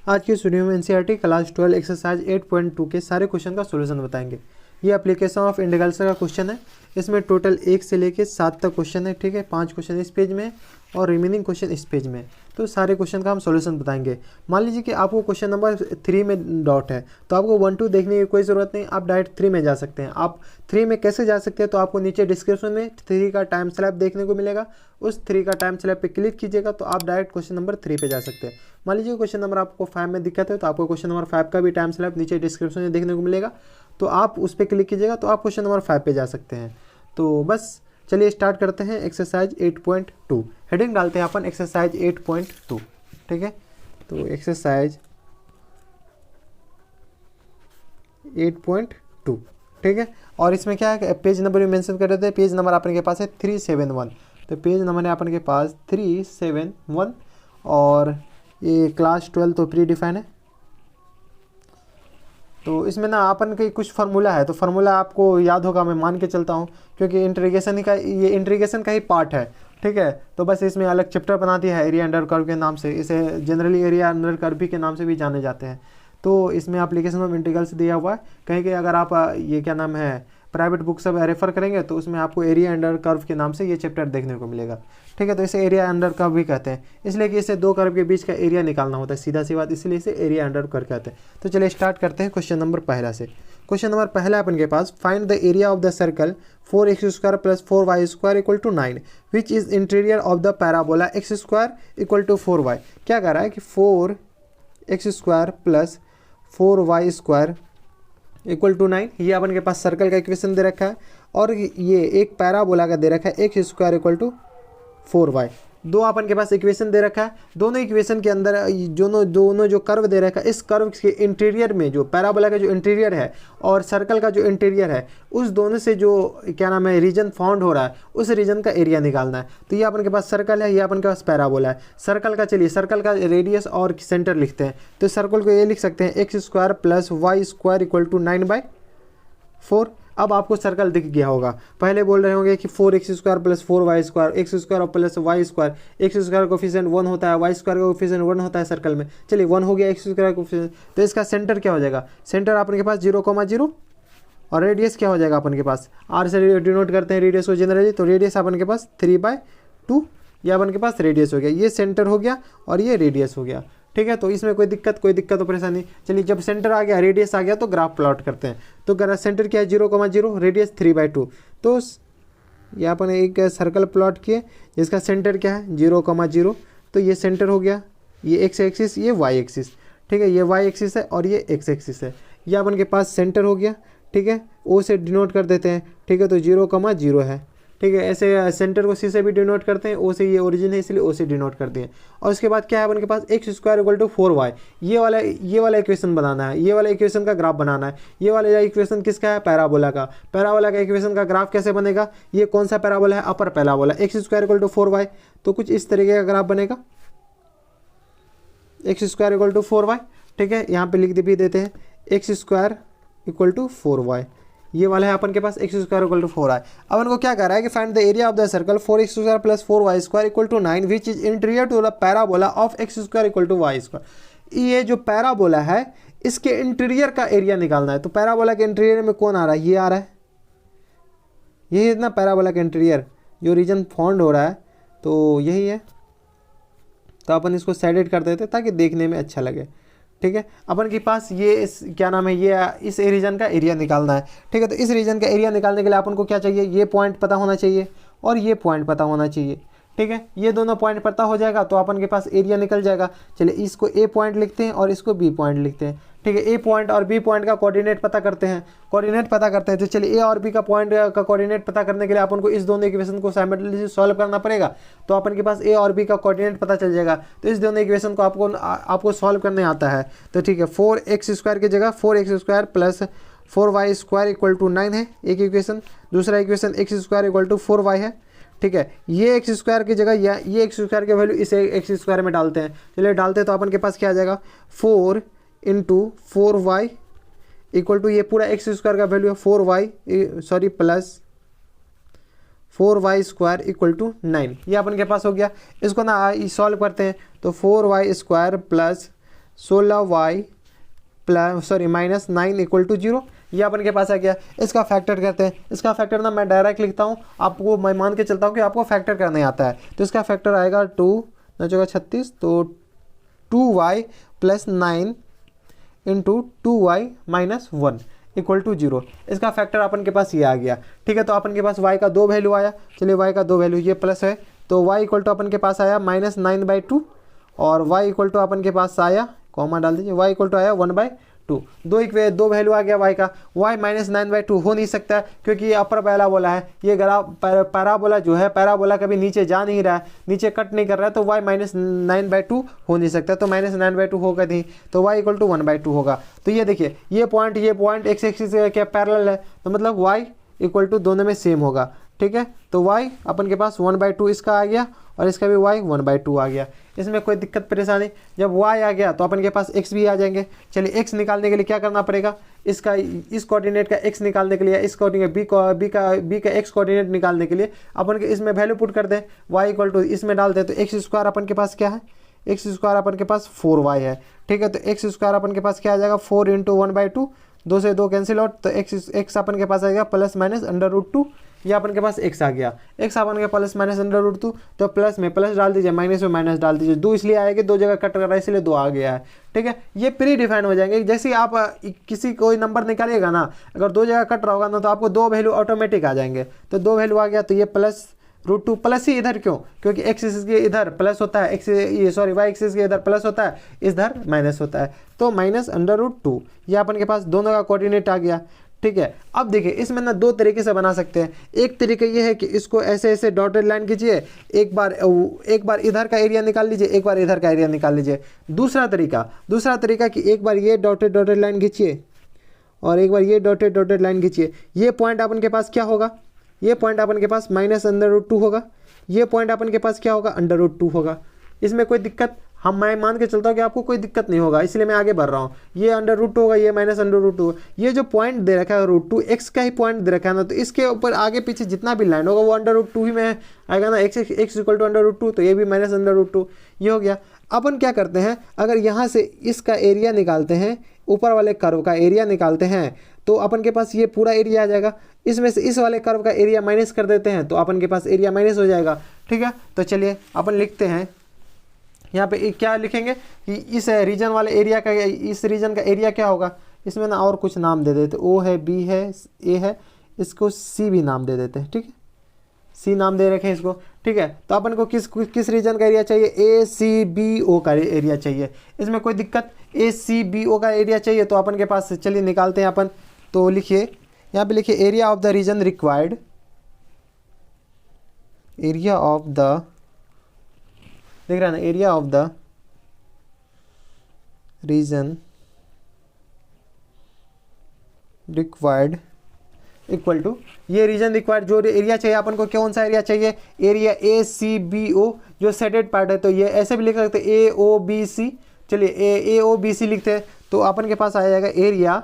आज की इस वीडियो में एनसीईआरटी क्लास 12 एक्सरसाइज 8.2 के सारे क्वेश्चन का सॉल्यूशन बताएंगे। ये एप्लीकेशन ऑफ इंटीग्रल्स का क्वेश्चन है। इसमें टोटल 1 से लेके 7 तक क्वेश्चन है। ठीक है, 5 क्वेश्चन इस पेज में है और रिमेनिंग क्वेश्चन इस पेज में है। तो सारे क्वेश्चन का हम सॉल्यूशन बताएंगे। मान लीजिए कि आपको क्वेश्चन नंबर 3 में डाउट है, तो आपको 1 2 देखने की कोई ज़रूरत नहीं, आप डायरेक्ट 3 में जा सकते हैं। आप 3 में कैसे जा सकते हैं, तो आपको नीचे डिस्क्रिप्शन में 3 का टाइम स्लैब देखने को मिलेगा। उस 3 का टाइम स्लैब पे क्लिक कीजिएगा तो आप डायरेक्ट क्वेश्चन नंबर 3 पे जा सकते हैं। मान लीजिए क्वेश्चन नंबर आपको 5 में दिक्कत है, तो आपको क्वेश्चन नंबर 5 का भी टाइम स्लैब नीचे डिस्क्रिप्शन में देखने को मिलेगा, तो आप उस पर क्लिक कीजिएगा तो आप क्वेश्चन नंबर 5 पे जा सकते हैं। तो बस चलिए स्टार्ट करते हैं एक्सरसाइज 8.2। हेडिंग डालते हैं अपन एक्सरसाइज 8.2। ठीक है, तो एक्सरसाइज 8.2। ठीक है, और इसमें क्या है, पेज नंबर भी मेंशन कर देते हैं। पेज नंबर अपन के पास है 371, तो पेज नंबर है अपन के पास 371 और ये क्लास 12 तो प्री डिफाइन है। तो इसमें ना अपन के कुछ फार्मूला है, तो फार्मूला आपको याद होगा, मैं मान के चलता हूँ, क्योंकि इंटीग्रेशन ही का ये इंटीग्रेशन का ही पार्ट है। ठीक है, तो बस इसमें अलग चैप्टर बना दिया है एरिया अंडर कर्व के नाम से। इसे जनरली एरिया अंडर कर्व भी के नाम से भी जाने जाते हैं। तो इसमें एप्लीकेशन ऑफ इंटीग्रल्स दिया हुआ है। कहीं कि अगर आप ये क्या नाम है प्राइवेट बुक सब रेफर करेंगे तो उसमें आपको एरिया अंडर कर्व के नाम से ये चैप्टर देखने को मिलेगा। ठीक है, तो इसे एरिया अंडर कर्व भी कहते हैं, इसलिए कि इसे दो कर्व के बीच का एरिया निकालना होता है, सीधा सी बात, इसलिए इसे एरिया अंडर कर्व कहते हैं। तो चलिए स्टार्ट करते हैं क्वेश्चन नंबर पहला से। क्वेश्चन नंबर पहला अपन के पास, find the area of the circle 4x² + 4y² = 9 which is interior of the parabola x² = 4y। क्या कह रहा है कि 4x² + 4y² = 9, ये अपन के पास सर्कल का इक्वेशन दे रखा है, और ये एक पैराबोला का दे रखा है x² = 4y। दो अपन के पास इक्वेशन दे रखा है। दोनों इक्वेशन के अंदर दोनों जो कर्व दे रखा है, इस कर्व के इंटीरियर में जो पैराबोला का जो इंटीरियर है और सर्कल का जो इंटीरियर है, उस दोनों से जो क्या नाम है रीजन फाउंड हो रहा है, उस रीजन का एरिया निकालना है। तो ये अपन के पास सर्कल है, ये अपन के पास पैराबोला है। सर्कल का चलिए सर्कल का रेडियस और सेंटर लिखते हैं। तो सर्कल को ये लिख सकते हैं x² + y² = 9/4। अब आपको सर्कल दिख गया होगा। पहले बोल रहे होंगे कि 4x² + 4y², x² + y², x² coefficient 1 होता है, y² का कोफिशिएंट 1 होता है सर्कल में। चलिए 1 हो गया x² का कोफिशिएंट, तो इसका सेंटर क्या हो जाएगा, सेंटर अपन के पास 0,0 और रेडियस क्या हो जाएगा अपन के पास, r से डिनोट करते हैं रेडियस को जनरली, तो रेडियस अपन के पास 3/2, यह अपन के पास रेडियस हो गया, ये सेंटर हो गया और ये रेडियस हो गया। ठीक है, तो इसमें कोई दिक्कत तो परेशानी। चलिए जब सेंटर आ गया, रेडियस आ गया, तो ग्राफ प्लॉट करते हैं। तो सेंटर क्या है 0,0, रेडियस 3/2। तो यहाँ पर एक सर्कल प्लॉट किए जिसका सेंटर क्या है 0,0, तो ये सेंटर हो गया, ये एक्स एक्सिस, ये वाई एक्सिस। ठीक है, ये वाई एक्सिस है और ये एक्स एक्सिस है। ये अपन के पास सेंटर हो गया। ठीक है, ओ से डिनोट कर देते हैं। ठीक है, तो 0,0 है। ठीक है, ऐसे सेंटर को सी से भी डिनोट करते हैं, ओ से ये ओरिजिन है इसलिए ओ से डिनोट कर दिए। और उसके बाद क्या है अपन के पास x² = 4y। ये वाला इक्वेशन बनाना है, ये वाला इक्वेशन का ग्राफ बनाना है। ये वाला इक्वेशन किसका है, पैराबोला का। पैराबोला का इक्वेशन का ग्राफ कैसे बनेगा, ये कौन सा पैराबोला है, अपर पैराबोला, x² = 4y। तो कुछ इस तरीके का ग्राफ बनेगा, x² = 4y। ठीक है, यहाँ पे लिख भी देते हैं x² = 4y। ये वाला है अपन के पास x² = 4y। अब उनको क्या कह रहा है कि find the area of the circle 4x² + 4y² = 9 which is interior to the parabola of x² = y²। ये जो पैराबोला है इसके इंटीरियर का एरिया निकालना है। तो पैराबोला के इंटीरियर में कौन आ रहा है, ये आ रहा है, यही इतना पैराबोला का इंटीरियर जो रीजन फाउंड हो रहा है, तो यही है। तो अपन इसको साइडेड कर देते ताकि देखने में अच्छा लगे। ठीक है, अपन के पास ये क्या नाम है, ये इस रीजन का एरिया निकालना है। ठीक है, तो इस रीजन का एरिया निकालने के लिए अपन को क्या चाहिए, ये पॉइंट पता होना चाहिए और ये पॉइंट पता होना चाहिए। ठीक है, ये दोनों पॉइंट पता हो जाएगा तो अपन के पास एरिया निकल जाएगा। चलिए इसको ए पॉइंट लिखते हैं और इसको बी पॉइंट लिखते हैं। ठीक है, ए पॉइंट और बी पॉइंट का कोऑर्डिनेट पता करते हैं, तो चलिए ए और बी का पॉइंट का कोऑर्डिनेट पता करने के लिए अपन को इस दोनों इक्वेशन को साइमल्टेनियसली सॉल्व करना पड़ेगा। तो अपन के पास ए और बी का कोऑर्डिनेट पता चल जाएगा। तो इस दोनों इक्वेशन को आपको सॉल्व करने आता है। तो ठीक है, 4x² की जगह 4x² + 4y² = 9 है एक इक्वेशन। दूसरा इक्वेशन x² = 4y है। ठीक है, ये x² की जगह ये x² की वैल्यू इसे x² में डालते हैं। चलिए डालते हैं, तो अपन के पास क्या आ जाएगा 4 × 4y = ये पूरा x² का वैल्यू है 4y प्लस 4y² = 9। ये अपन के पास हो गया। इसको ना सॉल्व करते हैं, तो 4y² + 16y minus 9 equal to 0। ये अपन के पास आ गया। इसका फैक्टर करते हैं। इसका फैक्टर ना मैं डायरेक्ट लिखता हूँ, आपको मैं मान के चलता हूँ कि आपको फैक्टर करने आता है। तो इसका फैक्टर आएगा 2 9 चौका 36, तो 2y plus 9 into 2y minus 1 equal to 0। इसका फैक्टर अपन के पास ये आ गया। ठीक है, तो अपन के पास y का 2 वैल्यू आया। चलिए y का 2 वैल्यू ये प्लस है, तो y इक्वल टू अपन के पास आया -9/2 और y इक्वल टू अपन के पास आया, कॉमा डाल दीजिए, y इक्वल टू आया 1/2। दो वैल्यू आ गया y का। y -9/2 हो नहीं सकता क्योंकि ये अपर पैराबोला है। ये पैराबोला जो है, पैराबोला कभी नीचे जा नहीं रहा है, नीचे कट नहीं कर रहा है, तो y -9/2 हो नहीं सकता। तो -9/2 होगा नहीं, तो y इक्वल टू 1/2 होगा। तो ये देखिए, ये पॉइंट एक्स एक्सिस के पैरेलल है, तो मतलब y इक्वल टू दोनों में सेम होगा। ठीक है, तो y अपन के पास 1/2 इसका आ गया और इसका भी y 1/2 आ गया। इसमें कोई दिक्कत परेशानी, जब y आ गया तो अपन के पास x भी आ जाएंगे। चलिए x निकालने के लिए क्या करना पड़ेगा, इसका इस कोऑर्डिनेट का x निकालने के लिए, इस कोऑर्डिनेट b का x कोऑर्डिनेट निकालने के लिए अपन के इसमें वैल्यू पुट कर दें, y इक्वल टू इसमें डाल दें, तो एक्स स्क्वायर अपन के पास क्या है, एक्स स्क्वायर अपन के पास 4y है। ठीक है, तो एक्स स्क्वायर अपन के पास क्या आ जाएगा, 4 × 1/2, 2 से 2 कैंसिल आउट, तो एक्स अपन के पास आएगा प्लस माइनस √2। ये अपन के पास x आ गया, x अपन के प्लस माइनस √2, तो प्लस में प्लस डाल दीजिए, माइनस में माइनस डाल दीजिए। 2 इसलिए आएगा, 2 जगह कट कर रहा है इसलिए 2 आ गया है। ठीक है, ये प्री डिफाइन हो जाएंगे। जैसे ही आप किसी कोई नंबर निकालिएगा ना, अगर 2 जगह कट रहा होगा ना, तो आपको 2 वैल्यू ऑटोमेटिक आ जाएंगे। तो 2 वैल्यू आ गया, तो ये +√2 प्लस ही इधर क्यों, क्योंकि x एक्सिस के इधर प्लस होता है, y एक्सिस के इधर प्लस होता है, इधर माइनस होता है, तो -√2। ये अपन के पास दोनों का कोऑर्डिनेट आ गया। ठीक है, अब देखिए इसमें ना 2 तरीके से बना सकते हैं। एक तरीका ये है कि इसको ऐसे ऐसे डॉटेड लाइन कीजिए, एक बार इधर का एरिया निकाल लीजिए, एक बार इधर का एरिया निकाल लीजिए। दूसरा तरीका कि एक बार ये डॉटेड लाइन खींचिए और एक बार ये डॉटेड लाइन खींचिए। ये पॉइंट अपन के पास क्या होगा, ये पॉइंट अपन के पास -√2 होगा, ये पॉइंट अपन के पास क्या होगा, √2 होगा। इसमें कोई दिक्कत, मैं मान के चलता हूँ कि आपको कोई दिक्कत नहीं होगा, इसलिए मैं आगे बढ़ रहा हूँ। ये √2 होगा, ये -√2। ये जो पॉइंट दे रखा है √2, x का ही पॉइंट दे रखा है ना, तो इसके ऊपर आगे पीछे जितना भी लाइन होगा वो √2 ही में आएगा ना। x इक्वल टू √2, तो ये भी -√2। ये हो गया। अपन क्या करते हैं, अगर यहाँ से इसका एरिया निकालते हैं, ऊपर वाले कर्व का एरिया निकालते हैं, तो अपन के पास ये पूरा एरिया आ जाएगा। इसमें से इस वाले कर्व का एरिया माइनस कर देते हैं, तो अपन के पास एरिया माइनस हो जाएगा। ठीक है, तो चलिए अपन लिखते हैं, यहाँ पे क्या लिखेंगे कि इस रीजन वाले एरिया का, इस रीजन का एरिया क्या होगा। इसमें ना और कुछ नाम दे देते, O है, B है, A है, इसको C भी नाम दे देते हैं। ठीक है, C नाम दे रखे हैं इसको। ठीक है, तो अपन को किस रीजन का एरिया चाहिए, ACBO का एरिया चाहिए। इसमें कोई दिक्कत, ACBO का एरिया चाहिए, तो अपन के पास चलिए निकालते हैं अपन। तो लिखिए, यहाँ पे लिखिए area of the region required, area of the, देख रहा है ना, area of the region required equal to, ये रीजन रिक्वायर्ड जो एरिया चाहिए अपन को, कौन सा एरिया चाहिए, एरिया ACBO जो सेटेड पार्ट है। तो ये ऐसे भी लिख सकते हैं AOBC। चलिए AOBC लिखते हैं, तो अपन के पास आ जाएगा एरिया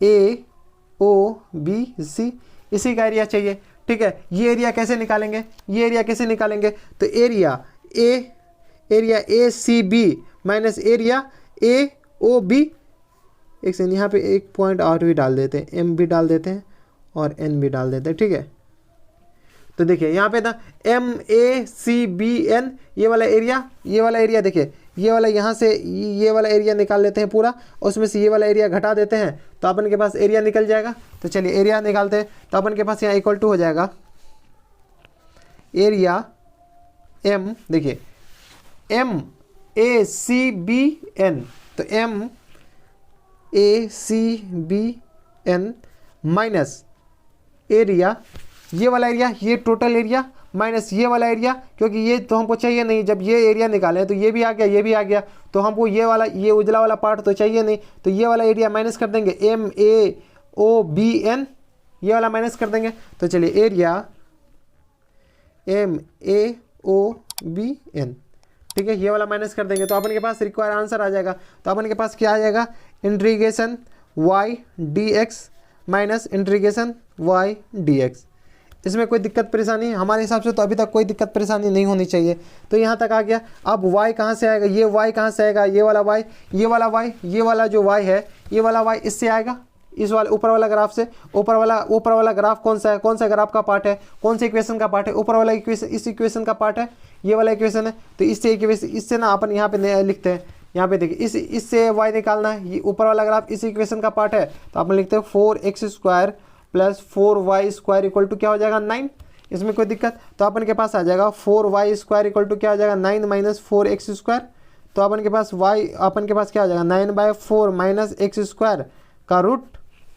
AOBC, इसी का एरिया चाहिए। ठीक है, ये एरिया कैसे निकालेंगे, तो area ACB minus area AOB, एक सेकंड, यहाँ पे एक पॉइंट और भी डाल देते हैं, M भी डाल देते हैं और N भी डाल देते हैं। ठीक है, तो देखिए यहाँ पे ना MACBN, ये वाला एरिया देखिए, ये वाला यहाँ से ये वाला एरिया निकाल लेते हैं पूरा, उसमें से ये वाला एरिया घटा देते हैं, तो अपन के पास एरिया निकल जाएगा। तो चलिए एरिया निकालते हैं, तो अपन के पास यहाँ इक्वल टू हो जाएगा एरिया M, देखिए MACBN, तो MACBN माइनस एरिया, ये वाला एरिया, ये टोटल एरिया माइनस ये वाला एरिया, क्योंकि ये तो हमको चाहिए नहीं। जब ये एरिया निकालें तो ये भी आ गया, ये भी आ गया, तो हमको ये उजला वाला पार्ट तो चाहिए नहीं, तो ये वाला एरिया माइनस कर देंगे, MAOBN, ये वाला माइनस कर देंगे। तो चलिए एरिया MAOBN, ठीक है, ये वाला माइनस कर देंगे, तो अपन के पास रिक्वायर्ड आंसर आ जाएगा। तो अपन के पास क्या आ जाएगा, integration y dx minus integration y dx, इसमें कोई दिक्कत परेशानी हमारे हिसाब से तो अभी तक कोई दिक्कत परेशानी नहीं होनी चाहिए। तो यहाँ तक आ गया। अब y कहाँ से आएगा, ये y कहाँ से आएगा, ये वाला y, ये वाला y, ये वाला जो y है, ये वाला y इससे आएगा, इस वाले ऊपर वाला ग्राफ से। ऊपर वाला ग्राफ कौन सा है, कौन सा ग्राफ का पार्ट है, कौन से इक्वेशन का पार्ट है, ऊपर वाला इक्वेशन इस इक्वेशन का पार्ट है, ये वाला इक्वेशन है। तो इससे ना अपन यहाँ पे लिखते हैं, यहाँ पे देखिए इससे y निकालना है, ये ऊपर वाला ग्राफ इस इक्वेशन का पार्ट है, तो अपन लिखते हैं 4x² plus 4y² equal to क्या हो जाएगा 9। इसमें कोई दिक्कत, तो अपन के पास आ जाएगा 4y² इक्वल टू क्या हो जाएगा 9 माइनस 4x²। तो अपन के पास क्या हो जाएगा 9/4 माइनस x² का रूट।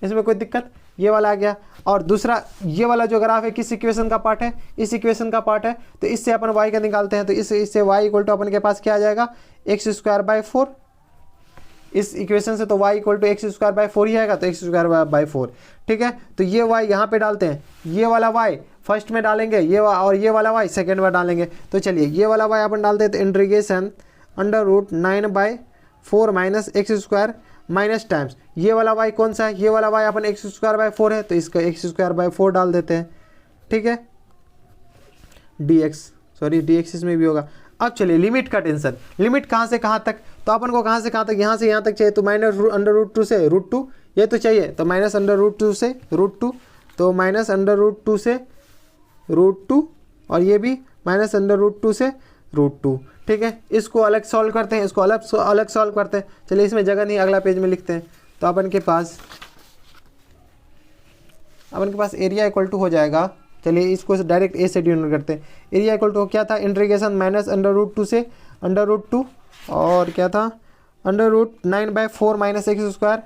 इसमें कोई दिक्कत, ये वाला आ गया। और दूसरा ये वाला जो ग्राफ है किस इक्वेशन का पार्ट है, इस इक्वेशन का पार्ट है, तो इससे अपन y का निकालते हैं। तो इससे y इक्वल टू अपन के पास क्या आ जाएगा x²/4। इस इक्वेशन से तो y इक्वल टू x²/4 ही आएगा, तो x²/4। ठीक है, तो ये y यहाँ पे डालते हैं, ये वाला y फर्स्ट में डालेंगे, और ये वाला y सेकेंड में डालेंगे। तो चलिए ये वाला y अपन डालते हैं, तो integration √9/4 minus x² minus times ये वाला y कौन सा है, ये वाला y अपन x²/4 है, तो इसका x²/4 डाल देते हैं। ठीक है, dx इसमें भी होगा। अब चलिए लिमिट का टेंशन, लिमिट कहाँ से कहाँ तक, तो अपन को कहाँ से कहाँ तक, यहाँ से यहाँ तक चाहिए, तो -√2 से √2 ये तो चाहिए, तो -√2 से √2, तो -√2 से √2 और ये भी -√2 से √2। ठीक है, इसको अलग सॉल्व करते हैं, इसको अलग सॉल्व करते हैं। चलिए इसमें जगह नहीं, अगला पेज में लिखते हैं। तो अपन के पास एरिया इक्वल टू हो जाएगा, चलिए इसको डायरेक्ट ए से डिनोट करते हैं। एरिया इक्वल टू क्या था, इंटीग्रेशन -√2 से √2 और क्या था √9/4 minus x²,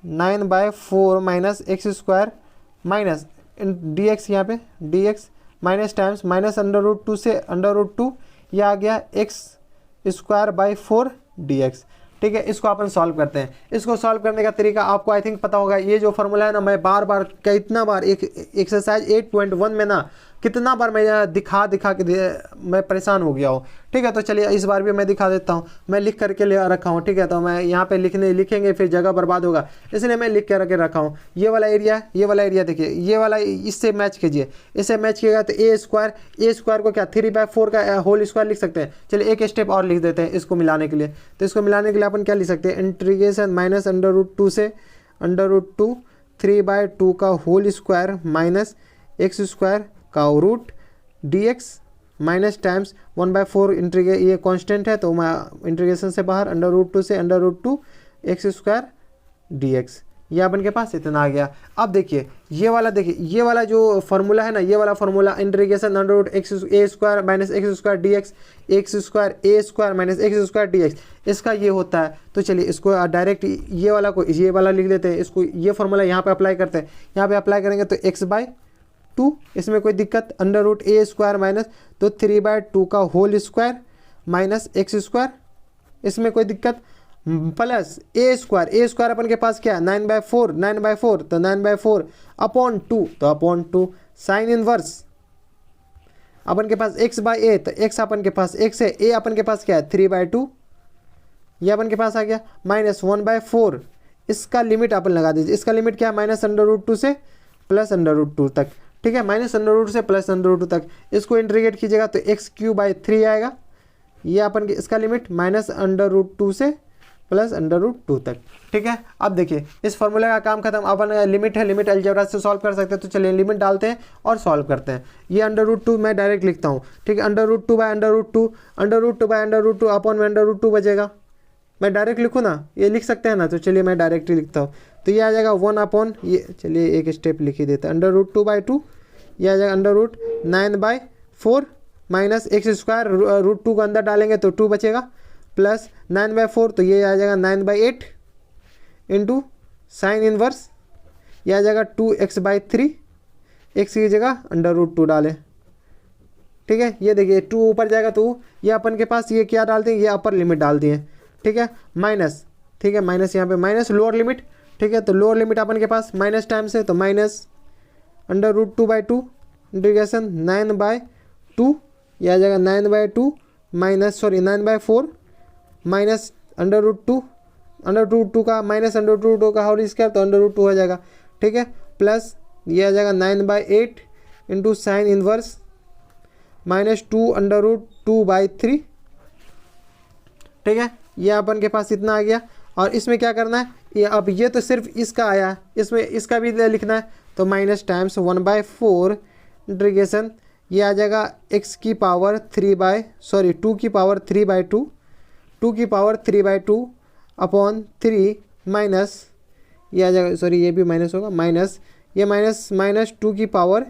9/4 minus x² minus dx, यहाँ पे dx माइनस टाइम्स -√2 से √2, यह आ गया x²/4 dx। ठीक है, इसको अपन सॉल्व करते हैं। इसको सॉल्व करने का तरीका आपको आई थिंक पता होगा। ये जो फॉर्मूला है ना, मैं बार बार कितना बार एक एक्सरसाइज 8.1 में ना कितना बार मैं दिखा के मैं परेशान हो गया हूँ। ठीक है, तो चलिए इस बार भी मैं दिखा देता हूँ। मैं लिख करके ले रखा हूँ। ठीक है, तो मैं यहाँ पे लिखेंगे फिर जगह बर्बाद होगा, इसलिए मैं लिख के रखा हूँ। ये वाला एरिया देखिए, ये वाला इससे मैच कीजिए, इससे मैच किएगा तो a² को क्या 3/4 का होल स्क्वायर लिख सकते हैं। चलिए एक स्टेप और लिख देते हैं इसको मिलाने के लिए। तो इसको मिलाने के लिए अपन क्या लिख सकते हैं, इंटीग्रेशन -√2 से √2 3/2 का होल स्क्वायर माइनस x² का रूट dx माइनस टाइम्स 1/4 ये कांस्टेंट है, तो मैं इंटीग्रेशन से बाहर √2 से √2 x² dx। ये अपन के पास इतना आ गया। अब देखिए ये वाला जो फार्मूला है ना, ये वाला formula integration √a² minus x² dx, x² minus x² dx, इसका ये होता है। तो चलिए इसको डायरेक्ट ये वाला लिख देते हैं। इसको ये फार्मूला यहाँ पे अप्लाई करते हैं। यहाँ पे अप्लाई करेंगे तो x/2, इसमें कोई दिक्कत, √a² माइनस तो 3/2 का होल स्क्वायर माइनस x², इसमें कोई दिक्कत, प्लस a² अपन के पास क्या है 9/4 तो 9/4 अपॉन 2 तो अपॉन 2 साइन इनवर्स अपन के पास x/a, तो x अपन के पास x है, a अपन के पास क्या है 3/2, ये अपन के पास आ गया माइनस 1/4। इसका लिमिट अपन लगा दीजिए, इसका लिमिट क्या है -√2 से +√2 तक। ठीक है, -√2 से +√2 तक। इसको इंटीग्रेट कीजिएगा तो x³/3 आएगा। ये अपन के इसका लिमिट -√2 से +√2 तक। ठीक है, अब देखिए इस फॉर्मूले का काम खत्म। अपन लिमिट अलजेब्रा से सॉल्व कर सकते हैं। तो चलिए लिमिट डालते हैं और सॉल्व करते हैं। ये √2 मैं डायरेक्ट लिखता हूँ। ठीक है, √2/√2 अपॉन में √2 बचेगा। मैं डायरेक्ट लिखूँ ना, ये लिख सकते हैं ना, तो चलिए मैं डायरेक्ट ही लिखता हूँ। तो ये आ जाएगा 1 अपॉन ये, चलिए एक स्टेप लिख ही देता है, √2/2, ये आ जाएगा √9/4 माइनस x² √2 को अंदर डालेंगे तो 2 बचेगा, प्लस 9/4 तो ये आ जाएगा 9/8 इंटू साइन इनवर्स, ये आ जाएगा 2x/3, x की जगह √2 डालें। ठीक है, ये देखिए 2 ऊपर जाएगा तो ये अपन के पास ये क्या डालते हैं, ये अपर लिमिट डाल दिए। ठीक है, माइनस, ठीक है माइनस यहाँ पे माइनस लोअर लिमिट। ठीक है, तो लोअर लिमिट अपन के पास माइनस टाइम्स है, तो माइनस √2/2 इंटीग्रेशन 9/2, ये आ जाएगा 9/2 9/4 माइनस √2 का माइनस √2 का होल स्क्वायर, तो √2 हो जाएगा। ठीक है, प्लस ये आ जाएगा 9/8 इंटू साइन इनवर्स माइनस 2√2/3। ठीक है, ये अपन के पास इतना आ गया। और इसमें क्या करना है, ये अब ये तो सिर्फ इसका आया, इसमें इसका भी लिखना है, तो माइनस टाइम्स 1/4 इंटीग्रेशन, ये आ जाएगा x की पावर 2 की पावर 3/2, 2 की पावर 3/2 अपॉन 3 माइनस, ये आ जाएगा, सॉरी ये भी माइनस होगा, माइनस ये माइनस 2 की पावर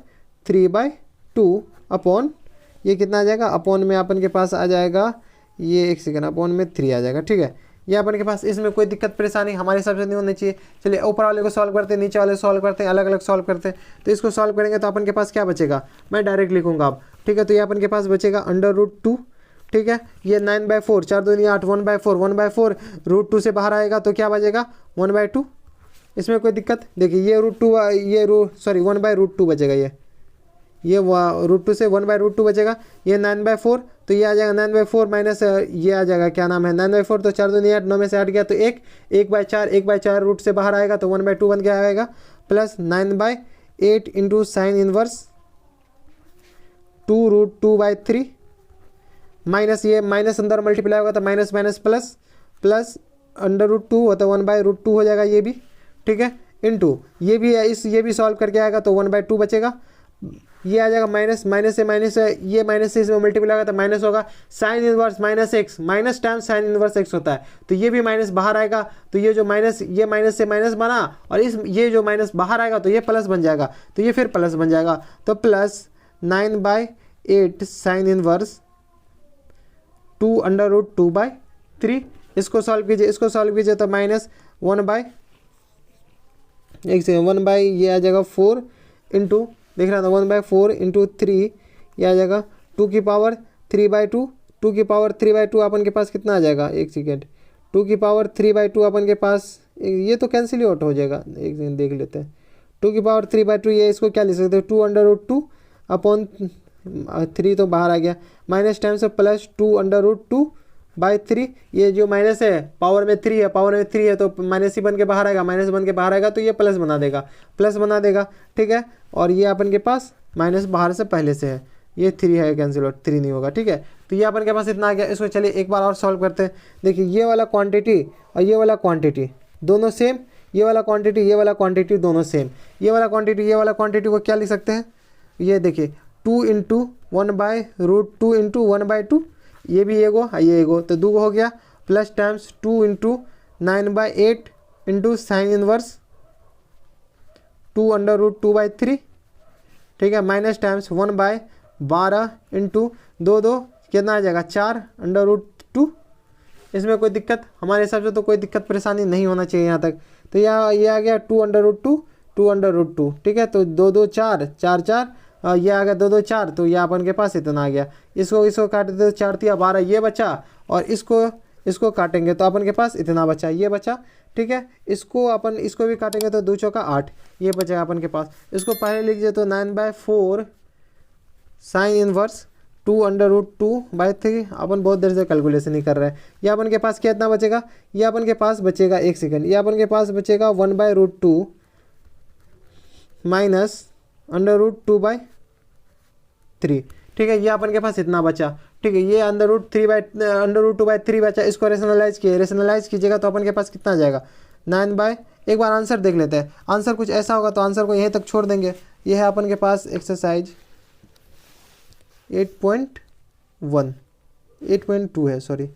3/2 अपॉन, ये कितना आ जाएगा, अपॉन में अपन के पास आ जाएगा, ये एक सेकंड, अपॉन में 3 आ जाएगा। ठीक है, ये अपन के पास, इसमें कोई दिक्कत परेशानी हमारे हिसाब से नहीं होनी चाहिए। चलिए ऊपर वाले को सॉल्व करते हैं, नीचे वाले सॉल्व करते हैं, अलग अलग सॉल्व करते हैं। तो इसको सॉल्व करेंगे तो अपन के पास क्या बचेगा, मैं डायरेक्ट लिखूंगा अब। ठीक है, तो ये अपन के पास बचेगा √2। ठीक है, ये 9/4, 4 दूनी 8, 1/4, 1/4 √2 से बाहर आएगा तो क्या बचेगा 1/2। इसमें कोई दिक्कत, देखिए ये √2, ये 1/√2 बचेगा, ये √2 से 1/√2 बचेगा। ये 9/4, तो ये आ जाएगा 9/4 माइनस ये आ जाएगा, क्या नाम है 9/4, तो 4 दूनी 8, 9 में से 8 गया तो 1/4 रूट से बाहर आएगा तो 1/2 बन गया आएगा, plus 9/8 into sine inverse 2√2/3 minus, ये माइनस अंदर मल्टीप्लाई होगा तो माइनस माइनस प्लस, प्लस √2 होता है 1/√2 हो जाएगा ये भी। ठीक है, इंटू ये भी है, ये भी सॉल्व करके आएगा तो 1/2 बचेगा। ये आ जाएगा माइनस, माइनस से माइनस है, ये माइनस से इसमें मल्टीप्लाई होगा तो माइनस होगा, sine inverse minus x, minus time sign inverse x होता है, तो ये भी माइनस बाहर आएगा, तो ये जो माइनस, ये माइनस से माइनस बना, और ये जो माइनस बाहर आएगा तो ये प्लस बन जाएगा, तो ये फिर प्लस बन जाएगा, तो प्लस 9/8 साइन इनवर्स 2√2/3। इसको सॉल्व कीजिए तो माइनस 1/, ये आ जाएगा 4 इंटू, देख रहा था 1/4 इंटू 3, ये आ जाएगा 2 की पावर 3/2, 2 की पावर 3/2 अपन के पास कितना आ जाएगा, एक सेकेंड, 2 की पावर 3/2 अपन के पास, ये तो कैंसिल आउट हो जाएगा, एक सेकेंड देख लेते हैं। 2 की पावर 3/2, ये इसको क्या लिख सकते हैं 2√2 अपॉन 3 तो बाहर आ गया, माइनस टाइम से प्लस 2√2/3, ये जो माइनस है पावर में 3 है, तो माइनस ही बन के बाहर आएगा, माइनस बन के बाहर आएगा तो ये प्लस बना देगा। ठीक है, और ये अपन के पास माइनस बाहर से पहले से है, ये 3 है, कैंसिल आउट 3 नहीं होगा। ठीक है, तो ये अपन के पास इतना आ गया। इसको चलिए एक बार और सॉल्व करते हैं। देखिए ये वाला क्वांटिटी और ये वाला क्वांटिटी दोनों सेम, ये वाला क्वांटिटी दोनों सेम। ये वाला क्वांटिटी को क्या लिख सकते हैं, ये देखिए 2 इंटू 1/√2 इंटू 1/2, ये भी एगो, ये एगो, तो 2 हो गया, plus times 2 into 9/8 into sine inverse 2√2/3। ठीक है, माइनस टाइम्स 1/12 इंटू 2 कितना आ जाएगा 4√2। इसमें कोई दिक्कत, हमारे हिसाब से तो कोई दिक्कत परेशानी नहीं होना चाहिए यहाँ तक। तो ये आ गया 2√2। ठीक है, तो 2 4 4 4, ये आ गया 2 4, तो ये अपन के पास इतना आ गया। इसको काटे तो 4 3 12 ये बचा, और इसको काटेंगे तो अपन के पास इतना बचा, ये बचा। ठीक है, इसको भी काटेंगे तो 2 चौका 8, ये बचेगा अपन के पास। इसको पहले लिख दिए तो 9/4 साइन इनवर्स 2√2/3। अपन बहुत देर से कैलकुलेशन ही कर रहे हैं। ये अपन के पास कितना बचेगा, ये अपन के पास बचेगा, एक सेकंड, ये अपन के पास बचेगा 1/√2 माइनस √2/3। ठीक है, ये अपन के पास इतना बचा। ठीक है, ये √2/3 बचा। इसको रेशनलाइज कीजिएगा तो अपन के पास कितना आ जाएगा 9 एक बार आंसर देख लेते हैं। आंसर कुछ ऐसा होगा तो आंसर को यहीं तक छोड़ देंगे। ये है अपन के पास एक्सरसाइज 8.2 है, सॉरी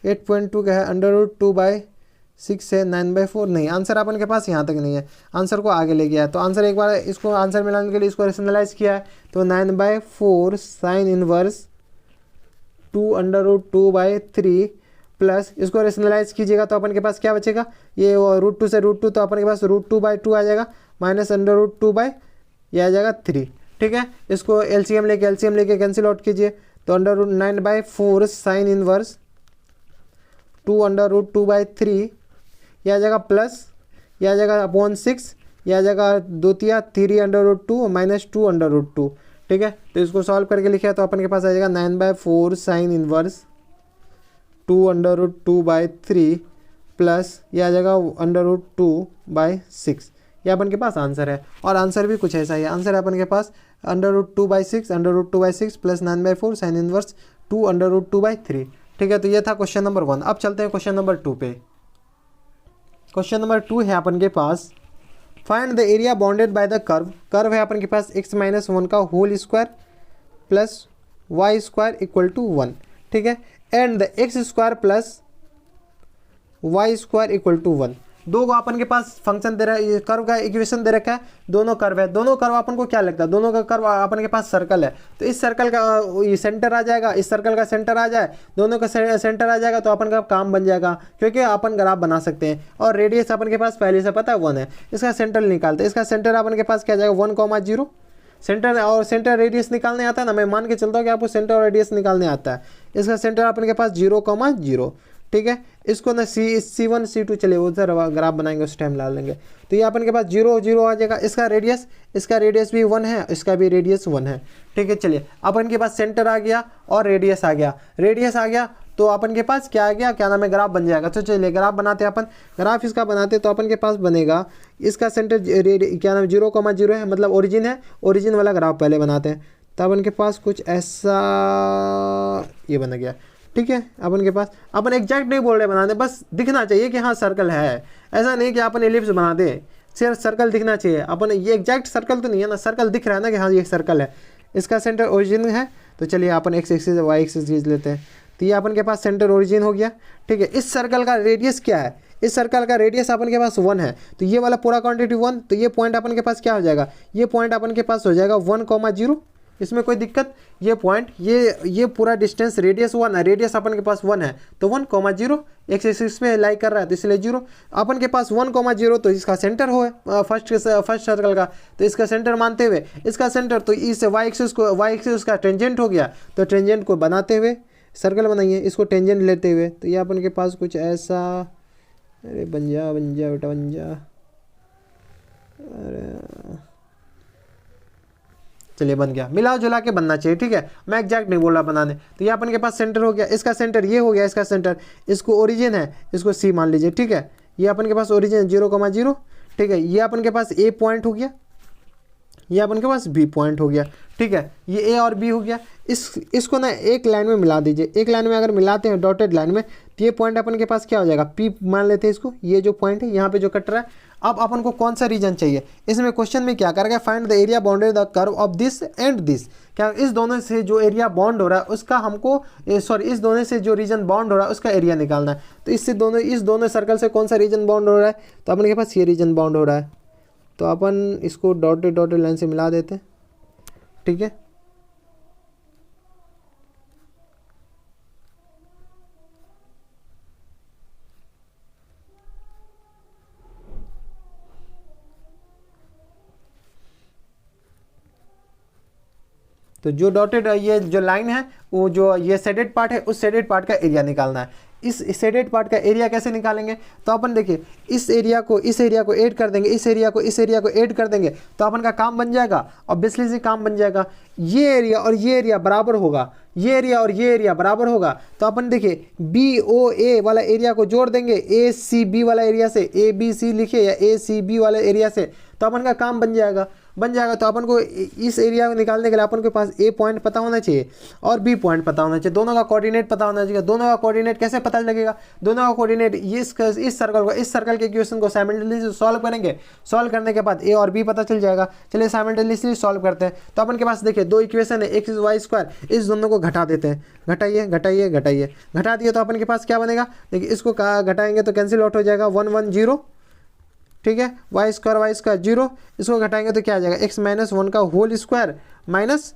8.2 का है, √2/6 है, 9/4 नहीं, आंसर अपन के पास यहाँ तक नहीं है, आंसर को आगे ले गया है। तो आंसर एक बार इसको आंसर मिलाने के लिए इसको रेशनलाइज किया है तो 9/4 साइन इनवर्स 2√2/3 प्लस इसको रेशनलाइज कीजिएगा तो अपन के पास क्या बचेगा, ये √2 से √2 तो अपन के पास √2/2 आ जाएगा, माइनस √2 ये आ जाएगा 3। ठीक है, इसको एलसीएम लेके कैंसिल आउट कीजिए तो 9/4 साइन इनवर्स 2√2/3 यह आ जाएगा, प्लस यह आ जाएगा अपॉन 6, यह आ जाएगा 2 3√2 माइनस 2√2। ठीक है, तो इसको सॉल्व करके लिखा तो अपन के पास आ जाएगा 9/4 साइन इनवर्स 2√2/3 प्लस यह आ जाएगा √2/6, ये अपन के पास आंसर है। और आंसर भी कुछ ऐसा ही है, आंसर है अपन के पास √2/6 √2/6 प्लस 9/4 साइन इनवर्स 2 √2/3। ठीक है, तो ये था क्वेश्चन नंबर 1। अब चलते हैं क्वेश्चन नंबर 2 पे। क्वेश्चन नंबर 2 है अपन के पास, find the area bounded by the curve. Curve है अपन के पास x-1 का whole square plus y square equal to 1। ठीक है, and the x² plus y square equal to 1। दो को अपन के पास फंक्शन दे रहा है, ये कर्व का इक्वेशन दे रखा है, दोनों कर्व है। दोनों कर्व अपन को क्या लगता है, दोनों का कर्व अपन के पास सर्कल है, तो इस सर्कल का ये सेंटर आ जाएगा, इस सर्कल का सेंटर आ जाए, दोनों का सेंटर आ जाएगा, तो अपन का काम बन जाएगा, क्योंकि अपन ग्राफ बना सकते हैं। और रेडियस अपन के पास पहले से पता है 1 है। इसका सेंटर निकालते हैं, इसका सेंटर अपन के पास क्या जाएगा 1,0। सेंटर और सेंटर रेडियस निकालने आता है ना, मैं मान के चलता हूँ कि आपको सेंटर और रेडियस निकालने आता है। इसका सेंटर अपन के पास 0,0। ठीक है, इसको ना C1 C2 चलिए उधर ग्राफ बनाएंगे, उस टाइम ला लेंगे। तो ये अपन के पास 0 0 आ जाएगा। इसका रेडियस भी 1 है, इसका भी रेडियस 1 है। ठीक है, चलिए अपन के पास सेंटर आ गया और रेडियस आ गया। रेडियस आ गया तो अपन के पास क्या आ गया, क्या नाम है, ग्राफ बन जाएगा। तो चलिए ग्राफ बनाते हैं अपन। ग्राफ इसका बनाते तो अपन के पास बनेगा, इसका सेंटर क्या नाम 0,0 है, मतलब ओरिजिन है। ओरिजिन वाला ग्राफ पहले बनाते हैं, तो अपन के पास कुछ ऐसा ये बन गया। ठीक है, अपन के पास, अपन एग्जैक्ट नहीं बोल रहे बनाने, बस दिखना चाहिए कि हाँ सर्कल है। ऐसा नहीं कि अपन एलिप्स बना दे, सिर्फ सर्कल दिखना चाहिए। अपन ये एग्जैक्ट सर्कल तो नहीं है ना, सर्कल दिख रहा है ना कि हाँ ये सर्कल है। इसका सेंटर ओरिजिन है, तो चलिए अपन x एक्सिस y एक्सिस खींच लेते हैं। तो ये अपन के पास सेंटर ओरिजिन हो गया। ठीक है, इस सर्कल का रेडियस क्या है, इस सर्कल का रेडियस अपन के पास 1 है, तो ये वाला पूरा क्वांटिटी 1, तो ये पॉइंट अपन के पास क्या हो जाएगा, ये पॉइंट अपन के पास हो जाएगा 1,0। इसमें कोई दिक्कत, ये पॉइंट ये पूरा डिस्टेंस रेडियस 1 है, रेडियस अपन के पास 1 है, तो 1,0 एक्स एक्सिस में लाई कर रहा है, तो इसलिए 0 अपन के पास 1,0। तो इसका सेंटर हो फर्स्ट सर्कल का, तो इसका सेंटर मानते हुए इसका सेंटर, तो इस वाई एक्सिस का टेंजेंट हो गया, तो टेंजेंट को बनाते हुए सर्कल बनाइए, इसको टेंजेंट लेते हुए, तो ये अपन के पास कुछ ऐसा, अरे बन जा बेटा बन जा, अरे चलिए बन गया। मिला जुला के बनना चाहिए। ठीक है, मैं एग्जैक्ट नहीं बोल रहा बनाने। तो ये अपन के पास सेंटर हो गया, इसका सेंटर ये हो गया, इसका सेंटर, इसको ओरिजिन है, इसको C मान लीजिए। ठीक है, ये अपन के पास ओरिजिन 0,0। ठीक है, ये अपन के पास A पॉइंट हो गया, ये अपन के पास B पॉइंट हो गया। ठीक है, ये A और B हो गया। इसको ना एक लाइन में मिला दीजिए। एक लाइन में अगर मिलाते हैं डॉटेड लाइन में, तो ये पॉइंट अपन के पास क्या हो जाएगा, P मान लेते हैं इसको। ये जो पॉइंट है यहाँ पे जो कट रहा है, अब अपन को कौन सा रीजन चाहिए, इसमें क्वेश्चन में क्या करेगा, find the area bounded the curve of this and this. क्या इस दोनों से जो एरिया बाउंड हो रहा है उसका हमको, इस दोनों से जो रीजन बाउंड हो रहा है उसका एरिया निकालना है। तो इस दोनों सर्कल से कौन सा रीजन बाउंड हो रहा है, तो अपन के पास ये रीजन बाउंड हो रहा है, तो अपन इसको डॉटेड लाइन से मिला देते हैं। ठीक है, तो जो डॉटेड ये जो लाइन है, वो जो ये शेडेड पार्ट है, उस शेडेड पार्ट का एरिया निकालना है। इस शेडेड पार्ट का एरिया कैसे निकालेंगे, तो अपन देखिए इस एरिया को ऐड कर देंगे, इस एरिया को ऐड कर देंगे, तो अपन का काम बन जाएगा, ऑब्वियसली से काम बन जाएगा। ये एरिया और ये एरिया बराबर होगा, ये एरिया और ये एरिया बराबर होगा, तो अपन देखिए BOA वाला एरिया को जोड़ देंगे ACB वाला एरिया से, ABC लिखे या ACB वाले एरिया से, तो अपन का काम बन जाएगा। तो अपन को इस एरिया को निकालने के लिए अपन के पास A पॉइंट पता होना चाहिए और B पॉइंट पता होना चाहिए, दोनों का कोऑर्डिनेट पता होना चाहिए। दोनों का कोऑर्डिनेट कैसे पता लगेगा, दोनों का कोऑर्डिनेट इस सर्कल के इक्वेशन को साइमल्टेनियसली सॉल्व करेंगे। सॉल्व करने के बाद A और B पता चल जाएगा। चलिए साइमल्टेनियसली सॉल्व करते हैं। तो अपन के पास देखिए दो इक्वेशन है, x y स्क्वायर, इस दोनों को घटा देते हैं, घटा दिए तो अपन के पास क्या बनेगा, देखिए इसको घटाएंगे तो कैंसिल आउट हो जाएगा 1 1 0। ठीक है, वाई स्क्वायर 0, इसको घटाएंगे तो क्या आ जाएगा x-1 का whole square minus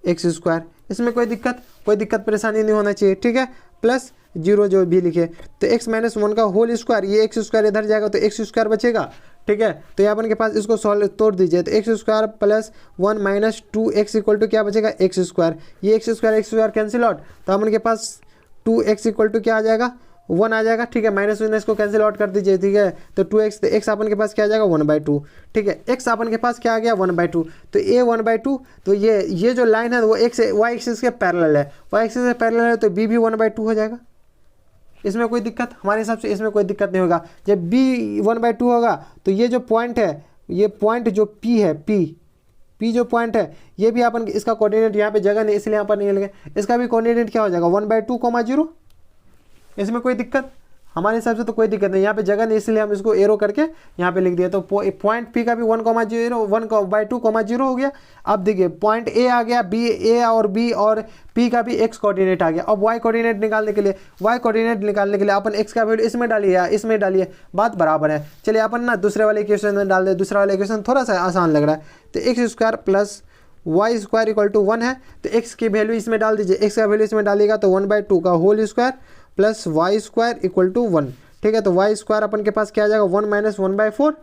x square. इसमें कोई दिक्कत परेशानी नहीं होना चाहिए। ठीक है, प्लस 0 जो भी लिखे, तो x-1 का होल स्क्वायर, ये एक्स स्क्वायर इधर जाएगा तो एक्स स्क्वायर बचेगा। ठीक है, तो यहाँ अपन के पास इसको सॉल्व तोड़ दीजिए, तो x square plus 1 minus 2x equal to क्या बचेगा एक्स स्क्वायर। ये एक्स स्क्वायर कैंसिल आउट, तो अपन के पास 2x इक्वल टू क्या आ जाएगा 1 आ जाएगा। ठीक है, माइनस माइनस को कैंसिल आउट कर दीजिए। ठीक है, तो 2x, तो x अपन के पास क्या आ जाएगा 1/2। ठीक है, x अपन के पास क्या आ गया 1/2, तो a 1/2, तो ये जो लाइन है वो y एक्सिस के पैरेलल है, y एक्सिस के पैरेलल है, तो b भी 1/2 हो जाएगा। इसमें कोई दिक्कत, हमारे हिसाब से इसमें कोई दिक्कत नहीं होगा। जब b 1/2 होगा तो ये जो पॉइंट है ये पॉइंट जो P है, P जो पॉइंट है ये भी अपन इसका कोऑर्डिनेट यहाँ पे जगह नहीं इसलिए यहाँ पर नहीं लिखे, इसका भी कोऑर्डिनेट क्या हो जाएगा 1/2, 0। इसमें कोई दिक्कत हमारे हिसाब से तो कोई दिक्कत नहीं, यहाँ पे जगह नहीं इसलिए हम इसको एरो करके यहाँ पे लिख दिया। तो पॉइंट P का भी 1,0 हो गया। अब देखिए पॉइंट A आ गया, A और B और P का भी x कोऑर्डिनेट आ गया। अब y कोऑर्डिनेट निकालने के लिए अपन x का वैल्यू इसमें डालिए या इसमें डालिए, बात बराबर है। चलिए अपन ना दूसरे वाले इक्वेशन में डाल दे, दूसरा वाला इक्वेशन थोड़ा सा आसान लग रहा है। तो x² प्लस y² = 1 है, तो x की वैल्यू इसमें डाल दीजिए, x का वैल्यू इसमें डालिएगा तो 1/2 का होल स्क्वायर प्लस y² = 1। ठीक है, तो y² अपन के पास क्या आ जाएगा 1 - 1/4,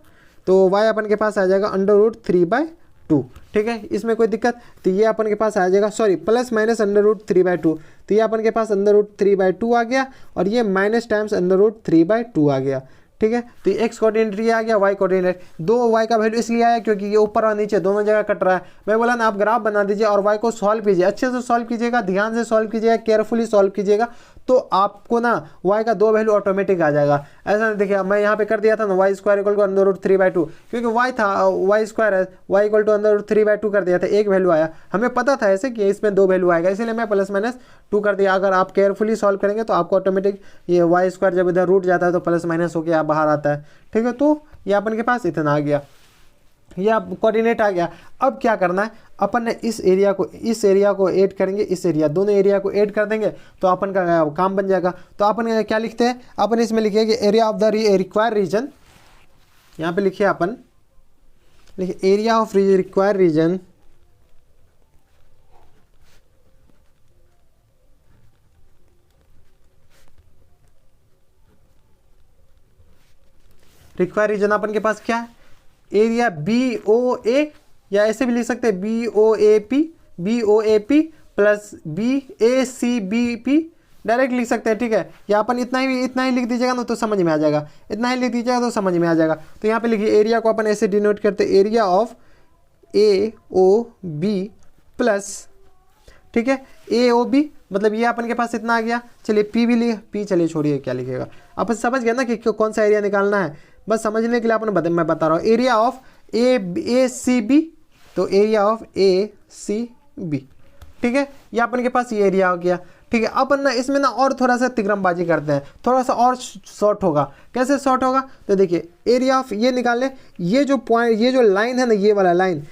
तो y अपन के पास आ जाएगा √3/2। ठीक है, इसमें कोई दिक्कत, तो ये अपन के पास आ जाएगा प्लस माइनस √3/2, तो ये अपन के पास √3/2 आ गया और ये माइनस टाइम्स √3/2 आ गया। ठीक है, तो x कोऑर्डिनेट ये आ गया, y कोऑर्डिनेट, दो y का वैल्यू इसलिए आया क्योंकि ये ऊपर और नीचे दोनों जगह कट रहा है। मैं बोला ना आप ग्राफ बना दीजिए और y को सॉल्व कीजिए, अच्छे से सॉल्व कीजिएगा, ध्यान से सॉल्व कीजिएगा, केयरफुली सॉल्व कीजिएगा, तो आपको ना y का दो वैल्यू ऑटोमेटिक आ जाएगा। ऐसा नहीं, देखिए मैं यहाँ पे कर दिया था ना y² = √3/2, क्योंकि y था y² है, y = √3/2 कर दिया था, एक वैल्यू आया, हमें पता था ऐसे कि इसमें दो वैल्यू आएगा, इसलिए मैं +-2 कर दिया। अगर आप केयरफुली सॉल्व करेंगे तो आपको ऑटोमेटिक ये y² जब इधर रूट जाता है तो प्लस- होकर बाहर आता है। ठीक है, तो ये अपन के पास इतना आ गया, ये आप कोऑर्डिनेट आ गया। अब क्या करना है, अपन ने इस एरिया को ऐड करेंगे, इस एरिया, दोनों एरिया को ऐड कर देंगे तो अपन का काम बन जाएगा। तो अपन क्या लिखते हैं, अपन इसमें लिखिए कि area of the required region, यहाँ पे लिखिए अपन लिखिए एरिया ऑफ रिक्वायर्ड रीजन अपन के पास क्या है, एरिया BOA, या ऐसे भी लिख सकते हैं BOAP प्लस BACBP, डायरेक्ट लिख सकते हैं। ठीक है, या अपन इतना ही लिख दीजिएगा ना तो समझ में आ जाएगा, इतना ही लिख दीजिएगा तो समझ में आ जाएगा। तो यहाँ पे लिखिए एरिया को अपन ऐसे डिनोट करते हैं, एरिया ऑफ AOB प्लस, ठीक है, AOB मतलब ये अपन के पास इतना आ गया। चलिए P भी P चलिए छोड़िए क्या लिखेगा, अपन समझ गए ना कि कौन सा एरिया निकालना है, बस समझने के लिए अपन मैं बता रहा हूँ। एरिया ऑफ ACB, तो एरिया ऑफ ACB, ठीक है, ये अपन के पास ये एरिया हो गया। ठीक है, अपन ना इसमें ना और थोड़ा सा तिग्रमबाजी करते हैं, थोड़ा सा और शॉर्ट होगा। कैसे शॉर्ट होगा, तो देखिए एरिया ऑफ ये निकाल लें, ये जो पॉइंट, ये जो लाइन है ना, ये वाला लाइन,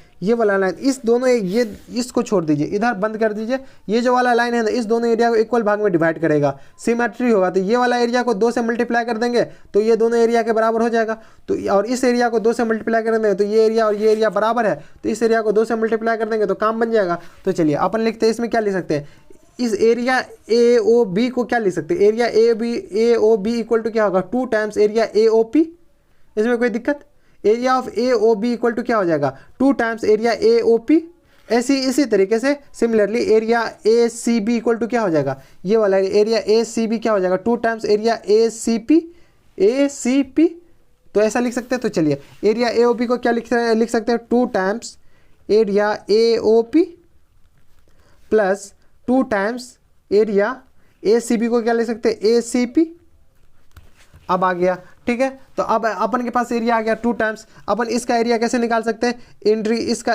इस दोनों ये इसको छोड़ दीजिए, इधर बंद कर दीजिए। ये जो वाला लाइन है ना, इस दोनों एरिया को इक्वल भाग में डिवाइड करेगा, सिमेट्री होगा। तो ये वाला एरिया को 2 से मल्टीप्लाई कर देंगे तो ये दोनों एरिया के बराबर हो जाएगा। तो और इस एरिया को 2 से मल्टीप्लाई कर देंगे तो ये एरिया और ये एरिया बराबर है, तो इस एरिया को 2 से मल्टीप्लाई कर देंगे तो काम बन जाएगा। तो चलिए अपन लिखते हैं, इसमें क्या लिख सकते हैं, इस एरिया AOB को क्या लिख सकते हैं, एरिया AOB इक्वल टू क्या होगा 2 टाइम्स एरिया AOP। इसमें कोई दिक्कत, area of AOB equal to क्या हो जाएगा 2 टाइम्स एरिया AOP। इसी तरीके से similarly area ACB equal to क्या हो जाएगा, ये वाला एरिया ACB क्या हो जाएगा 2 टाइम्स एरिया ACP। तो ऐसा लिख सकते हैं। तो चलिए एरिया AOB को क्या लिख सकते हैं 2 times area AOP plus 2 times area ACB को क्या लिख सकते हैं ACP। अब आ गया, ठीक है, तो अब अपन के पास एरिया आ गया 2 टाइम्स। अपन इसका एरिया कैसे निकाल सकते हैं,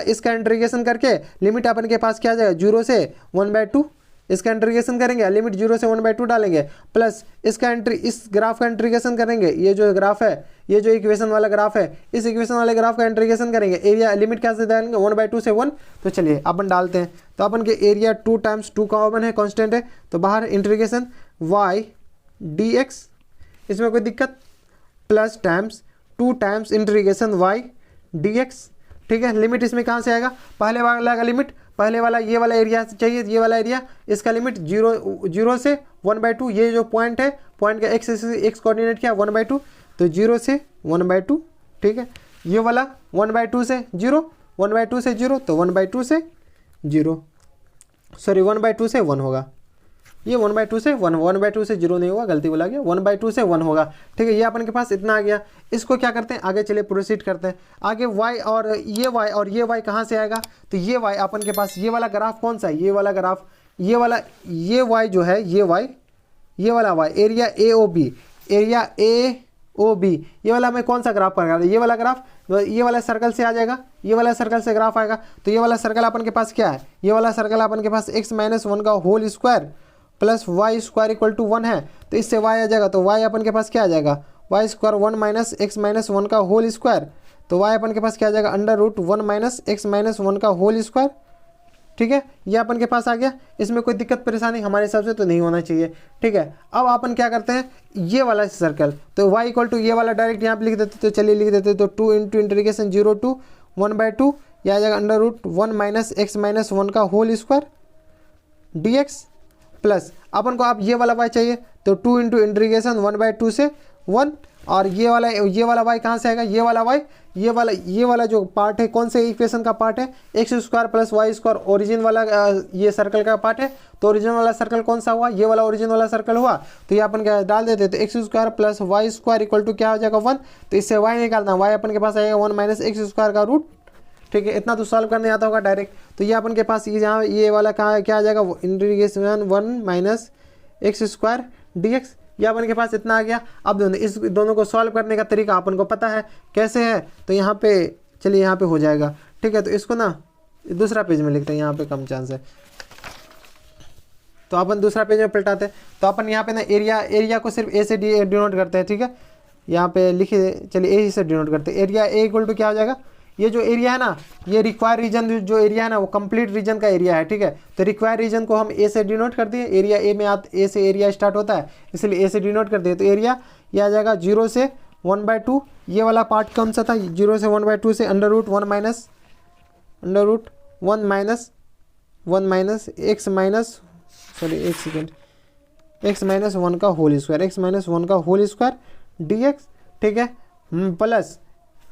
इसका इंटीग्रेशन करके लिमिट अपन के पास क्या आ जाएगा 0 से 1/2, इसका इंटीग्रेशन करेंगे, लिमिट 0 से 1/2 डालेंगे, प्लस इस ग्राफ का इंटीग्रेशन करेंगे, ये जो ग्राफ है, ये जो इक्वेशन वाला ग्राफ है, इस इक्वेशन वाले ग्राफ का इंटीग्रेशन करेंगे, एरिया लिमिट कैसे डालेंगे 1/2 से 1। तो चलिए अपन डालते हैं, तो अपन के एरिया 2 टाइम्स 2 कॉमन है, कांस्टेंट है, तो बाहर इंटीग्रेशन y dx, इसमें कोई दिक्कत, plus times 2 times integration y dx। ठीक है, लिमिट इसमें कहाँ से आएगा, पहले वाला का लिमिट, पहले वाला ये वाला एरिया चाहिए, ये वाला एरिया, इसका लिमिट 0 से 1/2, ये जो पॉइंट है, पॉइंट का x कोऑर्डिनेट क्या 1/2, तो 0 से 1/2। ठीक है, ये वाला 1/2 से 0, 1/2 से 0, तो 1/2 से 0, सॉरी 1/2 से 1 होगा, ये 1/2 से 1/2 से 0 नहीं होगा, गलती बोला गया, 1/2 से 1 होगा। ठीक है, ये अपन के पास इतना आ गया। इसको क्या करते हैं, आगे चलिए प्रोसीड करते हैं। आगे y और ये y कहाँ से आएगा, तो ये y अपन के पास, ये वाला ग्राफ कौन सा है, ये वाला ग्राफ, ये y जो है, ये वाला y area AOB O B, ये वाला मैं कौन सा ग्राफ पर रहा, ये वाला ग्राफ, ये वाला सर्कल से आ जाएगा, ये वाला सर्कल से ग्राफ आएगा। तो ये वाला सर्कल अपन के पास क्या है, ये वाला सर्कल अपन के पास x माइनस 1 का whole square plus y square equal to 1 है। तो इससे y आ जाएगा, तो y अपन के पास क्या आ जाएगा, y square 1 minus x minus 1 का होल स्क्वायर। तो y अपन के पास क्या आ जाएगा, under root 1 minus x minus 1 का होल स्क्वायर। ठीक है, ये अपन के पास आ गया। इसमें कोई दिक्कत परेशानी हमारे हिसाब से तो नहीं होना चाहिए। ठीक है, अब अपन क्या करते हैं, ये वाला सर्कल, तो y इक्वल टू ये वाला डायरेक्ट यहाँ पे लिख देते, तो चलिए लिख देते, तो 2 इंटू इंटीग्रेशन 0 टू 1/2, यह आ जाएगा under root 1 minus x minus 1 का होल स्क्वायर dx प्लस अपन को अब ये वाला y चाहिए, तो 2 इंटू इंटीग्रेशन 1/2 से 1, और ये वाला y कहाँ से आएगा, ये वाला जो पार्ट है कौन से इक्वेशन का पार्ट है, x square plus y square origin वाला ये सर्कल का पार्ट है। तो ओरिजिन वाला सर्कल कौन सा हुआ, ये वाला ओरिजिन वाला सर्कल हुआ। तो ये अपन क्या डाल देते, तो x square plus y square equal to क्या हो जाएगा 1। तो इससे y निकालना, y अपन के पास आएगा 1 माइनस एक्स स्क्वायर का रूट। ठीक है, इतना तो सॉल्व करने आता होगा डायरेक्ट। तो ये अपन के पास ये जहाँ ये वाला कहाँ क्या आ जाएगा, integration 1 minus x square dx, ये अपन के पास इतना आ गया। अब इस दोनों को सॉल्व करने का तरीका अपन को पता है कैसे है, तो यहाँ पे चलिए यहाँ पे हो जाएगा। ठीक है, तो इसको ना दूसरा पेज में लिखते हैं, यहाँ पे कम चांस है, तो अपन दूसरा पेज में पलटाते हैं। तो अपन यहाँ पे ना एरिया को सिर्फ ए से डिनोट करते हैं। ठीक है, यहाँ पे लिखिए, चलिए ए से डिनोट करते हैं। एरिया ए इक्वल टू क्या हो जाएगा, ये जो एरिया है ना, ये रिक्वायर रीजन जो एरिया है ना, वो कंप्लीट रीजन का एरिया है। ठीक है, तो रिक्वायर रीजन को हम ए से डिनोट कर दिए, एरिया ए में ए से एरिया स्टार्ट होता है, इसलिए ए से डिनोट कर दिए। तो एरिया ये आ जाएगा 0 से 1/2, ये वाला पार्ट कौन सा था, 0 से 1/2 से under root 1 minus x minus x minus 1 का होल स्क्वायर dx। ठीक है, प्लस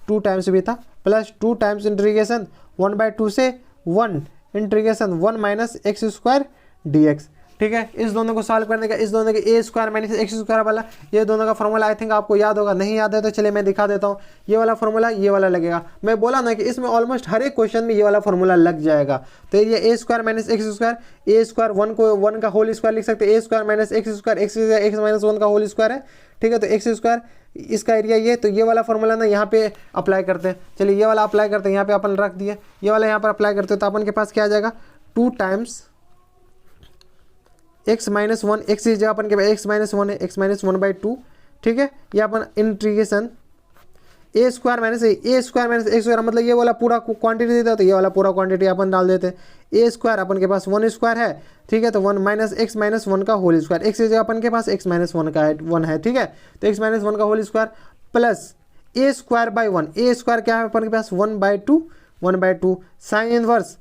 2 टाइम्स भी था, प्लस 2 टाइम्स इंटीग्रेशन 1/2 से 1 integration 1 minus x square dx। ठीक है, इस दोनों को सॉल्व करने का, इस दोनों के ए स्क्वायर माइनस एक्स स्क्वायर वाला, ये दोनों का फॉर्मूला आई थिंक आपको याद होगा। नहीं याद है तो चलिए मैं दिखा देता हूँ। ये वाला फॉर्मूला ये वाला लगेगा, मैं बोला ना कि इसमें ऑलमोस्ट हर एक क्वेश्चन में ये वाला फॉर्मूला लग जाएगा। तो ये a square minus x square, a square 1 को 1 का होल स्क्वायर लिख सकते हैं, a square minus x square, x minus 1 का होल स्क्वायर है। ठीक है, तो एक्स स्क्वायर इसका एरिया ये, तो ये वाला फॉर्मूला ना यहाँ पे अप्लाई करते हैं। चलिए ये वाला अप्लाई करते हैं, यहाँ पे अपन रख दिए, ये वाला यहाँ पर अप्लाई करते हैं। तो अपन के पास क्या आ जाएगा, 2 टाइम्स एक्स माइनस 1, एक्स की जगह अपन के पास एक्स माइनस 1 है, एक्स माइनस 1/2। ठीक है, ये अपन इंटीग्रेशन ए स्क्वायर माइनस एक्स स्क्वायर, मतलब ये वाला पूरा क्वांटिटी देता है, तो ये वाला पूरा क्वांटिटी अपन डाल देते हैं। ए स्क्वायर अपन के पास 1 स्क्वायर है। ठीक है, तो 1 माइनस एक्स माइनस 1 का होल स्क्वायर, एक्स की जगह अपन के पास एक्स माइनस 1 का है 1 है। ठीक है, तो एक्स माइनस 1 का whole square plus a square by 1, a square क्या है अपन के पास 1/2 sine inverse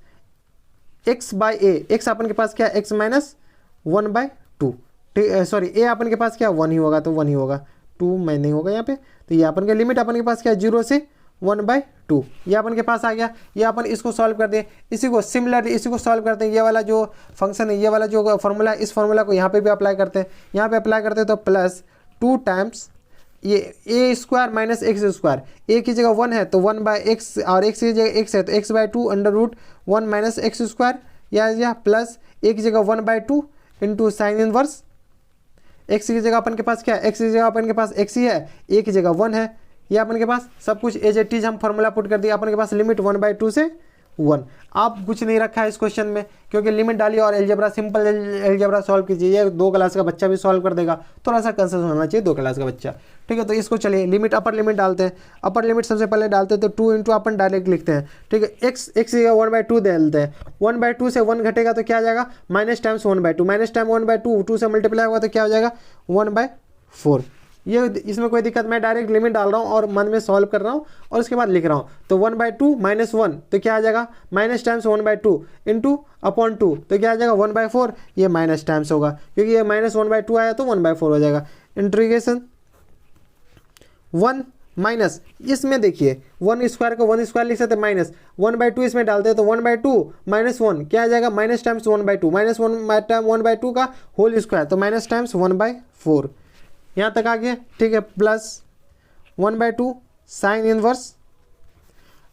x by a, x अपन के पास क्या है एक्स माइनस 1/2। ठीक है, सॉरी ए अपन के पास क्या 1 ही होगा, तो 1 ही होगा, 2 में नहीं होगा यहाँ पे। तो ये अपन के लिमिट अपन के पास क्या है 0 से 1/2, ये अपन के पास आ गया। ये अपन इसको सॉल्व कर दिए, इसी को सिमिलरली इसी को सॉल्व करते हैं। ये वाला जो फंक्शन है, ये वाला जो फॉर्मूला है, इस फॉर्मूला को यहाँ पे भी अप्लाई करते हैं। यहाँ पे अप्लाई करते हैं तो प्लस 2 टाइम्स ये a square minus x square, ए की जगह 1 है तो 1/x, और एक्स की जगह x है तो x/2 under root 1 minus x square, या प्लस ए की जगह 1/2 इंटू साइन इनवर्स एक्स की जगह अपन के पास क्या है, एक्स की जगह अपन के पास एक्स ही है, ए की जगह 1 है। ये अपन के पास सब कुछ एज इट इज हम फॉर्मूला पुट कर दिया। अपन के पास लिमिट 1/2 से 1, आप कुछ नहीं रखा है इस क्वेश्चन में, क्योंकि लिमिट डालिए और एलजेब्रा सिंपल एलजेब्रा सॉल्व कीजिए। ये 2 क्लास का बच्चा भी सॉल्व कर देगा, थोड़ा सा कंसेशन होना चाहिए 2 क्लास का बच्चा। ठीक है, तो इसको चलिए लिमिट अपर लिमिट डालते हैं। अपर लिमिट सबसे पहले डालते हैं तो 2 इंटू अपन डायरेक्ट लिखते हैं। ठीक है, एक्स की जगह 1/2 डालते हैं, 1/2 से 1 घटेगा तो क्या आ जाएगा माइनस टाइम्स 1/2, माइनस टाइम 1/2, 2 से मल्टीप्लाई होगा तो क्या हो जाएगा 1/4। ये इसमें कोई दिक्कत, मैं डायरेक्ट लिमिट डाल रहा हूँ और मन में सॉल्व कर रहा हूँ और उसके बाद लिख रहा हूँ। तो 1/2 माइनस 1 तो क्या आ जाएगा माइनस टाइम्स 1/2 इंटू अपॉन 2 तो क्या आ जाएगा 1/4, ये माइनस टाइम्स होगा क्योंकि ये माइनस 1/2 आया तो 1/4 हो जाएगा। इंटीग्रेशन 1 माइनस, इसमें देखिए 1 स्क्वायर को 1 स्क्वायर लिख सकते हैं, माइनस 1/2 इसमें डालते हैं तो 1/2 माइनस 1 क्या आ जाएगा माइनस टाइम्स 1/2, माइनस 1/2 का होल स्क्वायर तो माइनस टाइम्स 1/4, यहाँ तक आ गया। ठीक है, प्लस 1/2 साइन इनवर्स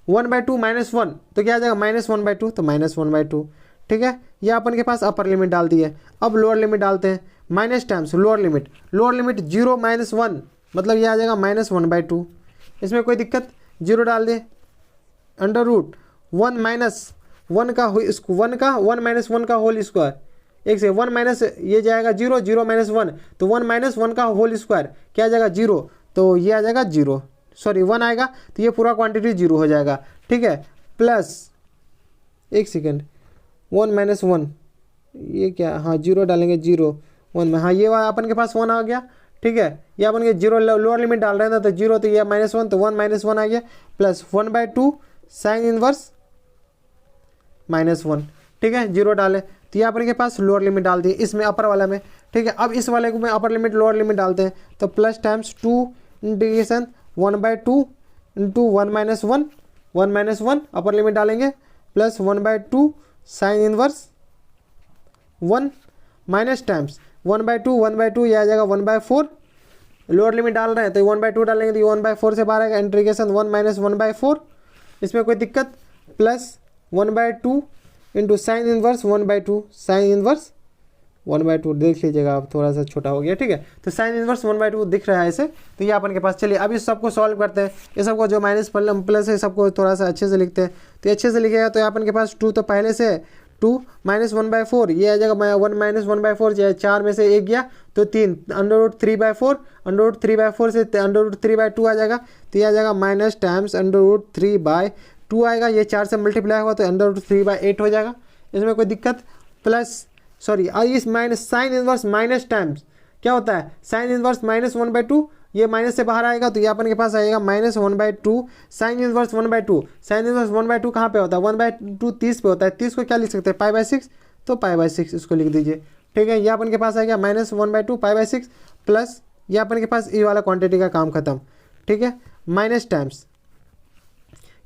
1/2 माइनस 1 तो क्या आ जाएगा माइनस 1/2 तो माइनस 1/2। ठीक है, यह अपन के पास अपर लिमिट डाल दी है। अब लोअर लिमिट डालते हैं, minus times lower limit 0 minus 1 मतलब ये आ जाएगा -1/2। इसमें कोई दिक्कत, जीरो डाल दे। अंडर रूट 1 माइनस 1 का 1 माइनस 1 का होल स्क्वायर, एक से 1 माइनस ये जाएगा 0, 0 माइनस 1 तो 1 माइनस 1 का होल स्क्वायर क्या आ जाएगा 0, तो ये आ जाएगा 0, सॉरी 1 आएगा तो ये पूरा क्वांटिटी 0 हो जाएगा। ठीक है, प्लस एक सेकेंड 1 माइनस 1 ये क्या, हाँ 0 डालेंगे 0 1 में, हाँ ये अपन के पास 1 आ गया। ठीक है, ये अपन के 0 लोअर लिमिट डाल रहे हैं ना तो 0, तो ये -1 तो 1 माइनस 1 आ गया, प्लस 1/2 साइन इनवर्स -1। ठीक है, 0 डाले तो ये अपन के पास लोअर लिमिट डाल दी इसमें अपर वाला में। ठीक है, अब इस वाले को में अपर लिमिट लोअर लिमिट डालते हैं तो plus times 2 integration 1/2 into 1 - 1 upper limit डालेंगे plus 1/2 sine inverse 1 minus times 1/2 ये आ जाएगा 1/4, लोअर लिमिट डाल रहे हैं तो 1/2 डालेंगे तो ये 1/4 से बाहर आएगा, इंटीग्रेशन 1 - 1/4, इसमें कोई दिक्कत, plus 1/2 into sine inverse 1/2 sine inverse 1/2 देख लीजिएगा आप, थोड़ा सा छोटा हो गया। ठीक है, तो साइन इनवर्स 1/2 दिख रहा है ऐसे, तो ये अपन के पास। चलिए अब इस सबको सॉल्व करते हैं, ये सबको जो माइनस प्लस है सबको थोड़ा सा अच्छे से लिखते हैं। तो अच्छे से लिखेगा तो अपन के पास 2 तो पहले से 2 माइनस 1/4 ये आ जाएगा 1 - 1/4, 4 में से 1 गया तो 3, √3/4, √3/4 से √3/2 आ जाएगा, तो ये आ जाएगा माइनस टाइम्स √3/2 आएगा, ये 4 से मल्टीप्लाई होगा तो √3/8 हो जाएगा, इसमें कोई दिक्कत। प्लस सॉरी इस minus sine inverse minus times क्या होता है, साइन इनवर्स -1/2, ये माइनस से बाहर आएगा तो ये अपन के पास आएगा -1/2 साइन इनवर्स 1/2। साइन इनवर्स 1/2 कहाँ पे होता है, 1/2 30 पे होता है, 30 को क्या लिख सकते हैं π/6, तो π/6 इसको लिख दीजिए। ठीक है, ये अपन के पास आएगा -1/2 π/6, प्लस ये अपन के पास ये वाला क्वांटिटी का काम खत्म। ठीक है, माइनस टाइम्स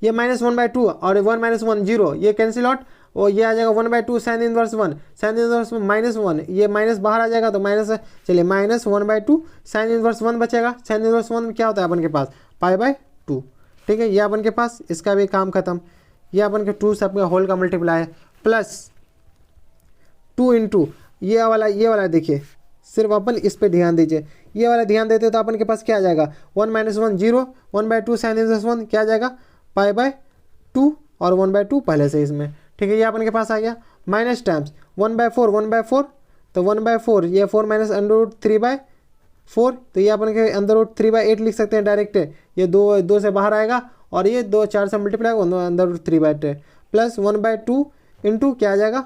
ये -1/2 और 1 - 1 0, ये कैंसिल आउट और ये आ जाएगा 1/2 साइन इनवर्स 1, साइन इनवर्स -1, ये माइनस बाहर आ जाएगा तो माइनस, चलिए -1/2 साइन इनवर्स 1 बचेगा, साइन इनवर्स 1 में क्या होता है अपन के पास π/2। ठीक है, ये अपन के पास इसका भी काम खत्म, ये अपन के 2 सब होल का मल्टीप्लाई है, प्लस 2 इंटू ये वाला देखिए, सिर्फ अपन इस पे ध्यान दीजिए, ये वाला ध्यान देते तो अपन के पास क्या आ जाएगा 1 - 1 0, 1/2 साइन इनवर्स 1 क्या आ जाएगा π/2 और 1/2 पहले से इसमें। ठीक है, ये अपन के पास आ गया, माइनस टाइम्स 1/4 तो 1/4 ये 4 माइनस √3/4, तो ये अपन के √3/8 लिख सकते हैं डायरेक्ट, ये 2 से बाहर आएगा और ये 2 4 से मल्टीप्लाई होगा √3/8 प्लस 1/2 इंटू क्या आ जाएगा,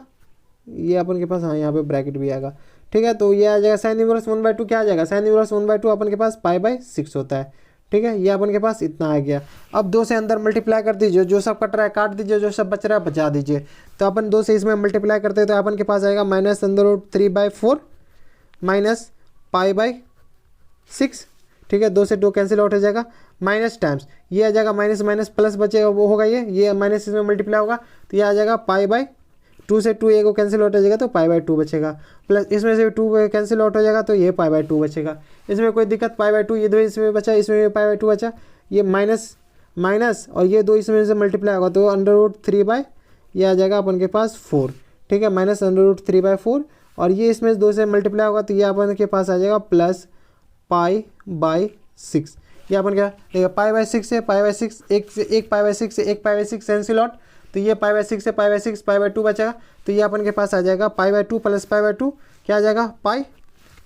ये अपन के पास, हाँ यहाँ पे ब्रैकेट भी आएगा। ठीक है, तो ये आ जाएगा साइन इनवर्स 1/2 क्या आ जाएगा, साइन इनवर्स 1/2 अपन के पास π/6 होता है। ठीक है, ये अपन के पास इतना आ गया। अब 2 से अंदर मल्टीप्लाई कर दीजिए, जो सब कट रहा है काट दीजिए, जो सब बच रहा है बचा दीजिए। तो अपन 2 से इसमें मल्टीप्लाई करते हैं तो अपन के पास आएगा -√3/4 माइनस π/6। ठीक है, 2 से 2 कैंसिल आउट हो जाएगा, माइनस टाइम्स ये आ जाएगा माइनस माइनस प्लस बचेगा, वो होगा ये माइनस इसमें मल्टीप्लाई होगा तो ये आ जाएगा π/2 से 2 को कैंसिल आउट हो जाएगा तो π/2 बचेगा, प्लस इसमें से 2 कैंसिल आउट हो जाएगा तो ये π/2 बचेगा, इसमें कोई दिक्कत, π/2 ये 2 इसमें बचा, इसमें π/2 बचा, ये माइनस और ये 2 इसमें से मल्टीप्लाई होगा तो √3/, ये आ जाएगा अपन के पास 4। ठीक है, माइनस √3/4 और ये इसमें 2 से मल्टीप्लाई होगा तो ये अपन के पास आ जाएगा प्लस π/6। ये अपन क्या देखिए π/6 से π/6 एक π/6 से एक π/6 कैंसिल आउट, तो ये π/6 से π/6 π/2 बचेगा, तो ये अपन के पास आ जाएगा π/2 प्लस π/2 क्या आ जाएगा पाई।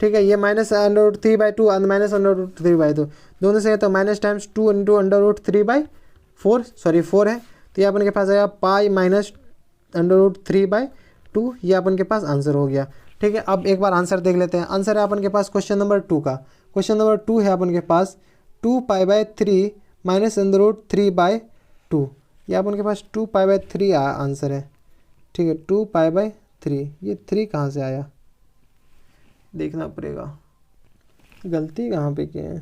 ठीक है, ये -√3/2 और माइनस √3/2 दोनों से है तो माइनस टाइम्स 2 इंटू √3/4 सॉरी 4 है, तो ये अपन के पास आएगा पाई माइनस √3/2, ये अपन के पास आंसर हो गया। ठीक है, अब एक बार आंसर देख लेते हैं। आंसर है अपन के पास क्वेश्चन नंबर 2 का, क्वेश्चन नंबर 2 है अपन के पास 2π/3 माइनस √3/2, ये अपन के पास 2π/3 आंसर है। ठीक है, 2π/3, ये 3 कहाँ से आया देखना पड़ेगा, गलती कहाँ पे की है,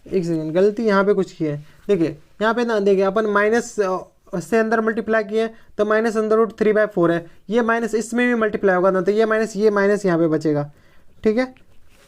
एक सेकेंड, गलती यहाँ पे कुछ की है। देखिए यहाँ पे ना, देखिए अपन माइनस से अंदर मल्टीप्लाई किए तो माइनस √3/4 है, ये माइनस इसमें भी मल्टीप्लाई होगा ना तो ये माइनस यहाँ पे बचेगा। ठीक है,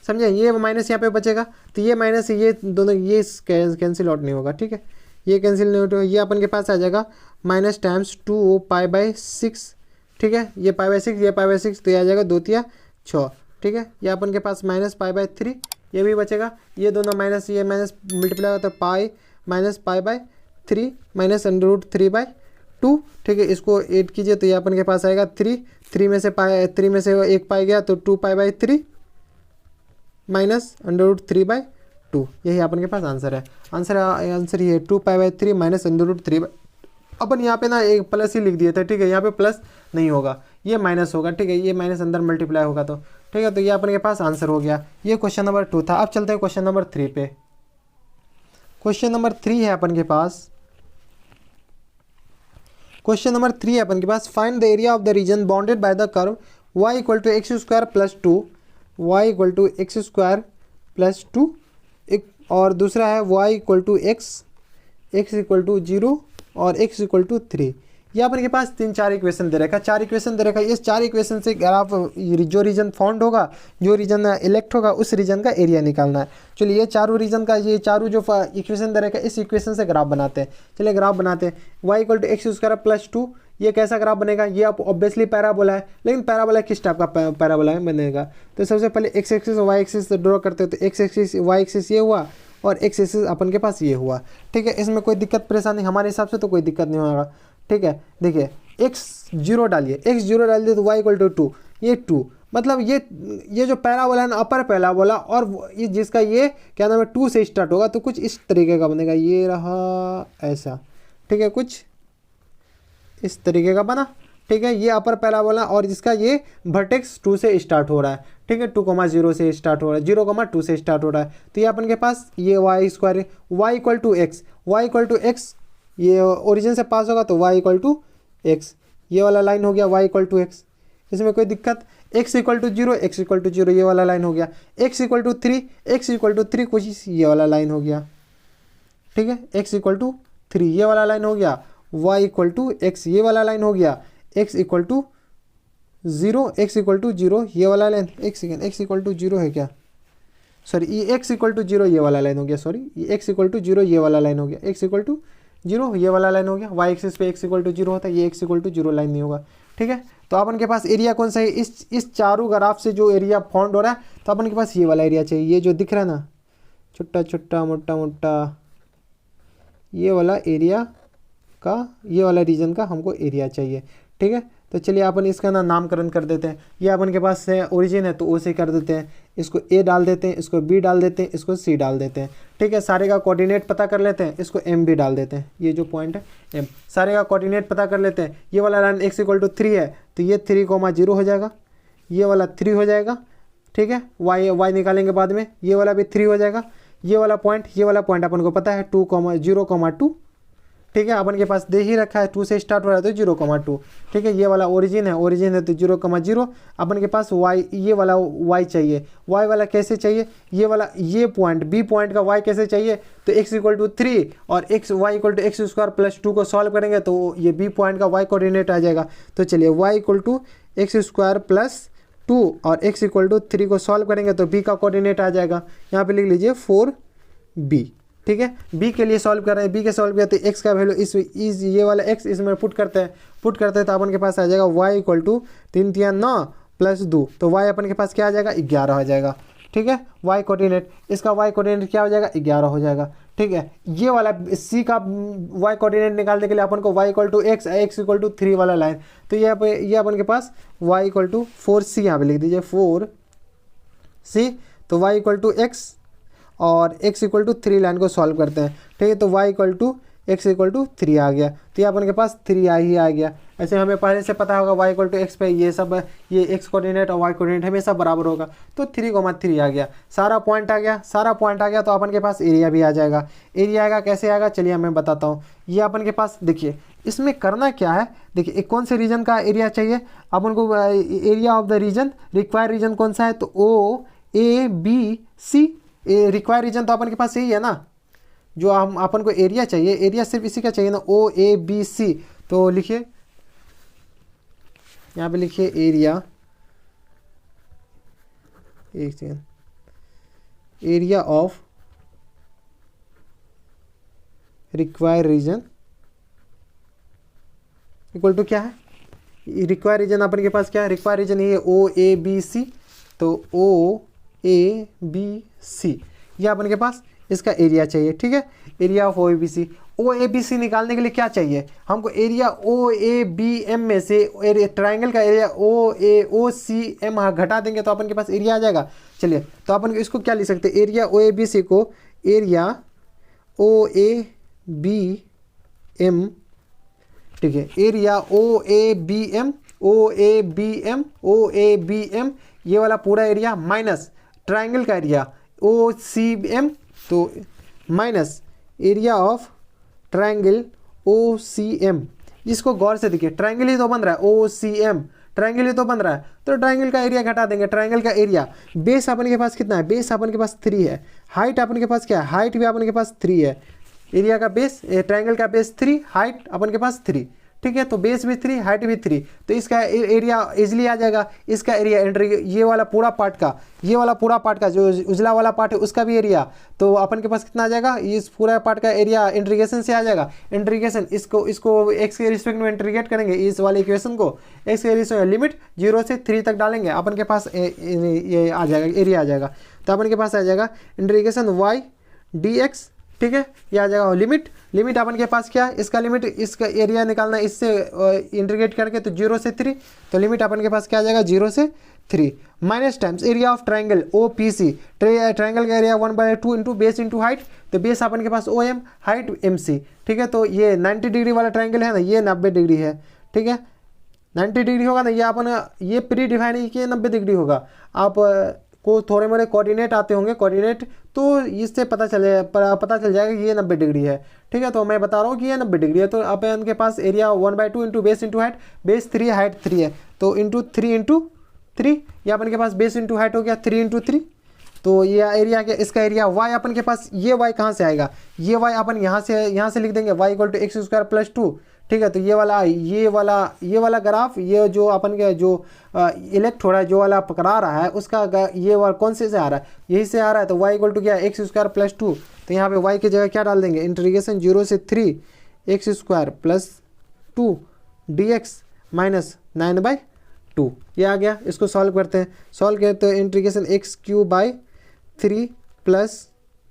समझे, ये माइनस यहाँ पे बचेगा तो ये माइनस ये दोनों ये कैंसिल आउट नहीं होगा। ठीक है, ये कैंसिल नहीं होगा, ये अपन के पास आ जाएगा माइनस टाइम्स 2π/6। ठीक है, ये π/6 ये π/6 तो ये आ जाएगा 2 × 6। ठीक है। ये अपन के पास माइनस पाई बाय 3 ये भी बचेगा, ये दोनों माइनस ये माइनस मल्टीप्लाई होता है pi minus pi by 3 minus under root 3/2, ठीक है। इसको 8 कीजिए तो ये अपन के पास आएगा 3 में से 1 पाई गया तो 2 pi by 3 minus under root 3/2, यही अपन के पास आंसर है। आंसर ये 2 pi by 3 minus under root 3। अपन यहाँ पे ना एक प्लस ही लिख दिए थे, ठीक है। यहाँ पे प्लस नहीं होगा, ये माइनस होगा, ठीक है। ये माइनस अंदर मल्टीप्लाई होगा तो ठीक है। तो ये अपन के पास आंसर हो गया। ये क्वेश्चन नंबर 2 था। अब चलते हैं क्वेश्चन नंबर 3 पे। क्वेश्चन नंबर 3 है अपन के पास, क्वेश्चन नंबर 3 है अपन के पास, find the area of the region bounded by the curve y equal to x square plus 2, y equal to x square plus 2, एक और दूसरा है y equal to x equal to 0 और x इक्वल टू 3। ये अपन के पास 3-4 equation दे रखा है, 4 इक्वेशन दे रखा है। इस 4 इक्वेशन से ग्राफ जो रीजन फाउंड होगा, जो रीजन इलेक्ट होगा, उस रीजन का एरिया निकालना है। चलिए ये चारों रीजन का, ये चारों जो इक्वेशन दे रखा है, इस इक्वेशन से ग्राफ बनाते हैं। चलिए ग्राफ बनाते हैं। y equal to x square plus 2, ये कैसा ग्राफ बनेगा? ये आप ऑब्वियसली पैराबोला है, लेकिन पैराबोला किस टाइप का पैराबोला बनेगा? तो सबसे पहले एक्स एक्सिस और वाई एक्सिस ड्रॉ करते हैं। तो एक्स एक्सिस वाई एक्सिस ये हुआ और एक्स एक्सिस अपन के पास ये हुआ, ठीक है। इसमें कोई दिक्कत परेशानी हमारे हिसाब से तो कोई दिक्कत नहीं होगा, ठीक है। देखिए x0 डालिए, x0 डाल दिए तो y इक्वल टू 2, ये 2 मतलब ये जो पैराबोला है ना, अपर पैराबोला, और ये जिसका ये क्या नाम है 2 से स्टार्ट होगा, तो कुछ इस तरीके का बनेगा। ये रहा ऐसा, ठीक है, कुछ इस तरीके का बना, ठीक है। ये अपर पैराबोला और जिसका ये वर्टेक्स 2 से स्टार्ट हो रहा है, ठीक है। 2,0 से स्टार्ट हो रहा है, 0,2 से स्टार्ट हो रहा है। तो ये अपन के पास ये y square, y equal to x, ये ओरिजिन से पास होगा तो y इक्वल टू एक्स, ये वाला लाइन हो गया y इक्वल टू एक्स। इसमें कोई दिक्कत? x इक्वल टू 0, ये वाला लाइन हो गया। x इक्वल टू 3, कुछ ये वाला लाइन हो गया, ठीक है। x इक्वल टू 3 ये वाला लाइन हो गया, y इक्वल टू एक्स ये वाला लाइन हो गया, x इक्वल टू 0 ये वाला लाइन, x इक्वल टू 0 है क्या? सॉरी, ये x इक्वल टू 0 ये वाला लाइन हो गया, सॉरी, ये x इक्वल टू 0 ये वाला लाइन हो गया, x इक्वल टू 0 ये वाला लाइन हो गया। y एक्सिस पे x इक्वल टू 0 होता है, ये x इक्वल टू 0 लाइन नहीं होगा, ठीक है। तो अपन के पास एरिया कौन सा है? इस चारों ग्राफ से जो एरिया फाउंड हो रहा है, तो अपन के पास ये वाला एरिया चाहिए। ये जो दिख रहा है ना, छोटा छोटा मोटा मोटा, ये वाला एरिया का, ये वाला रीजन का हमको एरिया चाहिए, ठीक है। तो चलिए अपन इसका नामकरण कर देते हैं। ये अपन के पास है ओरिजिन है तो ओ से कर देते हैं, इसको ए डाल देते हैं, इसको बी डाल देते हैं, इसको सी डाल देते हैं, ठीक है। सारे का कोऑर्डिनेट पता कर लेते हैं, इसको एम भी डाल देते हैं, ये जो पॉइंट है एम, सारे का कोऑर्डिनेट पता कर लेते हैं। ये वाला लाइन x इक्वल टू 3 है तो ये 3,0 हो जाएगा, ये वाला 3 हो जाएगा, ठीक है। y निकालेंगे बाद में, ये वाला भी 3 हो जाएगा। ये वाला पॉइंट अपन को पता है 2,0,2, ठीक है। अपन के पास दे ही रखा है 2 से स्टार्ट हो रहा है तो 0,2, ठीक है। ये वाला ओरिजिन है तो 0,0। अपन के पास y, ये वाला y चाहिए। y वाला कैसे चाहिए? ये वाला, ये पॉइंट बी पॉइंट का y कैसे चाहिए? तो x इक्वल टू 3 और y equal to x square plus 2 को सॉल्व करेंगे तो ये बी पॉइंट का y कोऑर्डिनेट आ जाएगा। तो चलिए y equal to x square plus 2 और x इक्वल टू 3 को सॉल्व करेंगे तो b का कोऑर्डिनेट आ जाएगा। यहाँ पे लिख लीजिए 4b, ठीक है। b के लिए सॉल्व कर रहे हैं, b के सॉल्व किया तो x का वैल्यू इस ये वाला x इसमें पुट करते हैं तो अपन के पास आ जाएगा y इक्वल टू 3×9 प्लस 2, तो y अपन के पास क्या आ जाएगा? 11 हो जाएगा, ठीक है। y कोऑर्डिनेट, इसका y कोऑर्डिनेट क्या हो जाएगा? 11 हो जाएगा, ठीक है। ये वाला c का y कोऑर्डिनेट निकालने के लिए अपन को y equal to x equal to 3 वाला लाइन, तो ये अपन के पास y इक्वल टू 4c, यहाँ पे लिख दीजिए 4c। तो y इक्वल टू x और x इक्वल टू 3 लाइन को सॉल्व करते हैं, ठीक है। तो y equal to x equal to 3 आ गया, तो ये अपन के पास 3 ही आ गया। ऐसे हमें पहले से पता होगा y इक्वल टू x पे ये सब, ये x कोऑर्डिनेट और y कोऑर्डिनेट हमेशा बराबर होगा, तो 3,3 आ गया। सारा पॉइंट आ गया, तो अपन के पास एरिया भी आ जाएगा। एरिया आएगा कैसे आएगा? चलिए मैं बताता हूँ। ये अपन के पास देखिए, इसमें करना क्या है, देखिए एक कौन से रीजन का एरिया चाहिए अपन को? Area of the region, required region कौन सा है? तो OABC, रिक्वायर्ड रीजन तो अपन के पास यही है ना, जो हम अपन को एरिया चाहिए, एरिया सिर्फ इसी का चाहिए ना, OABC। तो लिखिए, यहाँ पे लिखिए एरिया, एक second, area of required region equal to क्या है? रिक्वायर्ड रीजन अपन के पास क्या है? रिक्वायर्ड रीजन ये OABC, तो OABC ये अपन के पास इसका एरिया चाहिए, ठीक है, एरिया ऑफ OABC। OABC निकालने के लिए क्या चाहिए हमको, एरिया OABM में से ट्राइंगल का एरिया OCM घटा देंगे तो अपन के पास एरिया आ जाएगा। चलिए तो अपन इसको क्या लिख सकते हैं, एरिया OABC को एरिया OABM, ठीक है, एरिया OABM ये वाला पूरा एरिया माइनस ट्राइंगल का एरिया OCM, तो minus area of triangle OCM। इसको गौर से देखिए, ट्राइंगल ही तो बन रहा है, OCM ट्राइंगल ही तो बन रहा है, तो ट्राइंगल का एरिया घटा देंगे। ट्राइंगल का एरिया बेस अपन के पास कितना है, बेस अपन के पास 3 है, हाइट अपन के पास क्या है, हाइट भी अपन के पास 3 है। एरिया का बेस, ट्राइंगल का बेस 3, हाइट अपन के पास 3, ठीक है, तो बेस भी 3, हाइट भी 3, तो इसका एरिया इजीली आ जाएगा। इसका एरिया ये वाला पूरा पार्ट का, ये वाला पूरा पार्ट का जो उजला वाला पार्ट है उसका भी एरिया, तो अपन के पास कितना आ जाएगा, इस पूरा पार्ट का एरिया इंटीग्रेशन से आ जाएगा। इंटीग्रेशन इसको एक्स के रिस्पेक्ट में इंटीग्रेट करेंगे, इस वाले इक्वेशन को एक्स के रिस्पेक्ट लिमिट 0 से 3 तक डालेंगे, अपन के पास ये आ जाएगा, एरिया आ जाएगा। तो अपन के पास आ जाएगा इंटीग्रेशन y dx, ठीक है, ये आ जाएगा। लिमिट अपन के पास क्या है, इसका लिमिट, इसका एरिया निकालना है इससे इंटीग्रेट करके, तो 0 से 3, तो लिमिट अपन के पास क्या आ जाएगा 0 से 3, minus times area of triangle OPC, triangle का area 1/2 into base into height, तो बेस अपन के पास OM, हाइट MC, ठीक है, तो ये 90 डिग्री वाला ट्राइंगल है ना, ये 90 डिग्री है, ठीक है, 90 डिग्री होगा ना, ये अपन ये प्री डिफाइन है कि 90 डिग्री होगा। आप को थोड़े मोड़े कोऑर्डिनेट आते होंगे, कोऑर्डिनेट, तो इससे पता चल जाएगा कि ये 90 डिग्री है, ठीक है, तो मैं बता रहा हूँ कि ये 90 डिग्री है। तो अपन के पास area 1/2 into base into height, base 3 height 3 है, तो इंटू 3 ये अपन के पास बेस इंटू हाइट हो गया 3 इंटू 3, तो ये एरिया क्या, इसका एरिया y अपन के पास, ये y कहाँ से आएगा, ये y अपन यहाँ से लिख देंगे, y = x² + 2, ठीक है, तो ये वाला ग्राफ, ये जो अपन के जो इलेक्ट हो रहा है, जो वाला पकड़ा रहा है उसका ये वाला कौन से आ रहा है, यही से आ रहा है, तो y = क्या x² + 2, तो यहाँ पे y की जगह क्या डाल देंगे, इंटीग्रेशन 0 से 3 x² + 2 dx माइनस 9/2, ये आ गया। इसको सॉल्व करते हैं, सॉल्व करते हैं, इंटीग्रेशन x³ +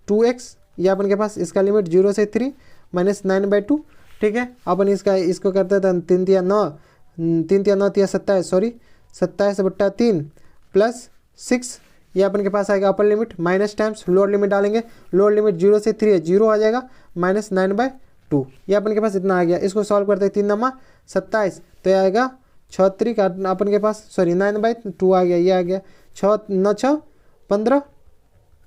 2x, ये अपन के पास इसका लिमिट 0 से 3 माइनस 9/2, ठीक है। अपन इसको करते हैं 3 × 9 27, सॉरी 27/3 प्लस 6, ये अपन के पास आएगा upper limit, minus times lower limit डालेंगे, लोअर लिमिट 0 से 3 है, 0 आ जाएगा, माइनस 9/2, ये अपन के पास इतना आ गया। इसको सॉल्व करते हैं 3 × 9 27, तो ये आएगा 36 का अपन के पास, सॉरी 9/2 आ गया, ये आ गया 6 9 6 15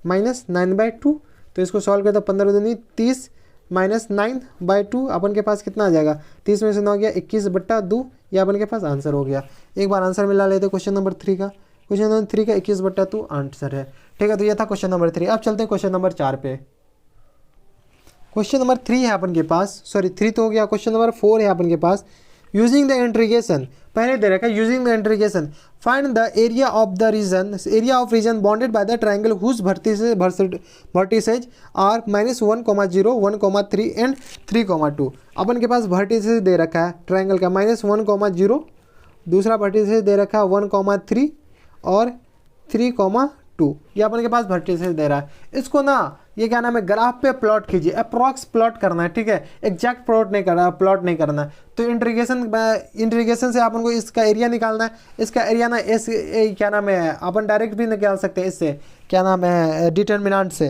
माइनस 9/2, तो इसको सॉल्व करते हैं 15 दूनी 30 माइनस 9/2, अपन के पास कितना आ जाएगा, 30 में से 9 गया 21/2, ये अपन के पास आंसर हो गया। एक बार आंसर मिला लेते क्वेश्चन नंबर 3 का, क्वेश्चन नंबर 3 का 21/2 आंसर है, ठीक है, तो ये था क्वेश्चन नंबर 3। अब चलते हैं क्वेश्चन नंबर 4 पे। क्वेश्चन नंबर 3 है अपन के पास, सॉरी 3 तो हो गया, क्वेश्चन नंबर 4 है अपन के पास। यूजिंग द इंटीग्रेशन, पहले दे रखा है using the integration, find the area of the region, area of region bounded by the triangle whose vertices are -1, 0, 1, 3 and 3, 2। अपन के पास वर्टिसेज दे रखा है ट्राइंगल का -1, 0, दूसरा वर्टिसेज दे रखा है 1, 3 और 3, 2, ये अपन के पास वर्टिसेज दे रहा है। इसको ना ये क्या नाम है, ग्राफ पे प्लॉट कीजिए, अप्रॉक्स प्लॉट करना है, ठीक है, एग्जैक्ट प्लॉट नहीं करना है। तो इंटीग्रेशन से अपन को इसका एरिया निकालना है, इसका एरिया ना क्या नाम है, अपन डायरेक्ट भी निकाल सकते हैं, इससे क्या नाम है डिटर्मिनेंट से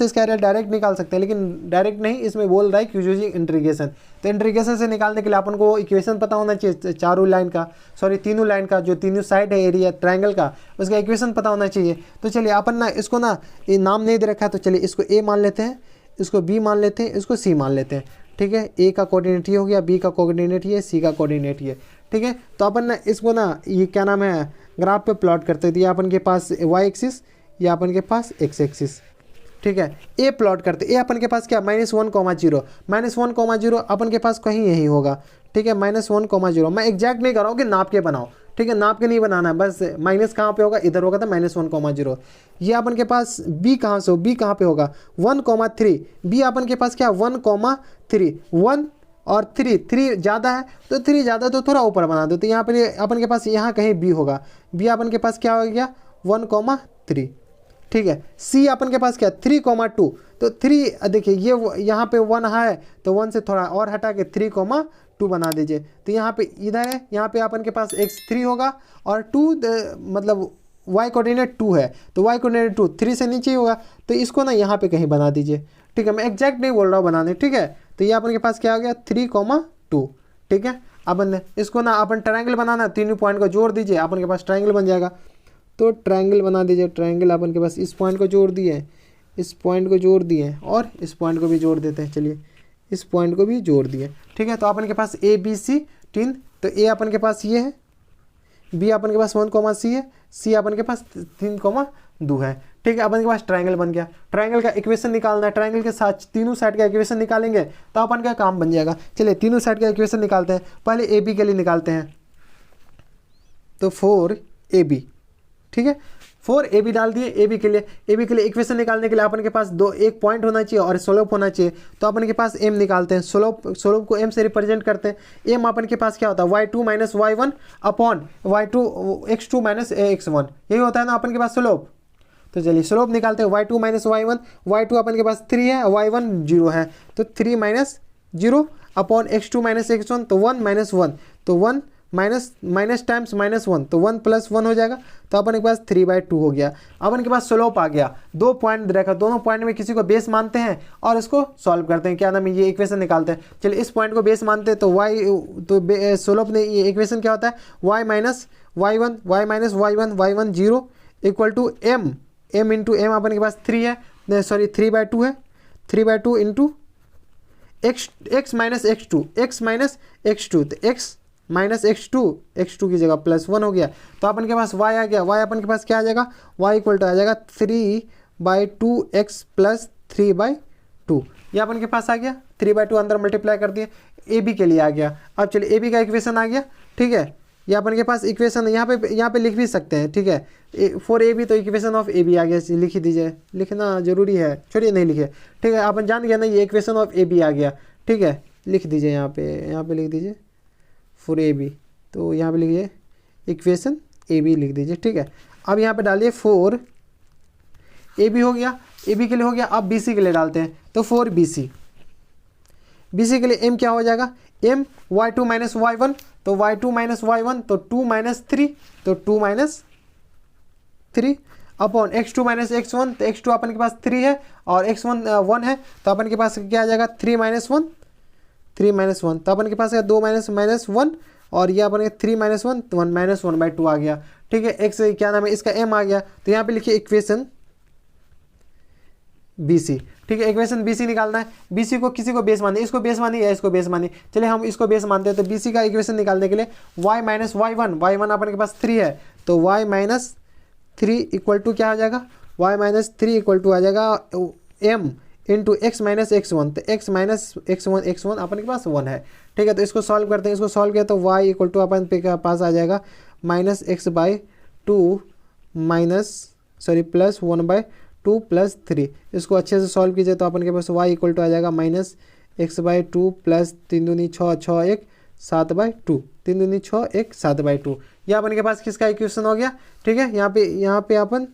इसका एरिया डायरेक्ट निकाल सकते हैं, लेकिन डायरेक्ट नहीं, इसमें बोल रहा है कि यूजिंग इंटीग्रेशन। तो इंटीग्रेशन से निकालने के लिए अपन को इक्वेशन पता होना चाहिए, तीनों लाइन का जो तीनों साइड है एरिया ट्राइंगल का, उसका इक्वेशन पता होना चाहिए। तो चलिए अपन ना इसको ना, ये नाम नहीं दे रखा है, तो चलिए इसको ए मान लेते हैं, इसको बी मान लेते हैं, इसको सी मान लेते हैं, ठीक है। ए का कोऑर्डिनेट ये हो गया, बी का कोऑर्डिनेट ये, सी का कोऑर्डिनेट ये, ठीक है। तो अपन ना इसको ना ये क्या नाम है ग्राफ पे प्लॉट करते थे, अपन के पास वाई एक्सिस, या अपन के पास एक्स एक्सिस, ठीक है। ए प्लॉट करते, ए अपन के पास क्या -1, 0 अपन के पास कहीं यही होगा, ठीक है, -1, 0। मैं एग्जैक्ट नहीं कर रहा हूँ कि नाप के बनाओ, ठीक है, नाप के नहीं बनाना है, बस माइनस कहाँ पे होगा, इधर होगा, तो -1, 0। ये अपन के पास बी कहाँ से हो, बी कहाँ पे होगा 1, 3, बी अपन के पास क्या 1, 3, 1 और 3 ज़्यादा है, तो 3 ज़्यादा तो थोड़ा ऊपर बना दो, तो यहाँ पर अपन के पास यहाँ कहीं बी होगा, बी अपन के पास क्या हो गया 1,3, ठीक है। सी अपन के पास क्या 3,2, तो 3 देखिए ये यहाँ पे 1 है तो 1 से थोड़ा और हटा के 3,2 बना दीजिए। तो यहाँ पे इधर है, यहाँ पे अपन के पास x3 होगा और 2 मतलब y कोऑर्डिनेट 2 है तो y कोऑर्डिनेट 2 3 से नीचे ही होगा, तो इसको ना यहाँ पे कहीं बना दीजिए, ठीक है। मैं एग्जैक्ट नहीं बोल रहा हूँ बनाने, ठीक है। तो ये अपन के पास क्या हो गया 3,2, ठीक है। अपन इसको ना अपन ट्रायंगल बनाना, तीनों पॉइंट को जोड़ दीजिए, अपन के पास ट्रायंगल बन जाएगा। तो ट्रायंगल बना दीजिए, ट्रायंगल अपन के पास इस पॉइंट को जोड़ दिए, इस पॉइंट को जोड़ दिए और इस पॉइंट को भी जोड़ देते हैं, चलिए इस पॉइंट को भी जोड़ दिए, ठीक है। तो अपन के पास ए बी सी 3, तो ए अपन के पास ये है, बी अपन के पास 1,c है, सी अपन के पास 3,2 है, ठीक है। अपन के पास ट्रायंगल बन गया। ट्रायंगल का इक्वेशन निकालना है, ट्रायंगल के साथ तीनों साइड का इक्वेशन निकालेंगे तो अपन का काम बन जाएगा। चलिए तीनों साइड का इक्वेशन निकालते हैं, पहले ए बी के लिए निकालते हैं। तो 4ab, ठीक है। 4ab डाल दिए ए बी के लिए। ए बी के लिए इक्वेशन निकालने के लिए अपन के पास एक पॉइंट होना चाहिए और स्लोप होना चाहिए, तो अपन के पास m निकालते हैं। स्लोप को m से रिप्रेजेंट करते हैं। m अपन के पास क्या होता है y2 minus y1 upon x2 minus x1, यही होता है ना अपन के पास स्लोप। तो चलिए स्लोप निकालते हैं, y2 माइनस y1, y2 अपन के पास 3 है, y1 0 है, तो 3 minus 0 upon x2 minus x1, तो 1 माइनस 1, तो 1 माइनस टाइम्स माइनस 1, तो 1 प्लस 1 हो जाएगा। तो अपन के पास 3/2 हो गया। अपन के पास स्लोप आ गया। 2 पॉइंट रखा, दोनों पॉइंट में किसी को बेस मानते हैं और इसको सॉल्व करते हैं, क्या नाम है, ये इक्वेशन निकालते हैं। चलिए इस पॉइंट को बेस मानते हैं, तो y स्लोप ने ये इक्वेशन क्या होता है y minus y1 y1 0 equal to m into m अपन के पास 3 है, सॉरी 3/2 है, 3/2 इंटू x माइनस x2, तो x माइनस x2 की जगह प्लस 1 हो गया। तो अपन के पास y आ गया। y अपन के पास क्या आ जाएगा, y इक्वल टू आ जाएगा 3/2x प्लस 3/2, ये अपन के पास आ गया। 3/2 अंदर मल्टीप्लाई कर दिए, ए बी के लिए आ गया। अब चलिए ए बी का इक्वेशन आ गया, ठीक है। ये अपन के पास इक्वेशन यहाँ पे लिख भी सकते हैं, ठीक है। फॉर ए बी, तो इक्वेशन ऑफ ए बी आ गया, लिख दीजिए, लिखना जरूरी है, छोड़िए नहीं लिखे, ठीक है। अपन जान गया ना, ये इक्वेशन ऑफ ए बी आ गया, ठीक है। लिख दीजिए यहाँ पे लिख दीजिए फॉर ए बी, तो यहाँ पे लिखिए इक्वेशन ए बी लिख दीजिए, ठीक है। अब यहाँ पे डालिए फॉर ए बी हो गया, ए बी के लिए हो गया। अब बी सी के लिए डालते हैं, तो फॉर बी सी के लिए m क्या हो जाएगा, m y2 माइनस y1, तो y2 माइनस y1, तो 2 माइनस 3, तो 2 minus 3 upon x2 minus x1, तो x2 अपन के पास 3 है और x1 1 है, तो अपन के पास क्या आ जाएगा 3 माइनस 1, तो अपन के पास है 2 माइनस 1 और ये अपन 3 माइनस 1, तो 1 माइनस 1/2 आ गया, ठीक है। x क्या नाम है, इसका m आ गया। तो यहाँ पे लिखिए इक्वेशन बी सी, ठीक है। इक्वेशन बी सी निकालना है। बी सी को किसी को बेस मानिए, इसको बेस मानिए या इसको बेस मानिए, चलिए हम इसको बेस मानते हैं। तो बी सी का इक्वेशन निकालने के लिए y माइनस y1 अपन के पास 3 है, तो y माइनस 3 इक्वल टू क्या आ जाएगा, y माइनस 3 इक्वल टू आ जाएगा m into x minus x1, तो x माइनस x1 अपन के पास 1 है, ठीक है। तो इसको सॉल्व करते हैं, इसको सॉल्व किया तो y इक्वल टू अपन के पास आ जाएगा माइनस x/2 प्लस 1/2 प्लस 3। इसको अच्छे से सॉल्व कीजिए तो अपन के पास y इक्वल टू आ जाएगा माइनस x/2 प्लस 3 दूनी 6 6 1 7/2, 3 दूनी 6 1 7/2। यह अपन के पास किसका इक्वेशन हो गया, ठीक है। यहाँ पे अपन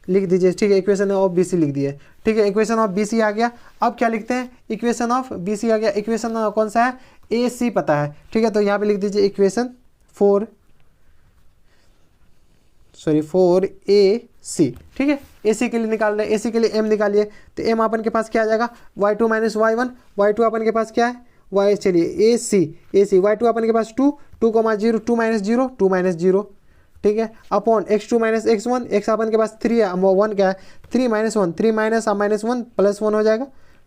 लिख दीजिए, ठीक है। इक्वेशन ऑफ बी सी लिख दिए, ठीक है। इक्वेशन ऑफ बी सी आ गया। अब क्या लिखते हैं, इक्वेशन ऑफ बी सी आ गया। इक्वेशन कौन सा है, ए सी पता है, ठीक है। तो यहाँ पे लिख दीजिए इक्वेशन फॉर ए सी, ठीक है। ए सी के लिए निकाल रहे हैं, ए सी के लिए m निकालिए। तो m अपन के पास क्या आ जाएगा y2 माइनस y1, y2 अपन के पास क्या है y, चलिए ए सी y2 अपन के पास 2 माइनस 0, ठीक है, upon x2 minus x1, x अपन के पास 3 है, 1 क्या है 3 माइनस 1, 3 माइनस 1 प्लस 1 हो जाएगा,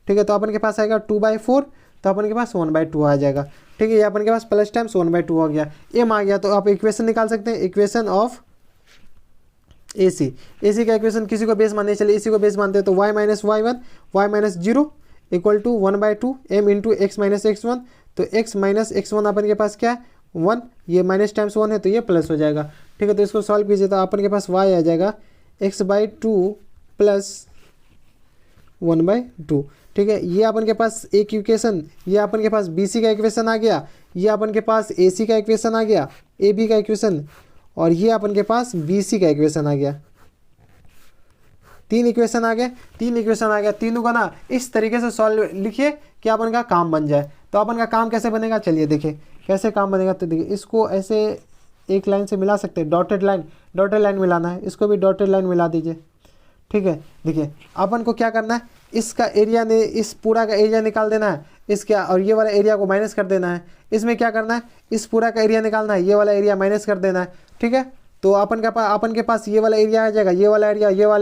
ठीक है। तो अपन के पास आएगा 2/4, तो अपन के पास 1/2 आ जाएगा, ठीक है। ये अपन के पास प्लस टाइम्स 1/2 हो गया, m आ गया। तो आप इक्वेशन निकाल सकते हैं, इक्वेशन ऑफ ए सी का इक्वेशन किसी को बेस मानने, चलिए इसी को बेस मानते हैं। तो y minus y1 y minus 0 equal to 1/2 m into x minus x1, तो x माइनस x1 अपन के पास क्या है 1, ये माइनस टाइम्स 1 है तो ये प्लस हो जाएगा, ठीक है। तो इसको सॉल्व कीजिए तो अपन के पास y आ जाएगा x/2 प्लस 1/2, ठीक है। ये अपन के पास एक इक्वेशन, ये अपन के पास बी सी का इक्वेशन आ गया, ये अपन के पास ए सी का इक्वेशन आ गया, ए बी का इक्वेशन, और ये अपन के पास बी सी का इक्वेशन आ गया। 3 इक्वेशन आ गए, 3 इक्वेशन आ गया। तीनों का ना इस तरीके से सॉल्व लिखिए कि अपन का काम बन जाए। तो अपन का काम कैसे बनेगा, चलिए देखिए कैसे काम बनेगा। तो देखिए इसको ऐसे एक लाइन से मिला सकते हैं, डॉटेड लाइन मिलाना है, इसको भी डॉटेड लाइन मिला दीजिए, ठीक है। देखिए अपन को क्या करना है, इसका एरिया ने इस पूरा का एरिया निकाल देना है इसका, और ये वाला एरिया को माइनस कर देना है। इसमें क्या करना है, इस पूरा का एरिया निकालना है, ये वाला एरिया माइनस कर देना है, ठीक है। तो अपन के पास ये वाला एरिया आ जाएगा, ये वाला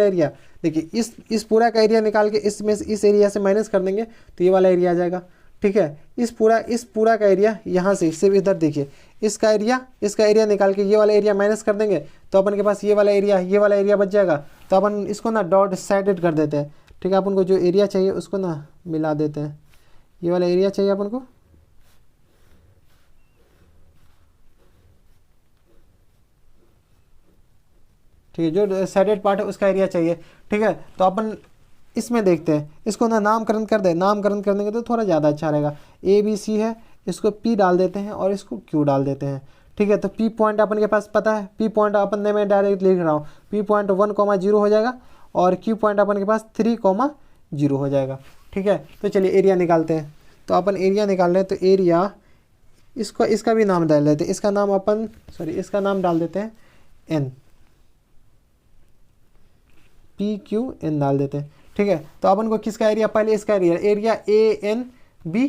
एरिया। देखिए इस पूरा का एरिया निकाल के इसमें इस एरिया से माइनस कर देंगे तो ये वाला एरिया आ जाएगा, ठीक है। इस पूरा का एरिया यहाँ से सिर्फ इधर देखिए, इसका एरिया निकाल के ये वाला एरिया माइनस कर देंगे तो अपन के पास ये वाला एरिया बच जाएगा। तो अपन इसको ना डॉट साइडेड कर देते हैं, ठीक है। अपन को जो एरिया चाहिए उसको ना मिला देते हैं, ये वाला एरिया चाहिए अपन को, ठीक है। जो साइडेड पार्ट है उसका एरिया चाहिए, ठीक है। तो अपन इसमें देखते हैं, इसको ना नामकरण कर दे, नामकरण कर देंगे तो थोड़ा ज़्यादा अच्छा रहेगा। ABC है, इसको P डाल देते हैं और इसको Q डाल देते हैं, ठीक है। तो P पॉइंट अपन के पास पता है, P पॉइंट अपन ने मैं डायरेक्ट लिख रहा हूँ, P पॉइंट 1,0 हो जाएगा और Q पॉइंट अपन के पास 3,0 हो जाएगा, ठीक है। तो चलिए एरिया निकालते हैं। तो अपन एरिया निकाल रहे हैं, तो एरिया इसका भी नाम डाल देते हैं, इसका नाम डाल देते हैं N, PQN डाल देते हैं, ठीक है। तो अपन को किसका एरिया, पहले इसका area ANB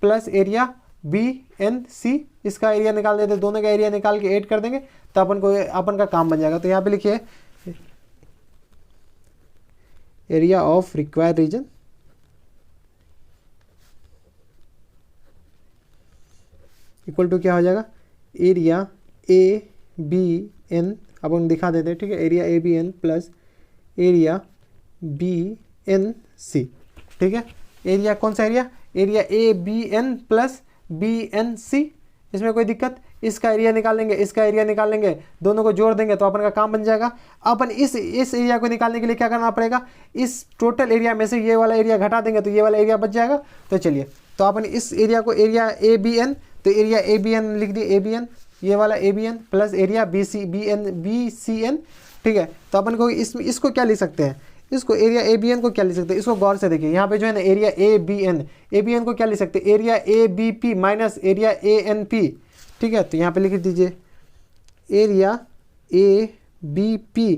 plus area BNC, इसका एरिया निकाल देते हैं। दोनों का एरिया निकाल के ऐड कर देंगे तो अपन का काम बन जाएगा। तो यहाँ पे लिखिए area of required region equal to क्या हो जाएगा, एरिया ABN अपन दिखा देते हैं, ठीक है। Area ABN plus area BNC, ठीक है। एरिया कौन सा एरिया ABN प्लस BNC, इसमें कोई दिक्कत, इसका एरिया निकाल लेंगे, दोनों को जोड़ देंगे तो अपन का काम बन जाएगा। अपन इस एरिया को निकालने के लिए क्या करना पड़ेगा, इस टोटल एरिया में से ये वाला एरिया घटा देंगे तो ये वाला एरिया बच जाएगा। तो चलिए, तो अपन इस एरिया को एरिया ABN, तो एरिया ABN लिख दिए, ABN ये वाला ABN प्लस एरिया BCN, ठीक है। तो अपन को इसको क्या लिख सकते हैं, इसको एरिया ABN को क्या लिख सकते हैं, इसको गौर से देखिए। यहाँ पे जो है ना एरिया ABN को क्या लिख सकते हैं, area ABP minus area ANP, ठीक है। तो यहाँ पे लिख दीजिए area ABP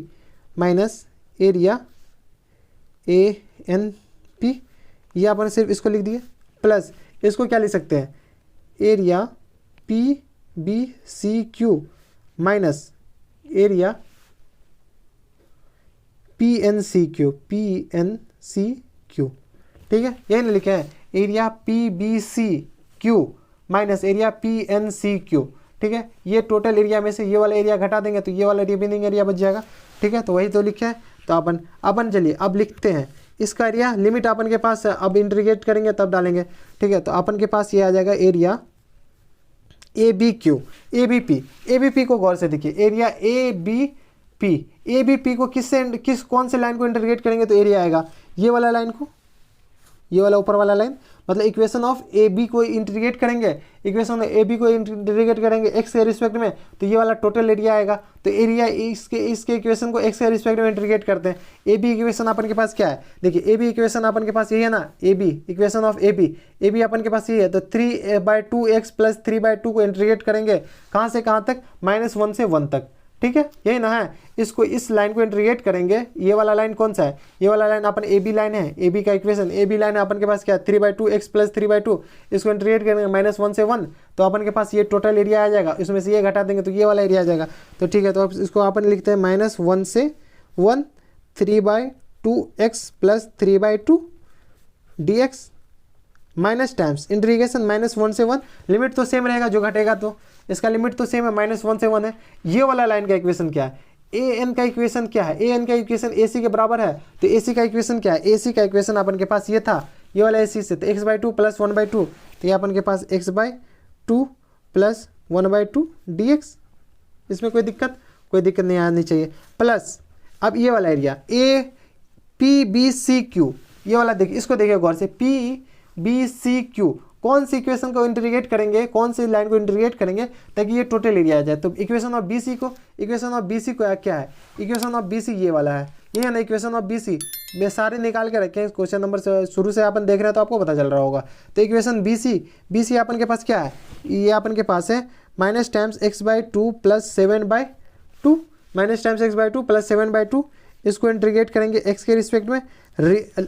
minus area ANP, ये अपन सिर्फ इसको लिख दिए, प्लस इसको क्या लिख सकते हैं, area PBCQ minus area PNCQ, ठीक है। यही ना लिखे हैं, area PBCQ minus area PNCQ, ठीक है। ये टोटल एरिया में से ये वाला एरिया घटा देंगे तो ये वाला रिमेनिंग एरिया बच जाएगा, ठीक है। तो वही तो लिखे हैं। तो अपन चलिए अब लिखते हैं इसका एरिया, लिमिट अपन के पास अब इंटीग्रेट करेंगे तब डालेंगे, ठीक है। तो अपन के पास ये आ जाएगा एरिया ABP को गौर से देखिए, एरिया ABP को कौन से लाइन को इंटीग्रेट करेंगे तो एरिया आएगा, ये वाला लाइन को, ये वाला ऊपर वाला लाइन, मतलब इक्वेशन ऑफ AB को इंटीग्रेट करेंगे, x के रिस्पेक्ट में, तो ये वाला टोटल एरिया आएगा। तो एरिया इसके इक्वेशन को x के रिस्पेक्ट में इंटीग्रेट करते हैं। AB इक्वेशन अपन के पास क्या है, देखिए AB इक्वेशन अपन के पास यही है ना, AB इक्वेशन ऑफ AB अपन के पास ये है। तो 3/2x प्लस 3/2 को इंटीग्रेट करेंगे कहाँ से कहाँ तक, -1 से 1 तक, ठीक है। यही ना है, इसको इस लाइन को इंटीग्रेट करेंगे। ये वाला लाइन कौन सा है, ये वाला लाइन अपन AB लाइन है, AB का इक्वेशन AB लाइन है अपन के पास क्या है, 3/2x प्लस 3/2, इसको इंटीग्रेट करेंगे -1 से 1, तो अपन के पास ये टोटल एरिया आ जाएगा। इसमें से ये घटा देंगे तो ये वाला एरिया आ जाएगा। तो ठीक है, तो अब इसको अपन लिखते हैं -1 से 1, 3/2x plus 3/2 dx minus times integration -1 से 1, लिमिट तो सेम रहेगा, जो घटेगा तो इसका लिमिट तो सेम है, -1 से 1 है। ये वाला लाइन का इक्वेशन क्या है, AN का इक्वेशन क्या है, AN का इक्वेशन AC के बराबर है। तो AC का इक्वेशन क्या है, AC का इक्वेशन अपन के पास ये था, ये वाला AC से, तो x/2 प्लस 1/2, तो ये अपन के पास x/2 प्लस 1/2 dx, इसमें कोई दिक्कत नहीं आनी चाहिए। प्लस अब ये वाला एरिया PBCQ, ये वाला देखिए, इसको देखिए गौर से, PBCQ कौन सी इक्वेशन को इंटीग्रेट करेंगे, कौन सी लाइन को इंटीग्रेट करेंगे ताकि ये टोटल एरिया आ जाए। तो इक्वेशन ऑफ बी सी को क्या है, इक्वेशन ऑफ बी सी ये वाला है, ये है ना इक्वेशन ऑफ बी सी। मैं सारे निकाल के रखे हैं, क्वेश्चन नंबर से शुरू से अपन देख रहे हैं तो आपको पता चल रहा होगा। तो इक्वेशन बी सी अपन के पास क्या है, ये अपन के पास है minus times x by two plus 7/2, minus times x by two plus 7/2। इसको इंटीग्रेट करेंगे एक्स के रिस्पेक्ट में।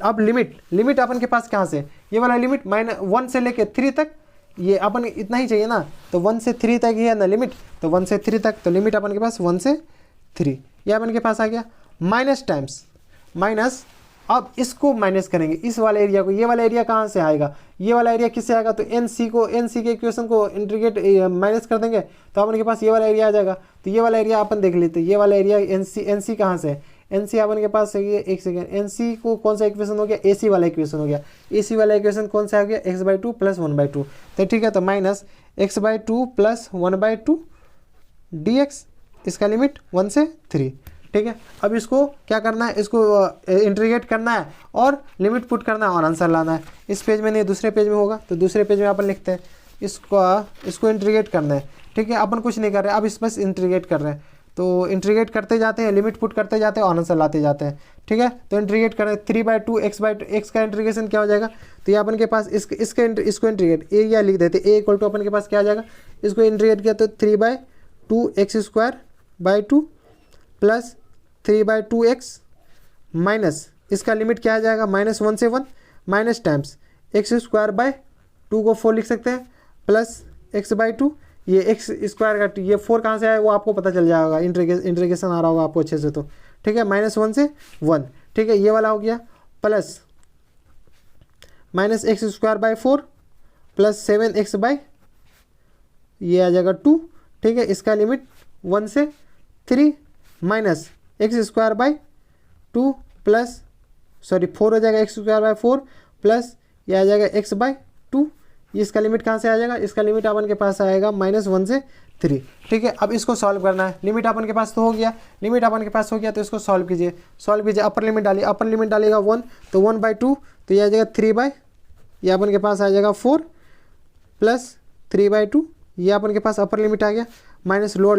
अब लिमिट अपन के पास कहाँ से, ये वाला लिमिट -1 से लेके 3 तक, ये अपन इतना ही चाहिए ना, तो 1 से 3 तक ही है ना लिमिट, तो 1 से 3 तक, तो लिमिट अपन के पास 1 से 3, ये अपन के पास आ गया। माइनस टाइम्स माइनस, अब इसको माइनस करेंगे इस वाले एरिया को, ये वाला एरिया कहाँ से आएगा, ये वाला एरिया किससे आएगा, तो एन सी के इक्वेशन को इंटीग्रेट माइनस कर देंगे तो अपन के पास ये वाला एरिया आ जाएगा। तो ये वाला एरिया अपन देख लेते हैं, ये वाला एरिया एन सी कहाँ से है, एन सी अपन के पास है, ये एक सेकेंड, एन सी को कौन सा इक्वेशन हो गया, ए सी वाला इक्वेशन हो गया। ए सी वाला इक्वेशन कौन सा हो गया, x/2 प्लस 1/2। तो ठीक है, तो माइनस x/2 प्लस 1/2 dx, इसका लिमिट 1 से 3। ठीक है, अब इसको क्या करना है, इसको इंटीग्रेट करना है और लिमिट पुट करना है और आंसर लाना है। इस पेज में नहीं, दूसरे पेज में होगा, तो दूसरे पेज में अपन लिखते हैं, इसको इंटीग्रेट करना है। ठीक है, अपन कुछ नहीं कर रहे, अब इस बस इंटीग्रेट कर रहे हैं, तो इंटीग्रेट करते जाते हैं, लिमिट पुट करते जाते हैं और आंसर लाते जाते हैं। ठीक है, तो इंटीग्रेट करें 3/2 x का इंटीग्रेशन क्या हो जाएगा, तो ये अपन के पास इसको इंटीग्रेट एरिया लिख देते, ए इक्वल टू अपन के पास क्या आ जाएगा, इसको इंटीग्रेट किया तो 3/2 x²/2 प्लस 3/2x माइनस, इसका लिमिट क्या आ जाएगा, -1 से 1, माइनस टाइम्स x²/2 को 4 लिख सकते हैं, प्लस x/2, ये x² का ये 4 कहाँ से आया वो आपको पता चल जाएगा, इंटीग्रेशन आ रहा होगा आपको अच्छे से। तो ठीक है, -1 से 1, ठीक है, ये वाला हो गया, प्लस -x²/4 प्लस 7x/ ये आ जाएगा 2। ठीक है, इसका लिमिट 1 से 3 माइनस x²/2 प्लस 4 हो जाएगा, x²/4 प्लस ये आ जाएगा x/2। इसका लिमिट कहाँ से आ जाएगा, इसका लिमिट अपन के पास आएगा -1 से 3। ठीक है, अब इसको सॉल्व करना है, लिमिट अपन के पास तो हो गया, तो इसको सॉल्व कीजिए, अपर लिमिट डालिएगा 1, तो 1/2, तो ये आ जाएगा 3/, ये अपन के पास आ जाएगा 4 प्लस 3/2, ये अपन के पास अपर लिमिट आ गया, माइनस लोअर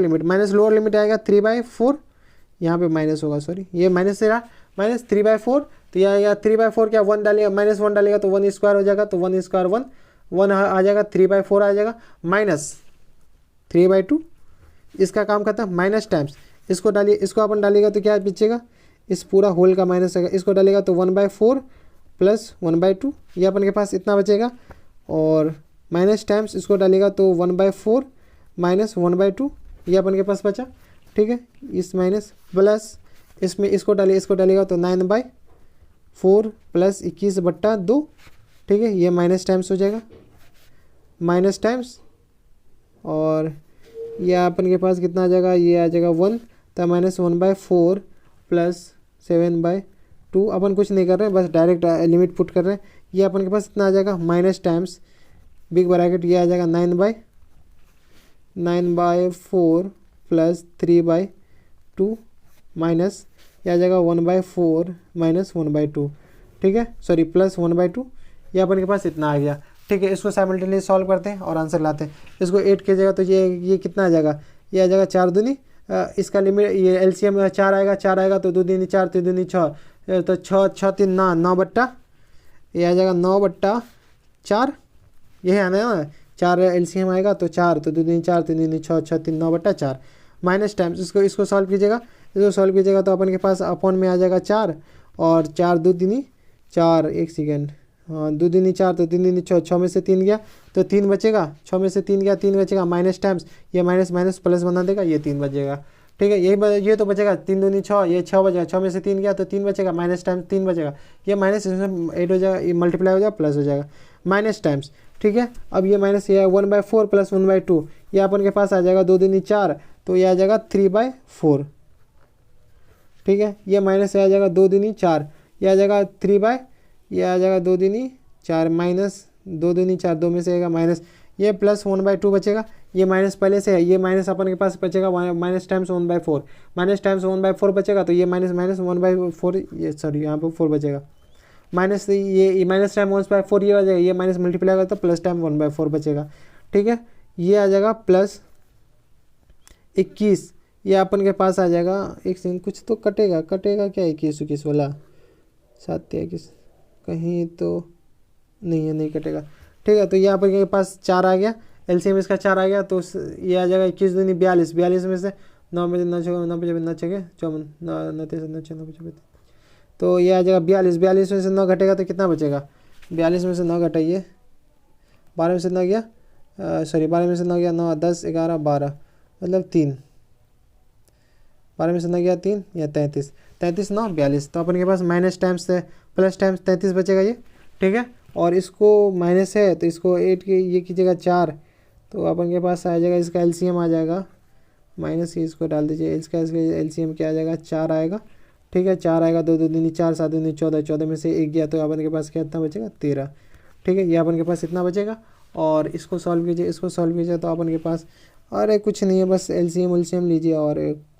लिमिट आएगा 3/4, यहाँ पे माइनस होगा, सॉरी ये माइनस से रहा, माइनस 3/4, तो ये आएगा 3/4 क्या 1 डालेगा, -1 डालेगा तो 1² हो जाएगा, तो 1² 1 आ जाएगा, 3/4 आ जाएगा, माइनस 3/2, इसका काम खत्म, माइनस टाइम्स इसको डालिए, इसको अपन डालेगा तो क्या बचेगा, इस पूरा होल का माइनस आएगा, इसको डालेगा तो 1/4 प्लस 1/2, ये अपन के पास इतना बचेगा, और माइनस टाइम्स इसको डालेगा तो 1/4 माइनस 1/2, ये अपन के पास बचा। ठीक है, इस माइनस प्लस इसमें इसको डालेगा तो 9/4 प्लस 21/2। ठीक है, ये माइनस टाइम्स हो जाएगा, माइनस टाइम्स, और ये अपन के पास कितना आ जाएगा, ये आ जाएगा 1, तो -1/4 प्लस 7/2, अपन कुछ नहीं कर रहे हैं, बस डायरेक्ट लिमिट पुट कर रहे हैं। ये अपन के पास इतना आ जाएगा, माइनस टाइम्स बिग ब्रैकेट, ये आ जाएगा 9/4 प्लस 3/2 माइनस ये आ जाएगा 1/4 माइनस 1/2। ठीक है, सॉरी प्लस 1/2, ये अपन के पास इतना आ गया। ठीक है, इसको साइमल्टेनियसली सॉल्व करते हैं और आंसर लाते हैं। इसको 8 कीजिएगा तो ये कितना आ जाएगा, ये आ जाएगा 4 दूनी, इसका लिमिट ये एलसीएम 4 आएगा, तो 2 दूनी 4 3 दूनी 6, तो 6 3 9 बट्टा, ये आ जाएगा 9/4, यही आना है ना, 4 एलसीएम आएगा तो 4, तो 2 दूनी 4 3 दूनी 6 6 3 9/4, माइनस टाइम्स इसको सॉल्व कीजिएगा, तो अपन के पास अपॉन में आ जाएगा 4, और 4 2 दूनी 4, एक सेकेंड, हाँ 2 दूनी 4, तो 3 दूनी 6 में से 3 गया तो 3 बचेगा, 6 में से 3 गया 3 बचेगा, माइनस टाइम्स ये माइनस प्लस बना देगा, ये 3 बचेगा। ठीक है, ये तो बचेगा 3 दूनी 6, ये 6 बचेगा, 6 में से 3 गया तो 3 बचेगा, माइनस टाइम्स 3 बचेगा, ये माइनस इसमें 8 हो जाएगा, ये मल्टीप्लाई हो जाएगा प्लस हो जाएगा, माइनस टाइम्स। ठीक है, अब ये माइनस ये 1/4 प्लस 1/2, ये अपन के पास आ जाएगा 2 दूनी 4, तो ये आ जाएगा 3/4। ठीक है, ये माइनस आ जाएगा 2 दूनी 4, ये आ जाएगा 2 दूनी 4 माइनस 2 दूनी 4, 2 में से आएगा माइनस, ये प्लस 1/2 बचेगा, ये माइनस पहले से है, ये माइनस अपन के पास बचेगा माइनस टाइम्स 1/4 बचेगा, तो ये माइनस 1/4, ये सॉरी यहाँ पे 4 बचेगा, माइनस ये माइनस टाइम 1/4 ये आ जाएगा, ये माइनस मल्टीप्लाई होगा तो प्लस टाइम 1/4 बचेगा। ठीक है, ये आ जाएगा प्लस 21, ये अपन के पास आ जाएगा। एक सेकंड, कुछ तो कटेगा क्या 21 वाला 7 या 21 कहीं तो नहीं है, नहीं कटेगा। ठीक है, तो ये अपन के पास 4 आ गया, एलसीएम इसका 4 आ गया, तो ये आ जाएगा 21 दूनी 42, 42 में से 9 में 9 छः 9 5 9 6 54 9 3 9 6 9 5, तो ये आ जाएगा 42, 42 में से 9 घटेगा तो कितना बचेगा? 42 में से 9 घटाइए, 12 में से 9 गया, सॉरी 12 में से 9 गया 9 10 11 12 मतलब 3, 12 में से 9 गया 3 या 33, 33 9 42, तो अपन के पास माइनस टाइम्स से प्लस टाइम्स 33 बचेगा ये। ठीक है, और इसको माइनस है तो इसको 8 की ये कीजिएगा 4, तो अपन के पास आ जाएगा, इसका एलसीएम आ जाएगा माइनस ही इसको डाल दीजिए, इसका एलसीएम क्या आ जाएगा 4 आएगा। ठीक है, 4 आएगा, 2 2 दूनी 4 7 दूनी 14, 14 में से 1 गया तो अपन के पास क्या इतना बचेगा 13। ठीक है, ये अपन के पास इतना बचेगा, और इसको सॉल्व कीजिए, इसको सॉल्व कीजिए तो अपन के पास अरे कुछ नहीं है, बस एलसीएम उलसीएम लीजिए और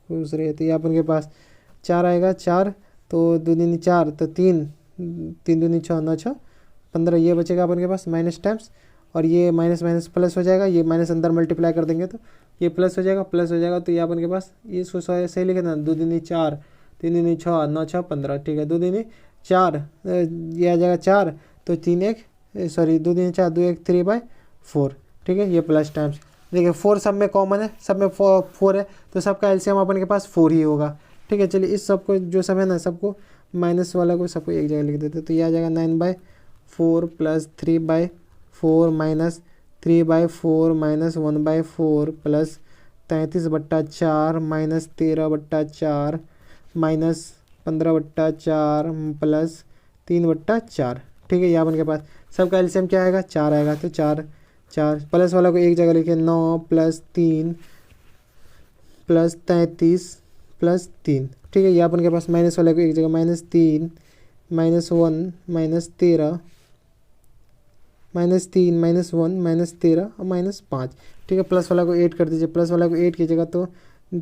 खुश रहे, तो ये अपन के पास 4 आएगा, 4 तो 2 दूनी 4 तो 3 3 दूनी 6 9 6 15, ये बचेगा अपन के पास माइनस टाइम्स, और ये माइनस माइनस प्लस हो जाएगा, ये माइनस अंदर मल्टीप्लाई कर देंगे तो ये प्लस हो जाएगा, प्लस हो जाएगा, तो ये अपन के पास ये इसको सही लिखे ना, 2 दूनी 4 3 दूनी 6 9 6 15। ठीक है, 2 दूनी 4 ये आ जाएगा 4, तो 3 1 सॉरी 2 दूनी 4 2 1 3/4। ठीक है, ये प्लस टाइम्स, देखिए 4 सब में कॉमन है, सब में 4 है, तो सबका एलसीएम अपन के पास 4 ही होगा। ठीक है, चलिए इस सबको जो सब है ना, सबको माइनस वाला को सबको एक जगह लिख देते, तो ये आ जाएगा 9/4 plus 3/4 minus 3/4 minus 1/4 plus 33/4 minus 13/4 minus 15/4 plus 3/4। ठीक है, ये अपन के पास सबका एलसीएम क्या आएगा 4 आएगा, तो 4 4 प्लस वाला को एक जगह लिखे 9 प्लस 3 प्लस 33 प्लस 3। ठीक है, ये अपन के पास माइनस वाले को एक जगह -3 -1 -13 -3 -1 -13 और -5। ठीक है, प्लस वाला को 8 कर दीजिए, प्लस वाला को 8 कीजिएगा तो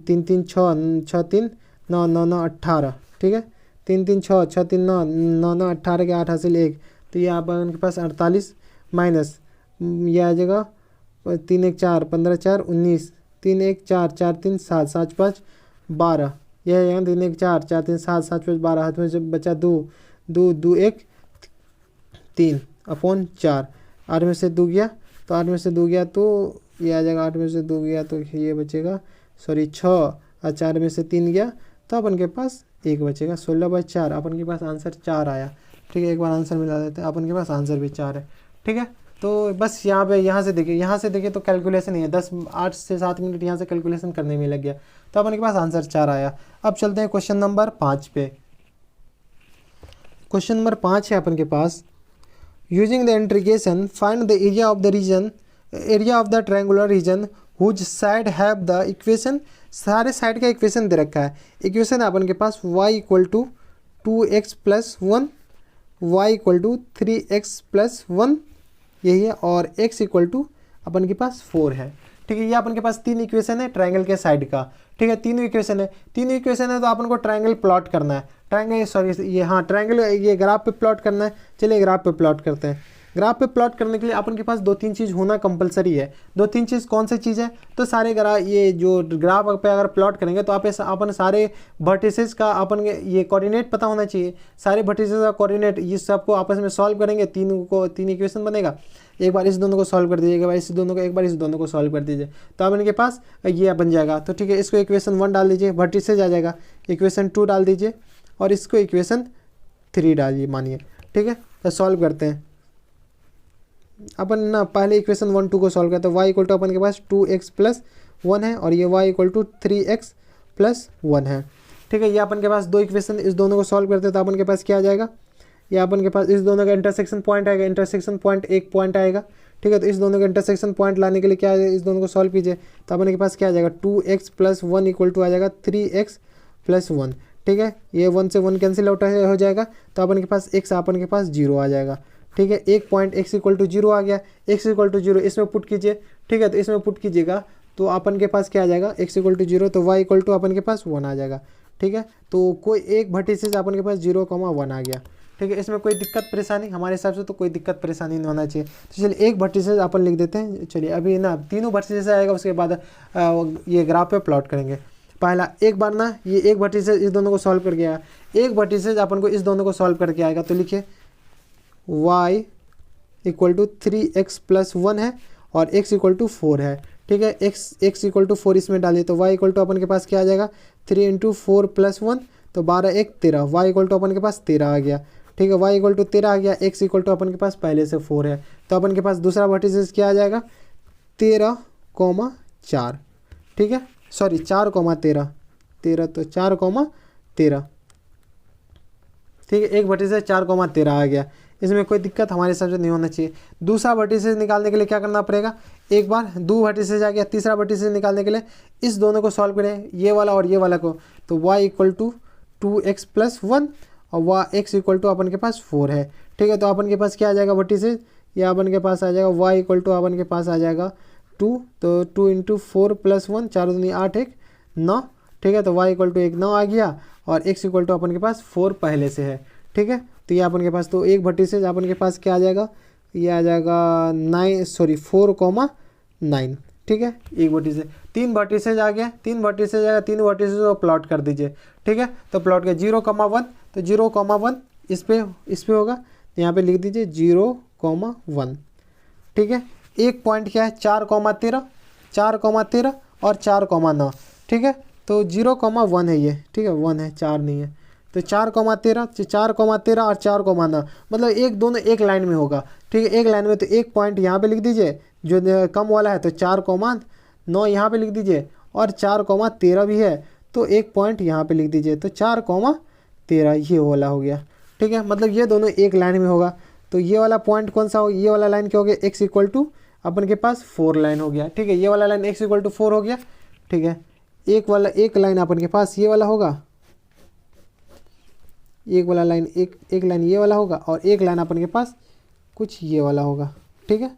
3 3 6 6 3 9 9 9 18। ठीक है, 3 3 6 6 3 9 9 9 18 के 8 हासिल 1, तो ये अपन के पास 48 माइनस ये आ जाएगा 3 1 4 15 4 19 3 1 4 4 3 7 7 5 12, यह आ जाएगा 3 1 4 4 3 7 7 5 12, हाथ में से बचा 2 2 2 1 3 अपॉन 4, 8 में से 2 गया तो 8 में से 2 गया तो ये आ जाएगा, 8 में से 2 गया तो ये बचेगा सॉरी 6, और 4 में से 3 गया तो अपन के पास 1 बचेगा, 16/4 अपन के पास आंसर 4 आया। ठीक है, एक बार आंसर मिला देते हैं, अपन के पास आंसर भी 4 है। ठीक है, तो बस यहाँ से देखिए तो कैलकुलेशन ही है, 8 से 7 मिनट यहाँ से कैलकुलेशन करने में लग गया, तो अपन के पास आंसर 4 आया। अब चलते हैं क्वेश्चन नंबर 5 पे। क्वेश्चन नंबर 5 है अपन के पास, using the integration find the area of the triangular region whose side have the equation. सारे साइड का इक्वेशन दे रखा है, इक्वेशन है अपन के पास y = 2x + 1 y = 3x + 1 यही है, और x = अपन के पास 4 है। ठीक है, ये अपन के पास 3 इक्वेशन है ट्रायंगल के साइड का। ठीक है, तीनों इक्वेशन है, तो अपन को ट्रायंगल प्लॉट करना है, ट्रायंगल ये ग्राफ पे प्लॉट करना है। चलिए ग्राफ पे प्लॉट करते हैं। ग्राफ पे प्लॉट करने के लिए अपन के पास 2-3 चीज़ होना कंपलसरी है। 2-3 चीज़ कौन सी चीज़ है? तो सारे ये जो ग्राफ पे अगर प्लॉट करेंगे तो अपन सारे वर्टिसेस का अपन ये कोऑर्डिनेट पता होना चाहिए। सारे वर्टिसेस का कोऑर्डिनेट ये सबको आपस में सॉल्व करेंगे, 3 इक्वेशन बनेगा। एक बार इस दोनों को सॉल्व कर दीजिए, एक बार इस दोनों को सॉल्व कर दीजिए, तो अपन के पास ये बन जाएगा। तो ठीक है, इसको इक्वेशन 1 डाल दीजिए, वर्टिसेस आ जाएगा। इक्वेशन 2 डाल दीजिए और इसको इक्वेशन 3 डालिए मानिए। ठीक है, तो सॉल्व करते हैं अपन ना। पहले इक्वेशन 1 2 को सॉल्व करते हैं। y = अपन के पास 2x + 1 है और ये y = 3x + 1 है। ठीक है, ये अपन के पास 2 इक्वेशन, इस दोनों को सॉल्व करते हैं तो अपन के पास क्या आ जाएगा, ये अपन के पास इस दोनों का इंटरसेक्शन पॉइंट आएगा। इंटरसेक्शन पॉइंट एक पॉइंट आएगा। ठीक है, तो इस दोनों का इंटरसेक्शन पॉइंट लाने के लिए क्या है, इस दोनों को सॉल्व कीजिए तो अपन के पास क्या आ जाएगा, 2x + 1 = आ जाएगा 3x + 1। ठीक है, ये 1 से 1 कैंसिल आउट हो जाएगा तो अपन के पास x अपन के पास 0 आ जाएगा। ठीक है, एक पॉइंट x = 0 आ गया, x = 0 इसमें पुट कीजिए। ठीक है, तो इसमें पुट कीजिएगा तो अपन के पास क्या आ जाएगा, x = 0 तो y = अपन के पास 1 आ जाएगा। ठीक है, तो कोई एक वर्टिसेस अपन के पास 0, 1 आ गया। ठीक है, इसमें कोई दिक्कत परेशानी हमारे हिसाब से तो कोई दिक्कत परेशानी नहीं होना चाहिए। तो चलिए एक वर्टिसेस अपन लिख देते हैं। चलिए अभी ना तीनों वर्टिसेस आएगा, उसके बाद ये ग्राफ पे प्लॉट करेंगे। पहला एक बार ना ये एक वर्टिसेस इस दोनों को सॉल्व करके आया, एक वर्टिसेस अपन को इस दोनों को सॉल्व करके आएगा। तो लिखिए y इक्वल टू 3x + 1 है और x इक्वल टू 4 है। ठीक है, x इक्वल टू 4 इसमें डालिए तो y इक्वल टू अपन के पास क्या आ जाएगा 3 × 4 + 1 तो 12 1 13, y इक्वल टू अपन के पास 13 आ गया। ठीक है, y इक्वल टू 13 आ गया, x इक्वल टू अपन के पास पहले से 4 है तो अपन के पास दूसरा वर्टिसेस क्या आ जाएगा 13,4। ठीक है, सॉरी 4,13, 13 तो 4,13। ठीक है, एक वर्टिसेस 4,13 आ गया, इसमें कोई दिक्कत हमारे हिसाब से नहीं होना चाहिए। दूसरा वर्टिसेस निकालने के लिए क्या करना पड़ेगा, एक बार दो वर्टिसेस आ गया, तीसरा वर्टिसेस निकालने के लिए इस दोनों को सॉल्व करें, ये वाला और ये वाला को। तो y इक्वल टू 2x + 1 और x इक्वल टू अपन के पास 4 है। ठीक है, तो अपन के पास क्या आ जाएगा वर्टिसेस, ये अपन के पास आ जाएगा y इक्वल टू अपन के पास आ जाएगा 2, तो 2 × 4 + 1 4 दूनी 8 1 9। ठीक है, तो y इक्वल टू 1 9 आ गया और x इक्वल टू अपन के पास 4 पहले से है। ठीक है, तो ये अपन के पास तो एक वर्टिसेस अपन के पास क्या आ जाएगा, ये आ जाएगा 4,9। ठीक है, एक वर्टिसेस, तीन वर्टिसेस आ गया, तीन वर्टिसेस आएगा, तीन वर्टिसेस को प्लॉट कर दीजिए। ठीक है, तो प्लॉट का 0,1 तो 0,1 इस पे होगा, तो यहाँ पे लिख दीजिए 0,1। ठीक है, एक पॉइंट क्या है 4,13 और 4,9। ठीक है, तो 0,1 है ये। ठीक है, 1 है 4 नहीं है, तो 4,13 और 4,9 मतलब एक दोनों एक लाइन में होगा। ठीक है, एक लाइन में, तो एक पॉइंट यहाँ पे लिख दीजिए जो कम वाला है, तो 4,9 यहाँ पे लिख दीजिए और 4,13 भी है तो एक पॉइंट यहाँ पे लिख दीजिए, तो 4,13 ये वाला हो गया। ठीक है, मतलब ये दोनों एक लाइन में होगा। तो ये वाला पॉइंट कौन सा हो, ये वाला लाइन क्या हो गया x इक्वल टू अपन के पास 4 लाइन हो गया। ठीक है, ये वाला लाइन x इक्वल टू 4 हो गया। ठीक है, एक लाइन अपन के पास ये वाला होगा, एक लाइन ये वाला होगा और एक लाइन अपन के पास कुछ ये वाला होगा। ठीक है,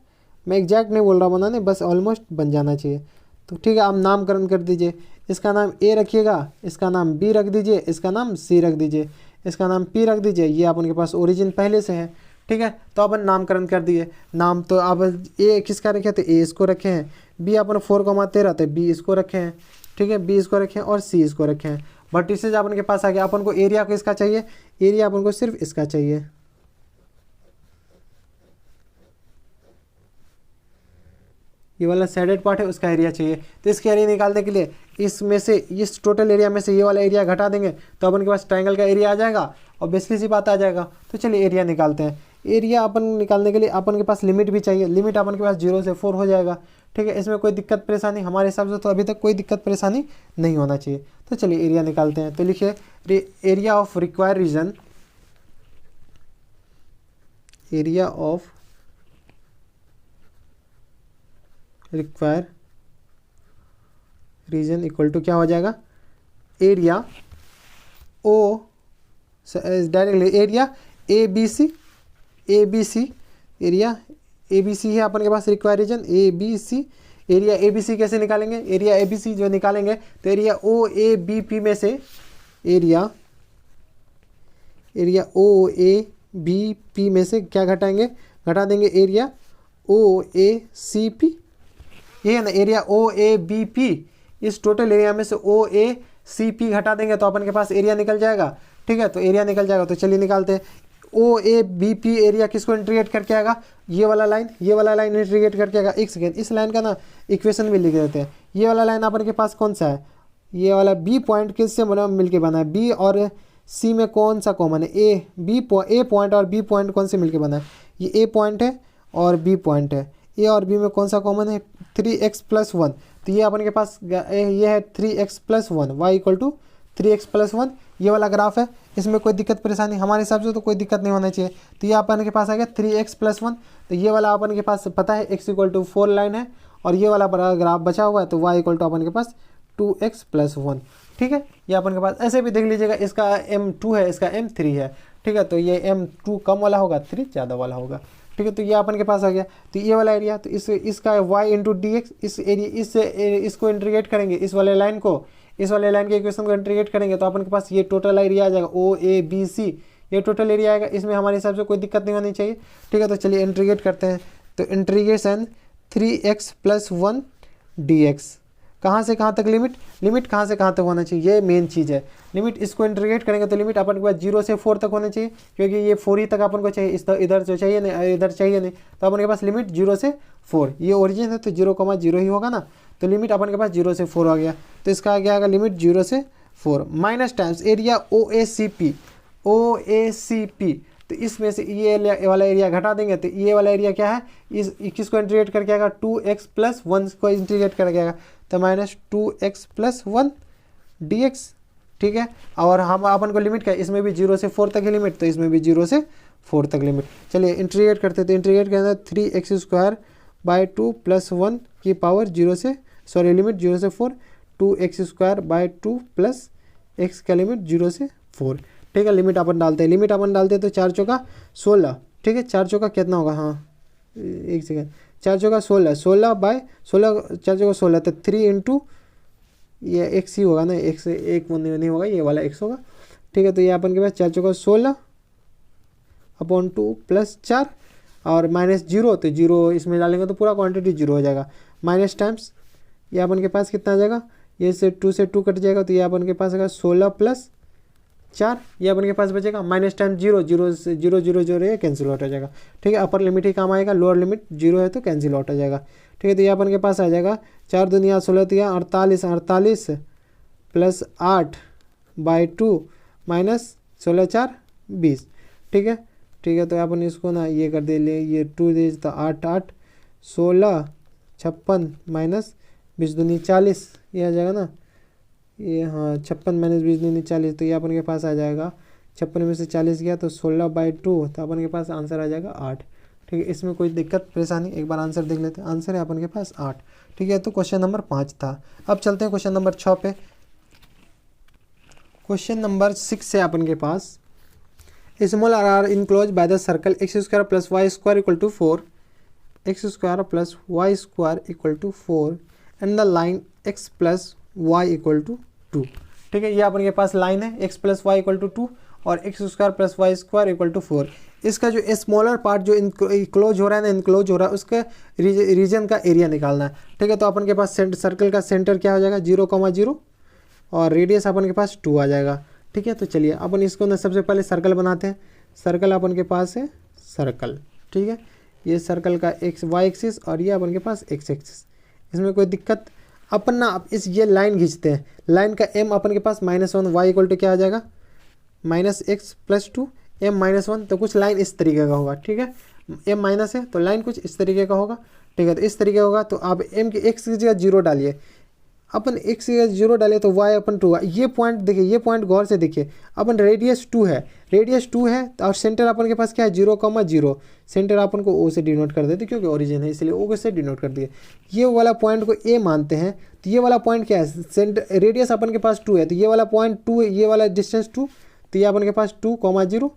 मैं एग्जैक्ट नहीं बोल रहा बनाने, बस ऑलमोस्ट बन जाना चाहिए। तो ठीक है, आप नामकरण कर दीजिए, इसका नाम a रखिएगा, इसका नाम b रख दीजिए, इसका नाम c रख दीजिए, इसका नाम p रख दीजिए। ये अपन के पास ओरिजिन पहले से है। ठीक है, तो अपन नामकरण कर दिए। नाम तो आप a किसका रखे तो a इसको रखे हैं, b अपन 4,13 तो b इसको रखे हैं। ठीक है, b इसको रखे हैं और c इसको रखे हैं। वर्टिसेस अपन के पास आ गया, अपन को एरिया को इसका चाहिए, एरिया अपन को सिर्फ इसका चाहिए। ये वाला शेडेड पार्ट है उसका एरिया चाहिए, तो इसके एरिया निकालने के लिए इसमें से इस टोटल एरिया में से ये वाला एरिया घटा देंगे तो अपन के पास ट्रायंगल का एरिया आ जाएगा और बेसिकली सी बात आ जाएगा। तो चलिए एरिया निकालते हैं। एरिया अपन निकालने के लिए अपन के पास लिमिट भी चाहिए, लिमिट अपन के पास 0 से 4 हो जाएगा। ठीक है, इसमें कोई दिक्कत परेशानी हमारे हिसाब से तो अभी तक कोई दिक्कत परेशानी नहीं होना चाहिए। तो चलिए एरिया निकालते हैं। तो लिखिए area of required region, area of require region equal to क्या हो जाएगा, area O directly area A B C, area A B C है अपन के पास require region A B C. Area A B C कैसे निकालेंगे, एरिया ए बी सी जो निकालेंगे तो area O A B P में से area O A B P में से क्या घटाएंगे, घटा देंगे एरिया ओ ए सी पी। ये है ना area O A B P, इस टोटल एरिया में से ओ ए सी पी घटा देंगे तो अपन के पास एरिया निकल जाएगा। ठीक है, तो एरिया निकल जाएगा। तो चलिए निकालते हैं। ओ ए बी पी एरिया किसको इंटीग्रेट करके आएगा, ये वाला लाइन इंटीग्रेट करके आएगा। एक सेकेंड, इस लाइन का ना इक्वेशन भी लिख देते हैं। ये वाला लाइन अपन के पास कौन सा है, ये वाला बी पॉइंट किससे मिलके बना है, बी और सी में कौन सा कॉमन है, ए पॉइंट और बी पॉइंट कौन से मिलके बना है, ये ए पॉइंट है और बी पॉइंट है। ए और बी में कौन सा कॉमन है 3x + 1, तो ये अपन के पास ये है 3x + 1, y equal to 3x + 1। ये वाला ग्राफ है, इसमें कोई दिक्कत परेशानी हमारे हिसाब से तो कोई दिक्कत नहीं होना चाहिए। तो ये अपन के पास आ गया 3x + 1। तो ये वाला अपन के पास पता है x इक्वल टू 4 लाइन है और ये वाला ग्राफ बचा हुआ है तो y इक्वल टू अपन के पास 2x + 1। ठीक है, ये अपन के पास ऐसे भी देख लीजिएगा, इसका m2 है, इसका m3 है। ठीक है, तो ये m2 कम वाला होगा, 3 ज़्यादा वाला होगा। ठीक है, तो ये अपन के पास आ गया। तो ये वाला एरिया, तो इसका y × dx, इस एरिया इसको इंटीग्रेट करेंगे, इस वाले लाइन के इक्वेशन को इंटीग्रेट करेंगे तो अपन के पास ये टोटल एरिया आ जाएगा ओ ए बी सी, ये टोटल एरिया आएगा, इसमें हमारे हिसाब से कोई दिक्कत नहीं होनी चाहिए। ठीक है, तो चलिए इंटीग्रेट करते हैं। तो इंटीग्रेशन 3x + 1 dx, कहाँ से कहाँ तक लिमिट, लिमिट कहाँ से कहाँ तक होना चाहिए, ये मेन चीज़ है। लिमिट इसको इंटीग्रेट करेंगे तो लिमिट अपन के पास 0 से 4 तक होना चाहिए, क्योंकि ये 4 ही तक अपन को चाहिए, इस इधर जो चाहिए नहीं, इधर चाहिए नहीं, तो अपन के पास लिमिट 0 से 4, ये ओरिजिन है तो 0,0 ही होगा ना, तो लिमिट अपन के पास 0 से 4 आ गया। तो इसका आ गया आएगा लिमिट 0 से 4 माइनस टाइम्स एरिया OACP, तो इसमें से ये वाला एरिया घटा देंगे तो ये वाला एरिया क्या है, इस किसको इंटीग्रेट करके आएगा, 2x + 1 को इंटीग्रेट करके आएगा, तो -2x + 1 dx। ठीक है, और हम अपन को लिमिट क्या है, इसमें भी 0 से 4 तक है लिमिट, तो इसमें भी 0 से 4 तक लिमिट। चलिए इंटीग्रेट करते, तो इंटीग्रेट करना 3x² + 1 की पावर 0 से, सॉरी लिमिट 0 से 4, 2x² + x का लिमिट 0 से 4। ठीक है, लिमिट अपन डालते हैं, लिमिट अपन डालते हैं तो 4 चौका 16। ठीक है, 4 चौका कितना होगा, हाँ एक सेकेंड, 4 चौका 16, 16/16, 4 चौका 16, तो 3 × ये x ही होगा ना, x से एक नहीं होगा, ये वाला x होगा। ठीक है, तो ये अपन के पास 4 चौका 16/2 + 4 और -0, तो 0 इसमें डालेंगे तो पूरा क्वांटिटी 0 हो जाएगा, माइनस टाइम्स ये अपन के पास कितना आ जाएगा, ये से 2 से 2 कट जाएगा, तो ये अपन के पास आएगा 16 + 4, ये अपन के पास बचेगा माइनस टाइम 0, 0 से 0 0 0 ये कैंसिल आउट हो जाएगा। ठीक है, अपर लिमिट ही काम आएगा, लोअर लिमिट 0 है तो कैंसिल आउट हो जाएगा। ठीक है, तो ये अपन के पास आ जाएगा 4 दूनिया 16 × 48, 48 + 8/2 - 16 × 4 = 20। ठीक है, ठीक है, तो अपन इसको ना ये कर दे, ले ये 2 दे तो 8 8 16 56 - 20 दूनी 40, ये आ जाएगा ना, ये हाँ 56 - 20 दूनी 40, तो ये अपन के पास आ जाएगा 56 में से 40 गया तो 16/2, तो अपन के पास आंसर आ जाएगा 8। ठीक है, इसमें कोई दिक्कत परेशानी, एक बार आंसर देख लेते हैं। आंसर है अपन के पास 8। ठीक है, तो क्वेश्चन नंबर 5 था। अब चलते हैं क्वेश्चन नंबर 6 पे। क्वेश्चन नंबर 6 है अपन के पास, smaller enclose by the circle x² + y² = 4, x² + y² = 4 and the line x + y = 2। ठीक है, ये अपन के पास लाइन है x + y = 2 और x² + y² = 4। इसका जो स्मॉलर पार्ट जो इनक्लोज हो रहा है ना, इनक्लोज हो रहा है, उसके रीजन का एरिया निकालना है। ठीक है, तो अपन के पास सर्कल का सेंटर क्या हो जाएगा, 0,0 और रेडियस अपन के पास 2 आ जाएगा। ठीक है, तो चलिए अपन इसको ना सबसे पहले सर्कल बनाते हैं। सर्कल अपन के पास है सर्कल। ठीक है, ये सर्कल का y एक्सिस और ये अपन के पास x एक्सिस, इसमें कोई दिक्कत, अपन ना अब इस ये लाइन खींचते हैं। लाइन का m अपन के पास -1, y = क्या आ जाएगा, -x + 2 m - 1, तो कुछ लाइन इस तरीके का होगा। ठीक है, m माइनस है तो लाइन कुछ इस तरीके का होगा। ठीक है, तो इस तरीके होगा, तो आप m की x की जगह 0 डालिए, अपन x की जगह 0 डालिए तो y अपन 2। ये पॉइंट देखिए, ये पॉइंट गौर से देखिए, अपन रेडियस 2 है, रेडियस 2 है और सेंटर अपन के पास क्या है, 0,0। सेंटर अपन को o से डिनोट कर देते क्योंकि ओरिजिन है, इसलिए o से डिनोट कर दिए। ये वाला पॉइंट को a मानते हैं, तो ये वाला पॉइंट क्या है, सेंटर रेडियस अपन के पास 2 है, तो ये वाला पॉइंट 2 है, ये वाला डिस्टेंस 2, तो ये अपन के पास 2,0।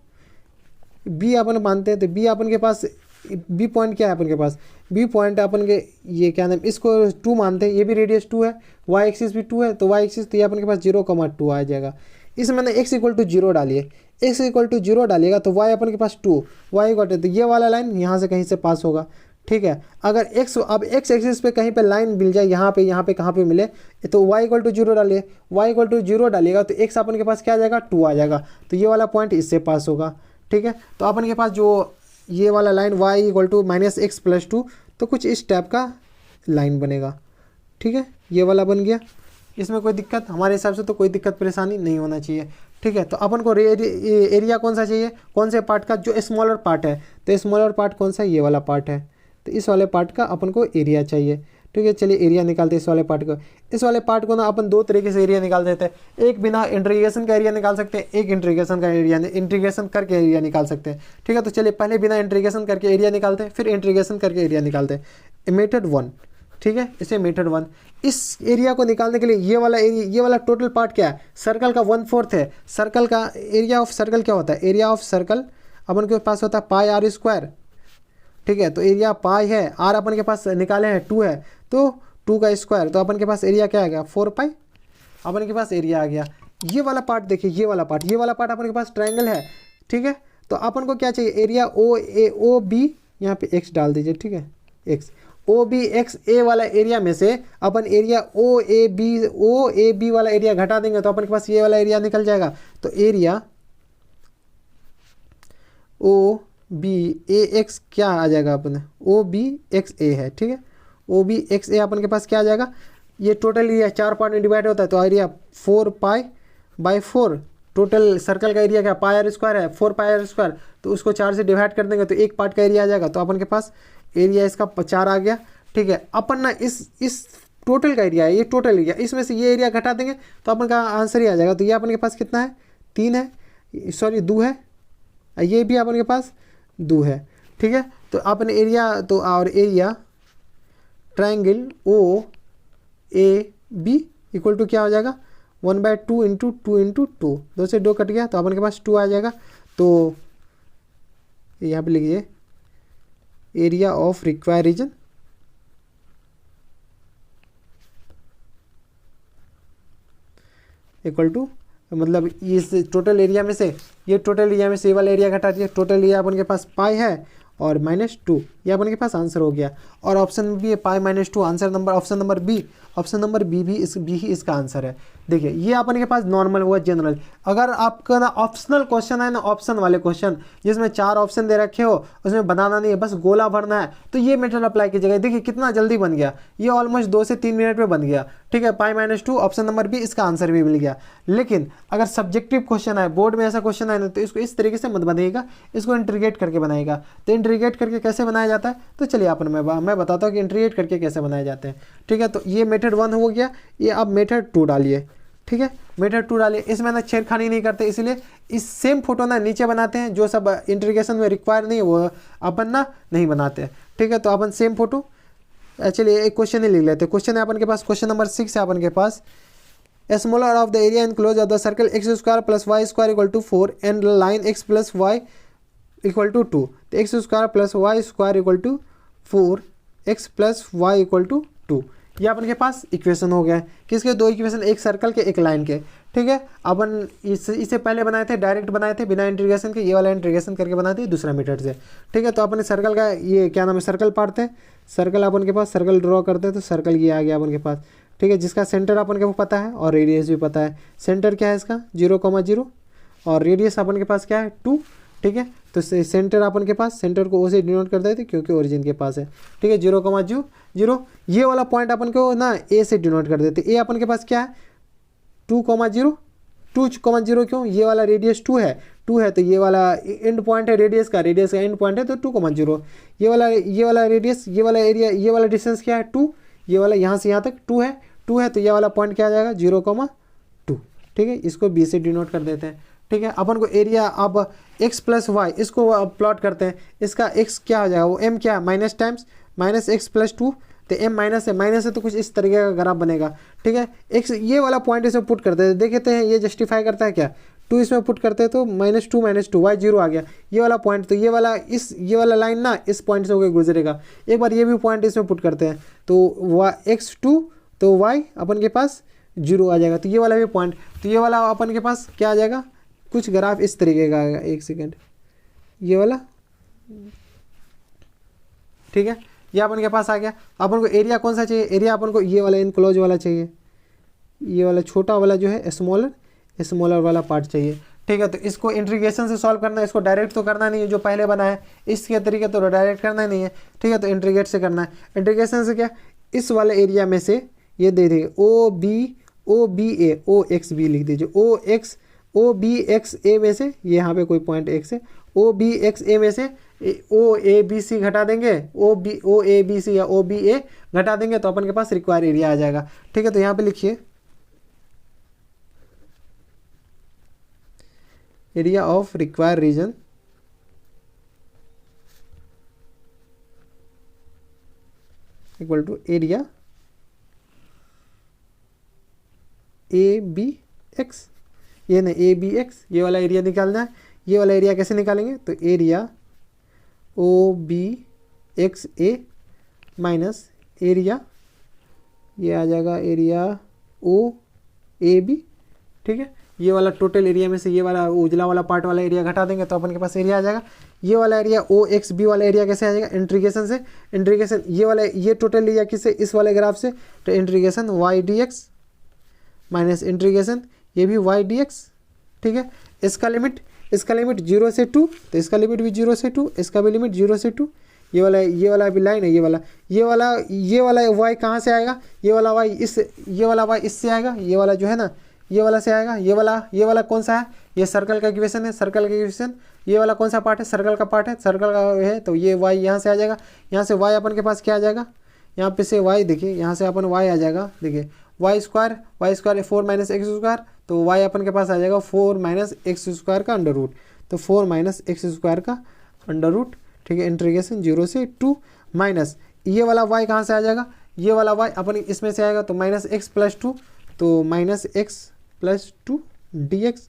b अपन मानते हैं, तो b अपन के पास, बी पॉइंट क्या है अपन के पास, बी पॉइंट अपन के ये क्या नाम, इसको 2 मानते हैं, ये भी रेडियस 2 है, वाई एक्सिस भी 2 है, तो वाई एक्सिस तो ये अपन के पास 0,2 आ जाएगा। इसमें ना x = 0 डालिए, x = 0 डालिएगा तो y अपन के पास 2, y = तो ये वाला लाइन यहाँ से कहीं से पास होगा। ठीक है, अगर x अब x एक्सिस पे कहीं पे लाइन मिल जाए, यहाँ पे कहाँ पे मिले, तो y = 0 डालिए, y = 0 डालिएगा तो x अपन के पास क्या आ जाएगा, 2 आ जाएगा, तो ये वाला पॉइंट इससे पास होगा। ठीक है, तो अपन के पास जो ये वाला लाइन y = -x + 2, तो कुछ इस टाइप का लाइन बनेगा। ठीक है, ये वाला बन गया, इसमें कोई दिक्कत हमारे हिसाब से तो कोई दिक्कत परेशानी नहीं होना चाहिए। ठीक है, तो अपन को एरिया कौन सा चाहिए, कौन से पार्ट का, जो स्मॉलर पार्ट है, तो स्मॉलर पार्ट कौन सा है, ये वाला पार्ट है, तो इस वाले पार्ट का अपन को एरिया चाहिए। ठीक है, चलिए एरिया निकालते हैं इस वाले पार्ट को। इस वाले पार्ट को ना अपन 2 तरीके से एरिया निकाल देते हैं, एक बिना इंटीग्रेशन का एरिया निकाल सकते हैं, एक इंटीग्रेशन का एरिया, इंटीग्रेशन करके एरिया निकाल सकते हैं। ठीक है, तो चलिए पहले बिना इंटीग्रेशन करके एरिया निकालते हैं, फिर इंटीग्रेशन करके एरिया निकालते हैं। मेथड 1, ठीक है, इसे मेथड 1। इस एरिया को निकालने के लिए ये वाला एरिया, ये वाला टोटल पार्ट क्या है, सर्कल का 1/4 है। सर्कल का एरिया ऑफ सर्कल क्या होता है, एरिया ऑफ सर्कल अपन के पास होता है πr²। ठीक है, तो एरिया पाई है, आर अपन के पास निकाले हैं 2 है, तो 2 का स्क्वायर, तो अपन के पास एरिया क्या आ गया, 4π, अपन के पास एरिया आ गया। ये वाला पार्ट देखिए, ये वाला पार्ट अपन के पास ट्रायंगल है, ठीक है। तो अपन को क्या चाहिए, एरिया ओ बी, यहाँ पे एक्स डाल दीजिए, ठीक है, एक्स ओ बी एक्स ए वाला एरिया में से अपन एरिया ओ ए बी वाला एरिया घटा देंगे तो अपन के पास ये वाला एरिया निकल जाएगा। तो एरिया ओ बी ए एक्स क्या आ जाएगा अपन, ओ बी एक्स ए है, ठीक है, ओ बी एक्स ए अपन के पास क्या आ जाएगा, ये टोटल एरिया 4 पार्ट में डिवाइड होता है तो एरिया 4π/4, टोटल सर्कल का एरिया क्या पाई आर स्क्वायर है, 4πr², तो उसको 4 से डिवाइड कर देंगे तो एक पार्ट का एरिया आ जाएगा। तो अपन के पास एरिया इसका 4 आ गया, ठीक है। अपन ना इस टोटल का एरिया है, ये टोटल एरिया, इसमें से ये एरिया घटा देंगे तो अपन का आंसर ही आ जाएगा। तो ये अपन के पास कितना है, 3 है, सॉरी 2 है, ये भी अपन के पास 2 है, ठीक है। तो अपन एरिया तो और area triangle O A B equal to क्या हो जाएगा, 1/2 इंटू 2 2 से 2 कट गया तो अपन के पास 2 आ जाएगा। तो यहाँ पे लिखिए area of require region equal to, मतलब इस टोटल एरिया में से ये टोटल एरिया में से ये वाला एरिया घटा दिया, टोटल एरिया अपन के पास पाई है और -2, ये अपन के पास आंसर हो गया। और ऑप्शन में भी है π-2 answer number, option number B, option number B भी ही इसका आंसर है। देखिए ये अपन के पास नॉर्मल हुआ जनरल। अगर आपका ना ऑप्शनल क्वेश्चन है ना, ऑप्शन वाले क्वेश्चन जिसमें 4 ऑप्शन दे रखे हो, उसमें बनाना नहीं है, बस गोला भरना है, तो ये मेथड अप्लाई कीजिएगा। देखिए कितना जल्दी बन गया, ये ऑलमोस्ट 2 से 3 मिनट में बन गया, ठीक है। π-2 ऑप्शन नंबर बी, इसका आंसर भी मिल गया। लेकिन अगर सब्जेक्टिव क्वेश्चन है, बोर्ड में ऐसा क्वेश्चन है ना, तो इसको इस तरीके से मत बनाइएगा, इसको इंटीग्रेट करके बनाएगा। तो इंटीग्रेट करके कैसे बनाया जाता है, तो चलिए अपन मैं बताता हूँ कि इंटीग्रेट करके कैसे बनाए जाते हैं, ठीक है। तो ये मेथड 1 हो गया, ये अब मेथड 2 डालिए, ठीक है, मेथड 2 डालिए। इसमें ना छेड़खानी नहीं करते, इसलिए इस सेम फोटो ना नीचे बनाते हैं, जो सब इंटीग्रेशन में रिक्वायर नहीं है वो अपन ना नहीं बनाते हैं, ठीक है। तो अपन सेम फोटो, चलिए एक क्वेश्चन ही लिख लेते हैं। क्वेश्चन है अपन के पास, क्वेश्चन नंबर 6 है अपन के पास, smaller of the area enclose of the circle x² + y² = 4 and line x + y = 2। तो x² + y² = 4, x + y = 2, ये अपन के पास इक्वेशन हो गया है। किसके, 2 इक्वेशन, एक सर्कल के एक लाइन के, ठीक है। अपन इसे पहले बनाए थे, डायरेक्ट बनाए थे बिना इंटीग्रेशन के, ये वाला इंटीग्रेशन करके बनाते हैं दूसरा मेथड से, ठीक है। तो अपन सर्कल का ये क्या नाम है, सर्कल पाड़ते हैं, सर्कल अपन के पास सर्कल ड्रॉ करते हैं, तो सर्कल ये आ गया अपन के पास, ठीक है, जिसका सेंटर अपन के पता है और रेडियस भी पता है। सेंटर क्या है इसका 0,0 और रेडियस अपन के पास क्या है 2, ठीक है। तो सेंटर अपन के पास, सेंटर को ओ से डिनोट कर देते क्योंकि ओरिजिन के पास है, ठीक है, 0,0। ये वाला पॉइंट अपन को ना ए से डिनोट कर देते, ए अपन के पास क्या है 2,0, 2,0 क्यों, ये वाला रेडियस 2 है तो ये वाला एंड पॉइंट है रेडियस का एंड पॉइंट है तो 2,0। ये वाला रेडियस, ये वाला एरिया, ये वाला डिस्टेंस क्या है 2, ये वाला यहाँ से यहाँ तक 2 है तो ये वाला पॉइंट क्या आ जाएगा 0,2, ठीक है। इसको बी से डिनोट कर देते हैं, ठीक है। अपन को एरिया अब x + y, इसको प्लॉट करते हैं, इसका x क्या हो जाएगा, वो m क्या है माइनस टाइम्स -x + 2, तो m माइनस है तो कुछ इस तरीके का ग्राफ बनेगा, ठीक है। x ये वाला पॉइंट इसमें पुट करते हैं, देखते हैं ये जस्टिफाई करता है क्या, 2 इसमें पुट करते हैं तो -2 y 0 आ गया, ये वाला पॉइंट, तो ये वाला लाइन ना इस पॉइंट से होकर गुजरेगा। एक बार ये भी पॉइंट इसमें पुट करते हैं तो x2 तो y अपन के पास 0 आ जाएगा, तो ये वाला भी पॉइंट, तो ये वाला अपन के पास क्या आ जाएगा, कुछ ग्राफ इस तरीके का आएगा, एक सेकेंड, ये वाला, ठीक है, ये अपन के पास आ गया। अपन को एरिया कौन सा चाहिए, एरिया अपन को ये वाला इनक्लोज वाला चाहिए, ये वाला छोटा वाला जो है स्मॉलर वाला पार्ट चाहिए, ठीक है। तो इसको इंटीग्रेशन से सॉल्व करना है, इसको डायरेक्ट तो करना नहीं है जो पहले बना है, इसके तरीके तो डायरेक्ट करना नहीं है, ठीक है। तो इंटीग्रेट से करना है, इंटीग्रेशन से क्या, इस वाले एरिया में से ये दे देंगे ओ बी ए, ओ एक्स बी लिख दीजिए, ओ बी एक्स ए में से, ये यहाँ पे कोई पॉइंट एक्स है, ओ बी एक्स ए में से ओ ए बी सी घटा देंगे, ओ ए बी सी या ओ बी ए घटा देंगे तो अपन के पास रिक्वायर एरिया आ जाएगा, ठीक है। तो यहाँ पे लिखिए area of require region equal to area A B x, ये ना ए बी एक्स, ये वाला एरिया निकालना है। ये वाला एरिया कैसे निकालेंगे, तो एरिया ओ बी एक्स ए माइनस एरिया, ये आ जाएगा एरिया ओ ए बी, ठीक है। ये वाला टोटल एरिया में से ये वाला उजला वाला पार्ट वाला एरिया घटा देंगे तो अपन के पास एरिया आ जाएगा। ये वाला एरिया ओ एक्स बी वाला एरिया कैसे आ जाएगा, इंटीग्रेशन से, इंटीग्रेशन ये वाला ये टोटल एरिया किससे, इस वाले ग्राफ से, तो integration y d x minus integration ये भी वाई डी एक्स। ठीक है, इसका लिमिट 0 से 2, तो इसका लिमिट भी 0 से 2, इसका भी लिमिट 0 से 2। ये वाला भी लाइन है, ये वाला वाई कहाँ से आएगा, ये वाला वाई इससे आएगा, ये वाला जो है ना ये वाला से आएगा, ये वाला कौन सा है, ये सर्कल का इक्वेशन है, सर्कल का इक्वेशन, ये वाला कौन सा पार्ट है, सर्कल का पार्ट है, सर्कल का है, तो ये वाई यहाँ से आ जाएगा, यहाँ से वाई अपन के पास क्या आ जाएगा, यहाँ पे से वाई देखिए, यहाँ से अपन वाई आ जाएगा, देखिए y square 4 minus x square, तो वाई अपन के पास आ जाएगा 4 माइनस एक्स स्क्वायर का अंडर रूट, तो 4 माइनस एक्स स्क्वायर का अंडर रूट। ठीक है, इंटीग्रेशन 0 से 2 माइनस ये वाला वाई कहाँ से आ जाएगा, ये वाला वाई अपन इसमें से आएगा, तो माइनस एक्स प्लस 2, तो minus x plus 2 d x,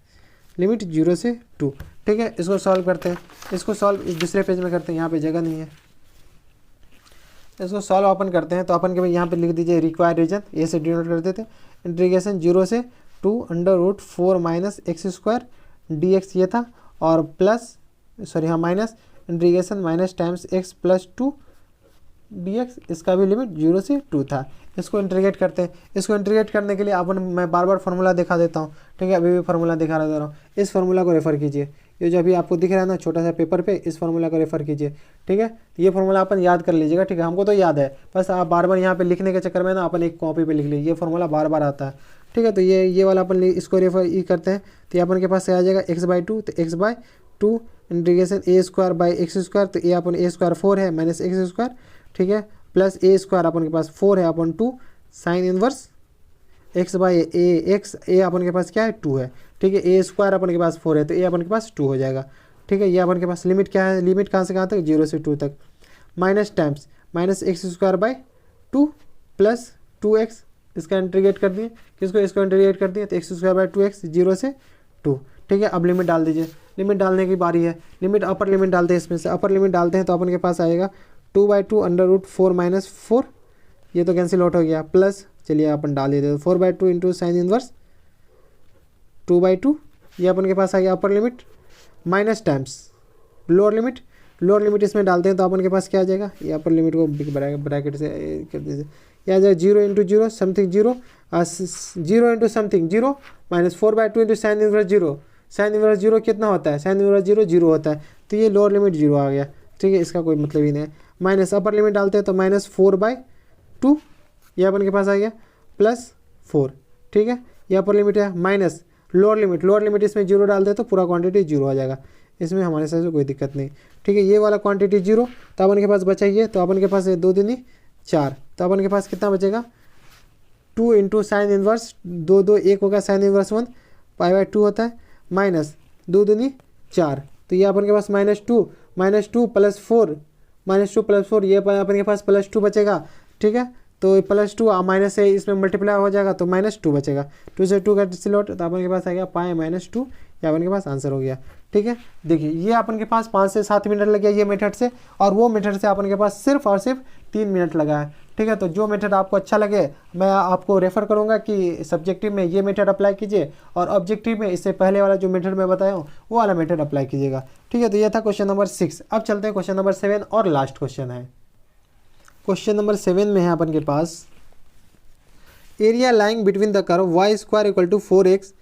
limit 0 से 2। ठीक है, इसको सॉल्व करते हैं, इसको सॉल्व दूसरे पेज में करते हैं, यहाँ पे जगह नहीं है, इसको सॉल्व अपन करते हैं। तो अपन के भाई यहाँ पे लिख दीजिए रिक्वायर्ड रीजन, ए से डिनोट कर देते हैं, इंटीग्रेशन 0 से 2 under root 4 minus x square d x ये था, और प्लस सॉरी हाँ minus integration minus times x plus 2 d x, इसका भी लिमिट 0 से 2 था। इसको इंटीग्रेट करते हैं, इसको इंटीग्रेट करने के लिए अपन मैं बार बार फार्मूला दिखा देता हूँ। ठीक है, अभी भी फार्मूला दिखा दे रहा हूँ, इस फार्मूला को रेफर कीजिए, ये जो अभी आपको दिख रहा है ना छोटा सा पेपर पे, इस फार्मूला को रेफर कीजिए। ठीक है, ये फार्मूला अपन याद कर लीजिएगा। ठीक है, हमको तो याद है, बस आप बार बार यहाँ पे लिखने के चक्कर में ना अपन एक कॉपी पे लिख लीजिए, ये फार्मूला बार बार आता है। ठीक है, तो ये वाला अपन इसको रेफर करते हैं, तो ये अपन के पास आ जाएगा x/2, तो x/2 integration A square by x square, तो ये अपन ए स्क्वायर 4 है माइनस एक्स स्क्वायर। ठीक है, प्लस ए स्क्वायर अपन के पास 4 है अपन 2 sine inverse x by a x, a अपन के पास क्या है 2 है। ठीक है, ए स्क्वायर अपन के पास 4 है, तो ए अपन के पास 2 हो जाएगा। ठीक है, ये अपन के पास लिमिट क्या है, लिमिट कहाँ से कहाँ तक, 0 से 2 तक, minus times minus x square by 2 plus 2x, इसका इंटीग्रेट कर दिए, किसको, इसको इंटीग्रेट कर दिए, तो एक्स स्क्वायर बाई 2x 0 से 2। ठीक है, अब लिमिट डाल दीजिए, लिमिट डालने की बारी है, लिमिट अपर लिमिट डालते हैं, इसमें से अपर लिमिट डालते हैं तो अपन के पास आएगा 2/2 अंडर रूट 4 माइनस 4, ये तो कैंसिल आउट हो गया, प्लस चलिए अपन डाल देते हैं 4/2 इंटू साइन इनवर्स 2/2, ये अपन के पास आ गया upper limit, minus times lower limit इसमें डालते हैं तो अपन के पास क्या आ जाएगा, ये अपर लिमिट को ब्रैकेट से कर दीजिए, यह आ जाएगा 0 into 0 something 0 into something 0 minus 4/2 into sine inverse 0, sine inverse 0 कितना होता है, साइन इनवर्स 0 होता है, तो ये लोअर लिमिट 0 आ गया। ठीक है, इसका कोई मतलब ही नहीं है, माइनस अपर लिमिट डालते हैं तो माइनस 4/2 ये अपन के पास आ गया प्लस 4। ठीक है, ये अपर लिमिट है, माइनस लोअर लिमिट इसमें 0 डाल दे तो पूरा क्वांटिटी 0 आ जाएगा, इसमें हमारे साथ कोई दिक्कत नहीं। ठीक है, ये वाला क्वांटिटी 0, तो अपन के पास बचा ये, तो अपन के पास 2 दूनी 4, तो अपन के पास कितना बचेगा 2 इंटू साइन इनवर्स 2 1 होगा, साइन इनवर्स 1 π/2 होता है, माइनस 2 दूनी 4, तो ये अपन के पास -2 प्लस 4 ये अपन के पास +2 बचेगा। ठीक है, तो +2 माइनस से इसमें मल्टीप्लाई हो जाएगा तो -2 बचेगा, 2 से 2 का सिलोट, तो अपन के पास आ गया π-2, ये अपन के पास आंसर हो गया। ठीक है, देखिए ये अपन के पास 5 से 7 मिनट लग गया ये मेथड से, और वो मेथड से अपन के पास सिर्फ और सिर्फ 3 मिनट लगा है। ठीक है, तो जो मेथड आपको अच्छा लगे मैं आपको रेफ़र करूंगा कि सब्जेक्टिव में ये मेथड अप्लाई कीजिए, और ऑब्जेक्टिव में इससे पहले वाला जो मेथड मैं बताया हूँ वो वाला मेथड अप्लाई कीजिएगा। ठीक है, तो ये था क्वेश्चन नंबर 6। अब चलते हैं क्वेश्चन नंबर 7 और लास्ट क्वेश्चन है। क्वेश्चन नंबर 7 में है अपन के पास area lying between the curve y² = 4x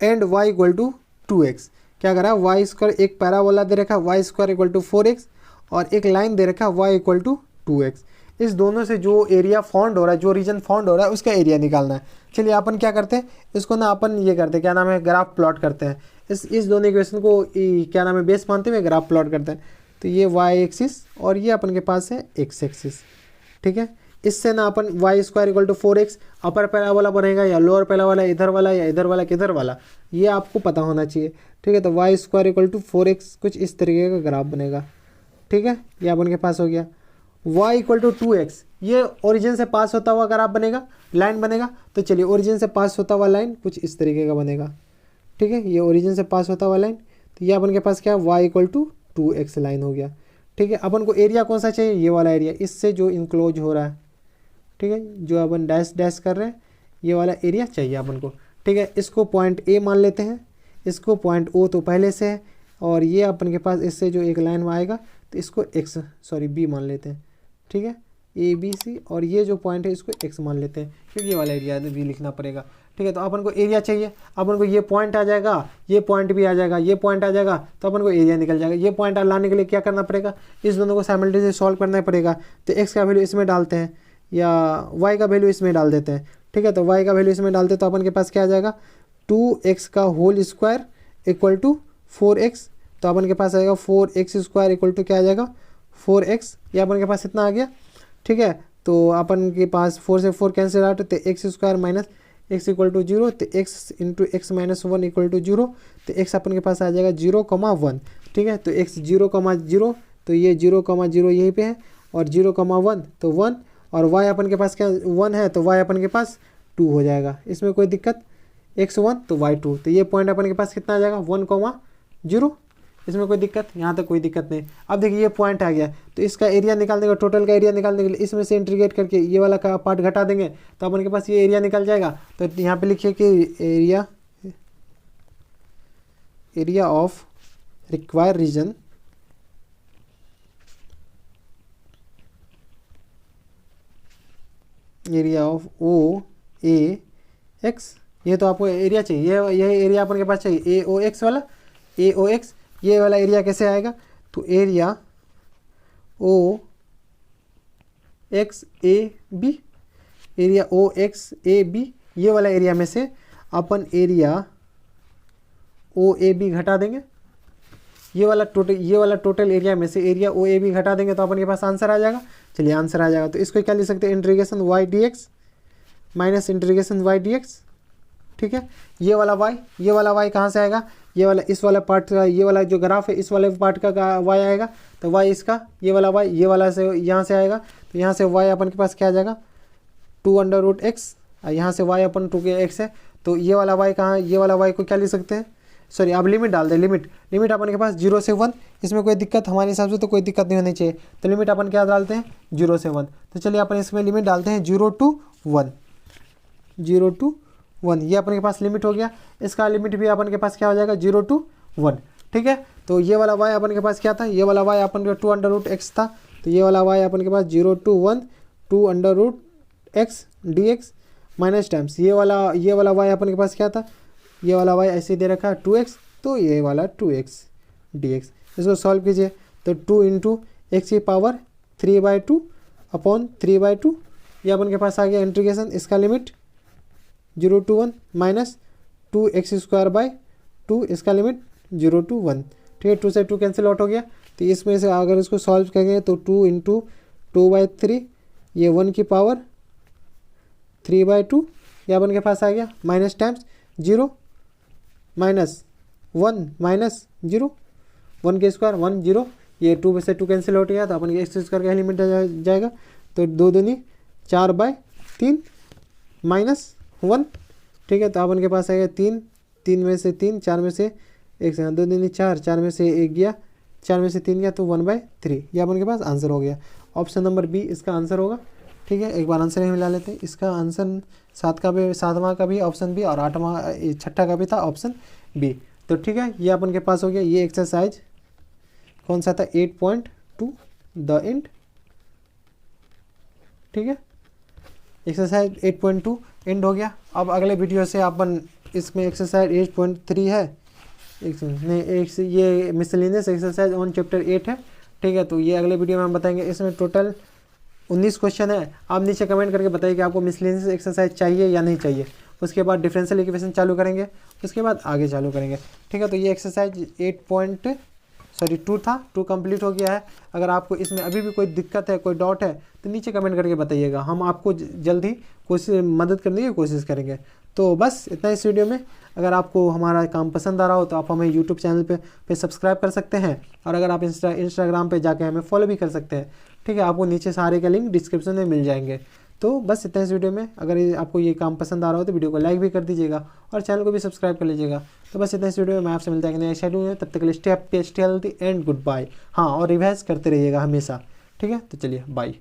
and y = 2x। क्या करा, y² एक पैराबोला दे रखा y² = 4x और एक लाइन दे रखा y = 2x। इस दोनों से जो एरिया फाउंड हो रहा है, जो रीजन फाउंड हो रहा है उसका एरिया निकालना है। चलिए अपन क्या करते हैं, इसको ना अपन ये करते हैं, क्या नाम है, ग्राफ प्लॉट करते हैं। इस दोनों इक्वेशन को क्या नाम है, बेस मानते हुए ग्राफ प्लॉट करते हैं। तो ये y एक्सिस और ये अपन के पास है x एक्सिस। ठीक है, इससे ना अपन y² = 4x अपर पैराबोला बनेगा या लोअर पैराबोला, इधर वाला या इधर वाला किधर वाला, ये आपको पता होना चाहिए। ठीक है, तो y² = 4x कुछ इस तरीके का ग्राफ बनेगा। ठीक है, ये अपन के पास हो गया। y = 2x ये ओरिजिन से पास होता हुआ ग्राफ बनेगा, लाइन बनेगा। तो चलिए ओरिजिन से पास होता हुआ लाइन कुछ इस तरीके का बनेगा। ठीक है, ये ओरिजिन से पास होता हुआ लाइन, तो ये अपन के पास क्या, y = 2x लाइन हो गया। ठीक है, अपन को एरिया कौन सा चाहिए, ये वाला एरिया, इससे जो इंक्लोज हो रहा है। ठीक है, जो अपन डैश कर रहे हैं ये वाला एरिया चाहिए अपन को। ठीक है। इसको पॉइंट ए मान लेते हैं, इसको पॉइंट ओ तो पहले से है, और ये अपन के पास इससे जो एक लाइन में आएगा तो इसको बी मान लेते हैं, ठीक है, ए बी सी, और ये जो पॉइंट है इसको एक्स मान लेते हैं क्योंकि ये वाला एरिया भी लिखना पड़ेगा, ठीक है। तो अपन को एरिया चाहिए, अपन को ये पॉइंट आ जाएगा, ये पॉइंट भी आ जाएगा, ये पॉइंट आ जाएगा, तो अपन को एरिया निकल जाएगा। ये पॉइंट लाने के लिए क्या करना पड़ेगा, इस दोनों को साइमल्टेनियसली सॉल्व करना पड़ेगा। तो एक्स का वैल्यू इसमें डालते हैं या वाई का वैल्यू इसमें डाल देते हैं, ठीक है। तो वाई का वैल्यू इसमें डालते हैं तो अपन के पास क्या आ जाएगा, 2x का whole square equal to 4x। तो अपन के पास आएगा 4x स्क्वायर इक्वल टू क्या आ जाएगा 4x, ये अपन के पास इतना आ गया, ठीक है। तो अपन के पास 4 से 4 कैंसिल आउट, तो x square minus x equal to 0, तो x into x minus 1 equal to 0, तो x अपन के पास आ जाएगा 0,1, ठीक है। तो x 0,0, तो ये 0,0 यहीं पे है, और 0,1 तो 1, और y अपन के पास क्या 1 है, तो y अपन के पास 2 हो जाएगा, इसमें कोई दिक्कत, x1 तो y2, तो ये पॉइंट अपन के पास कितना आ जाएगा 1,0, इसमें कोई दिक्कत, यहाँ तक कोई दिक्कत नहीं। अब देखिए ये पॉइंट आ गया, तो इसका एरिया निकालने का, टोटल का एरिया निकालने के लिए इसमें से इंटीग्रेट करके ये वाला का पार्ट घटा देंगे तो अपन के पास ये एरिया निकल जाएगा। तो यहाँ पे लिखिए कि area of required region area of O A x, ये तो आपको एरिया चाहिए, ये एरिया अपन के पास चाहिए, ए ओ एक्स वाला, ए ओ एक्स, ये वाला एरिया कैसे आएगा, तो area O x A B, area O x A B, ये वाला एरिया में से अपन एरिया ओ ए बी घटा देंगे, ये वाला टोटल एरिया में से एरिया ओ ए बी घटा देंगे तो अपन के पास आंसर आ जाएगा। चलिए आंसर आ जाएगा, तो इसको क्या लिख सकते हैं, integration y d x minus integration y d x, ठीक है। ये वाला y कहाँ से आएगा, ये वाला इस वाला पार्ट का, ये वाला जो ग्राफ है इस वाले पार्ट का y आएगा, तो y इसका, ये वाला y ये वाला से यहाँ से आएगा, तो यहाँ से y अपन के पास क्या आ जाएगा 2√x, यहाँ से y अपन 2 के x है, तो ये वाला y कहाँ, ये वाला y को क्या लिख सकते हैं, सॉरी आप लिमिट डाल दें, लिमिट अपन के पास 0 से 1, इसमें कोई दिक्कत हमारे हिसाब से तो कोई दिक्कत नहीं होनी चाहिए, तो लिमिट अपन क्या डालते हैं 0 से 1, तो चलिए अपन इसमें लिमिट डालते हैं 0 to 1, ये अपन के पास लिमिट हो गया। इसका लिमिट भी अपन के पास क्या हो जाएगा 0 to 1, ठीक है। तो ये वाला y अपन के पास क्या था, ये वाला y अपन के 2√x था, तो ये वाला y अपन के पास 0 to 1 2√x dx minus times ये वाला y अपन के पास क्या था, ये वाला y ऐसे दे रखा है 2x, तो ये वाला 2x dx, इसको सॉल्व कीजिए तो 2 इंटू एक्स की पावर 3/2 अपॉन 3/2, ये अपन के पास आ गया इंटीग्रेशन, इसका limit 0 to 1 minus 2x square by 2, इसका लिमिट 0 to 1, ठीक है। 2 से 2 कैंसिल आउट हो गया, तो इसमें से अगर इसको सॉल्व करेंगे तो 2 इंटू 2/3, ये 1 की पावर 3/2, ये अपन के पास आ गया, माइनस टाइम्स 0 माइनस 1 माइनस 0, 1 के स्क्वायर 1 0, ये 2 से 2 कैंसिल आउट गया तो अपन के x स्क्वायर का लिमिट जाएगा, तो 2 दूनी 4/3 माइनस 1, ठीक है। तो अपन के पास आएगा 3 में से 3, 4 में से 1 से 2 दूनी 4, 4 में से 1 गया, 4 में से 3 गया, तो 1/3, ये अपन के पास आंसर हो गया। ऑप्शन नंबर बी इसका आंसर होगा, ठीक है। एक बार आंसर ही मिला लेते हैं, इसका आंसर 7वां का भी ऑप्शन बी और 6ठा का भी था ऑप्शन बी, तो ठीक है। ये अपन के पास हो गया, ये एक्सरसाइज कौन सा था 8.2 द एंड, ठीक है। एक्सरसाइज 8.2 एंड हो गया। अब अगले वीडियो से अपन इसमें एक्सरसाइज 8.3 है, ये मिसलेनियस एक्सरसाइज ऑन चैप्टर 8 है, ठीक है। तो ये अगले वीडियो में हम बताएंगे, इसमें टोटल 19 क्वेश्चन है। आप नीचे कमेंट करके बताइए कि आपको मिसलेनियस एक्सरसाइज चाहिए या नहीं चाहिए, उसके बाद डिफरेंशियल इक्वेशन चालू करेंगे, उसके बाद आगे चालू करेंगे, ठीक है। तो ये एक्सरसाइज 2 था, 2 कंप्लीट हो गया है। अगर आपको इसमें अभी भी कोई दिक्कत है, कोई डाउट है, तो नीचे कमेंट करके बताइएगा, हम आपको जल्द ही मदद करने की कोशिश करेंगे। तो बस इतना इस वीडियो में। अगर आपको हमारा काम पसंद आ रहा हो तो आप हमें यूट्यूब चैनल पे सब्सक्राइब कर सकते हैं, और अगर आप इंस्टाग्राम पे जाके हमें फॉलो भी कर सकते हैं, ठीक है। आपको नीचे सारे के लिंक डिस्क्रिप्शन में मिल जाएंगे। तो बस इतना इस वीडियो में। अगर आपको ये काम पसंद आ रहा हो तो वीडियो को लाइक भी कर दीजिएगा और चैनल को भी सब्सक्राइब कर लीजिएगा। तो बस इतना इस वीडियो में, मैं आपसे मिलता है नए शेड्यूल में, तब तक के लिए stay healthy and goodbye. हाँ, और रिवाइज करते रहिएगा हमेशा, ठीक है। तो चलिए बाय।